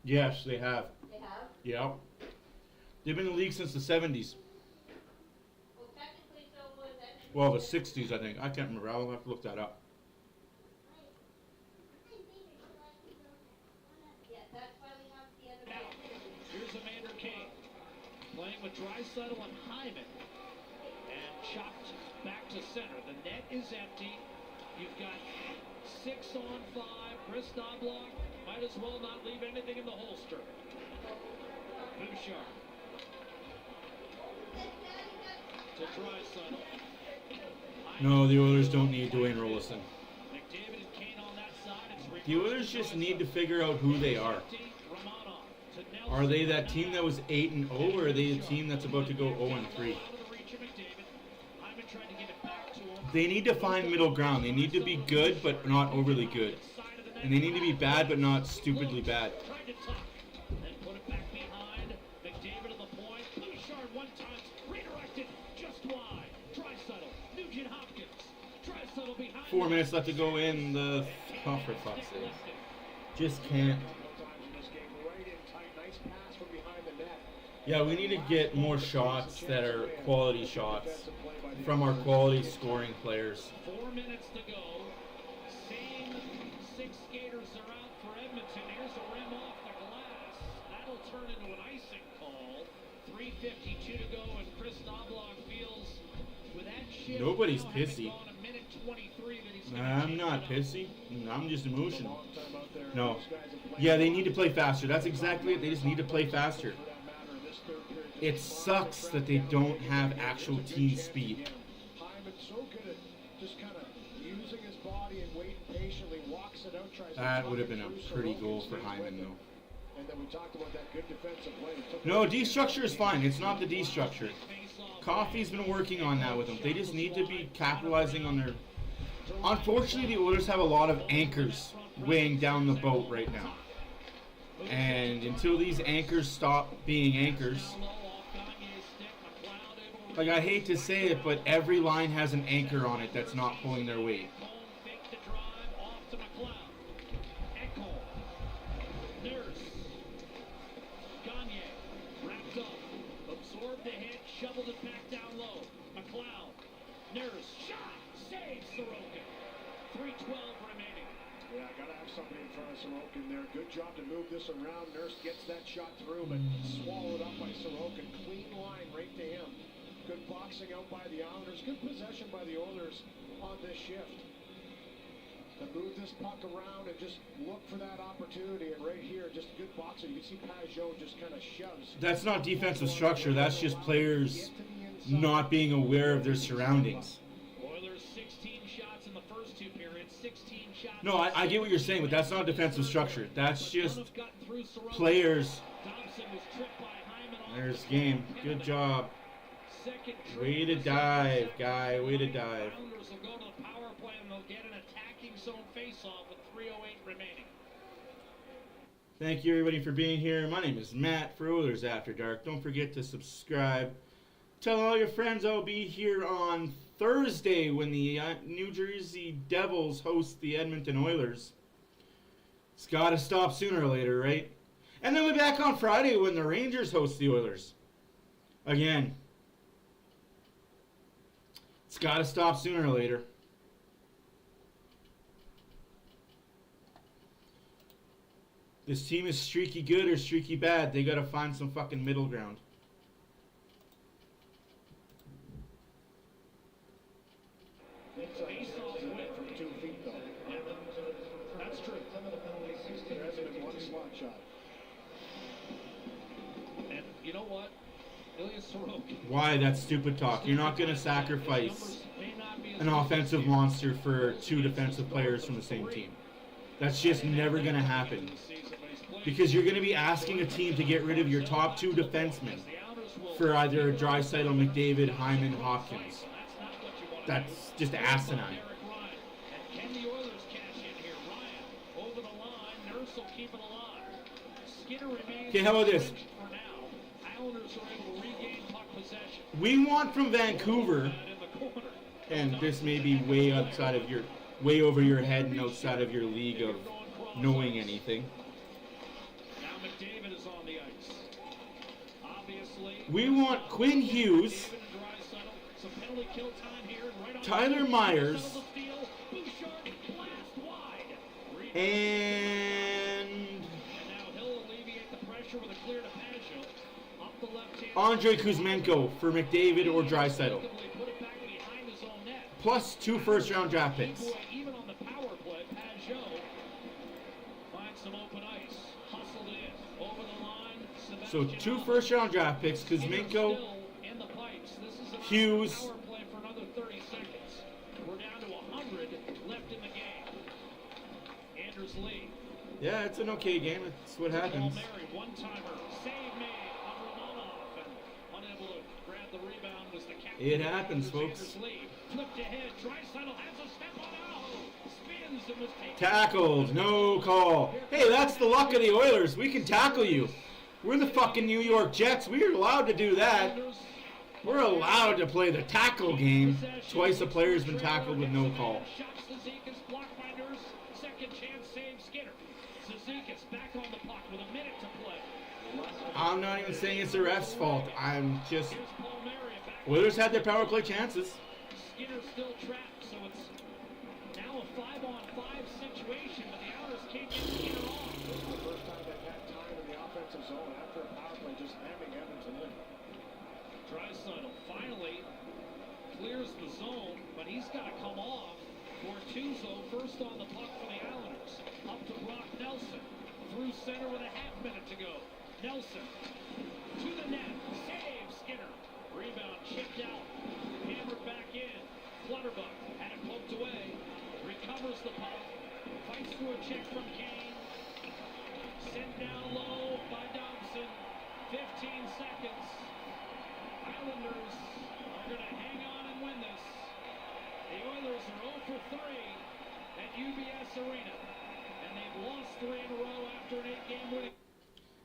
Yes, they have. they have. Yeah. They've been in the league since the 70s. Well, technically, so was that. Well, the 60s, I think. I can't remember. I'll have to look that up. Yeah, that's why we have the other Now, guy. here's Evander Kane playing with Draisaitl and Hyman. And chopped back to center. The net is empty. You've got 6 on 5. Chris Knobloch might as well not leave anything in the holster. Bouchard to Draisaitl. No, the Oilers don't need Dwayne Rollison. McDavid and Kane on that side. It's The Oilers just need to figure out who they are. Romanov to Nelson. Are they that team that was 8-0, or are they a team that's about to go 0-3? They need to find middle ground. They need to be good, but not overly good. And they need to be bad, but not stupidly bad. Tried to tuck, then put it back behind. McDavid to the point. Bouchard one touch, redirected just wide. Draisaitl, Nugent Hopkins. Draisaitl behind. 4 minutes left to go in the. Oh, for fuck's sake. Just can't. Yeah, we need to get more shots that are quality shots from our quality scoring players. 4 minutes to go. Same 6 skaters are out for Edmonton. Here's a rim off the glass. That'll turn into an icing call. 3:52 to go, and Chris Knobloch feels with that shift. Nobody's now having pissy. gone a minute 23 that he's I'm not pissy. I'm just emotional. No. Yeah, they need to play faster. That's exactly it. They just need to play faster. It sucks that they don't have actual team speed. That would have been a pretty goal for Hyman, though. No, D-structure is fine. It's not the D-structure. Coffey's been working on that with them. They just need to be capitalizing on their... Unfortunately, the Oilers have a lot of anchors weighing down the boat right now. And until these anchors stop being anchors... Like, I hate to say it, but every line has an anchor on it that's not pulling their weight. Absorbed the hit, shoveled it back down low. McLeod, Nurse, shot, save Sorokin. 3:12 remaining. Yeah, gotta have somebody in front of Sorokin there. Good job to move this around. Nurse gets that shot through, but swallowed up by Sorokin. Clean line right to him. Good boxing out by the Islanders. Good possession by the Oilers on this shift. To move this puck around and just look for that opportunity. And right here, just good boxing. You can see Pajot just kind of shoves. That's not defensive structure. That's just players not being aware of their surroundings. Oilers 16 shots in the first 2 periods, 16 shots. No, I get what you're saying, but that's not defensive structure. That's just players. There's game. Good job. Way to dive, guy. Way to dive. Islanders will go to the power play and they'll get an attacking zone face-off with 3:08 remaining. Thank you, everybody, for being here. My name is Matt for Oilers After Dark. Don't forget to subscribe. Tell all your friends I'll be here on Thursday when the New Jersey Devils host the Edmonton Oilers. It's got to stop sooner or later, right? And then we'll be back on Friday when the Rangers host the Oilers. Again. It's got to stop sooner or later. This team is streaky good or streaky bad. They got to find some fucking middle ground. From 2 feet, though. Yeah, that's true. There hasn't been one slot shot. And you know what? Ilya Sorokin. Why that stupid talk? You're not going to sacrifice an offensive monster for 2 defensive players from the same team. That's just never going to happen. Because you're going to be asking a team to get rid of your top 2 defensemen for either Draisaitl, McDavid, Hyman, Hopkins. That's just asinine. Can the Oilers cash in here? Ryan over the line. Nurse will keep it alive. Skinner remains. Okay, how about this? For now, Islanders are able to regain puck possession. We want from Vancouver, and this may be way outside of your, way over your head and outside of your league of knowing anything. Now McDavid is on the ice. Obviously. We want Quinn Hughes, Some penalty kill time here, and right on Tyler Myers, and now he'll alleviate the pressure with a clear to Pajot. Up the left-hand Andrei Kuzmenko for McDavid or Draisaitl. put it back behind his own net. Plus 2 first-round draft picks. Even on the power play, Pajot finds some open ice. Hustled in. Over the line. So 2 first-round draft picks, Kuzmenko, In the pipes. This is a Hughes. power play for another 30 seconds. We're down to 100 left in the game. Anders Lee. Yeah, it's an okay game. It's what happens. Mary, one-timer. Save made on Romanov. And unable to grab the rebound was the captain. It happens, folks. Anders Lee. flipped ahead. Draisaitl has a step on Aho. Spins and was taken. Tackled, no call. Hey, that's the luck of the Oilers. We can tackle you. We're the fucking New York Jets. We're allowed to do that. We're allowed to play the tackle game. Twice a player's been tackled with no call. Shots Zizekas, block finders. Second chance save Skinner. Zizekas back on the puck with a minute to play. I'm not even saying it's the ref's fault. I'm just... Here's Palmieri back. Oilers had their power play chances. Skinner's still trapped, so it's now a 5-on-5 situation, but the Oilers can't get Skinner off. This is the first time they've had time in the offensive zone after a power play, just hamming Edmonton in. Draisaitl finally clears the zone, but he's got to come off. Bortuzzo first on the puck for the Islanders. Up to Brock Nelson. Through center with a half minute to go. Nelson to the net. Save Skinner. Rebound chipped out. Hammered back in. Clutterbuck had it poked away. Recovers the puck. Fights through a check from Kane. Sent down low by Dobson. 15 seconds. Islanders are going to hang on and win this. The Oilers are 0 for 3 at UBS Arena. And they've lost 3 in a row after an 8-game winning.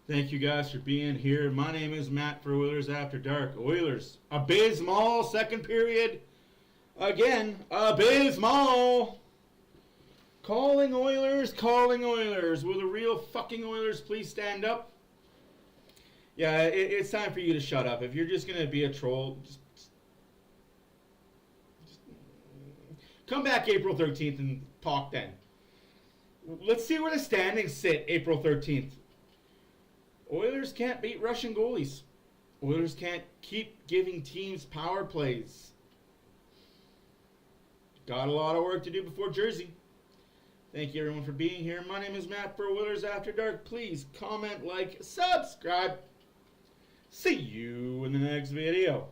Thank you guys for being here. My name is Matt for Oilers After Dark. Oilers, abysmal second period. Again, abysmal. Calling Oilers, calling Oilers. Will the real fucking Oilers please stand up? Yeah, it's time for you to shut up. If you're just going to be a troll, just come back April 13th and talk then. Let's see where the standings sit April 13th. Oilers can't beat Russian goalies. Oilers can't keep giving teams power plays. Got a lot of work to do before Jersey. Thank you everyone for being here. My name is Matt for Oilers After Dark. Please comment, like, subscribe. See you in the next video.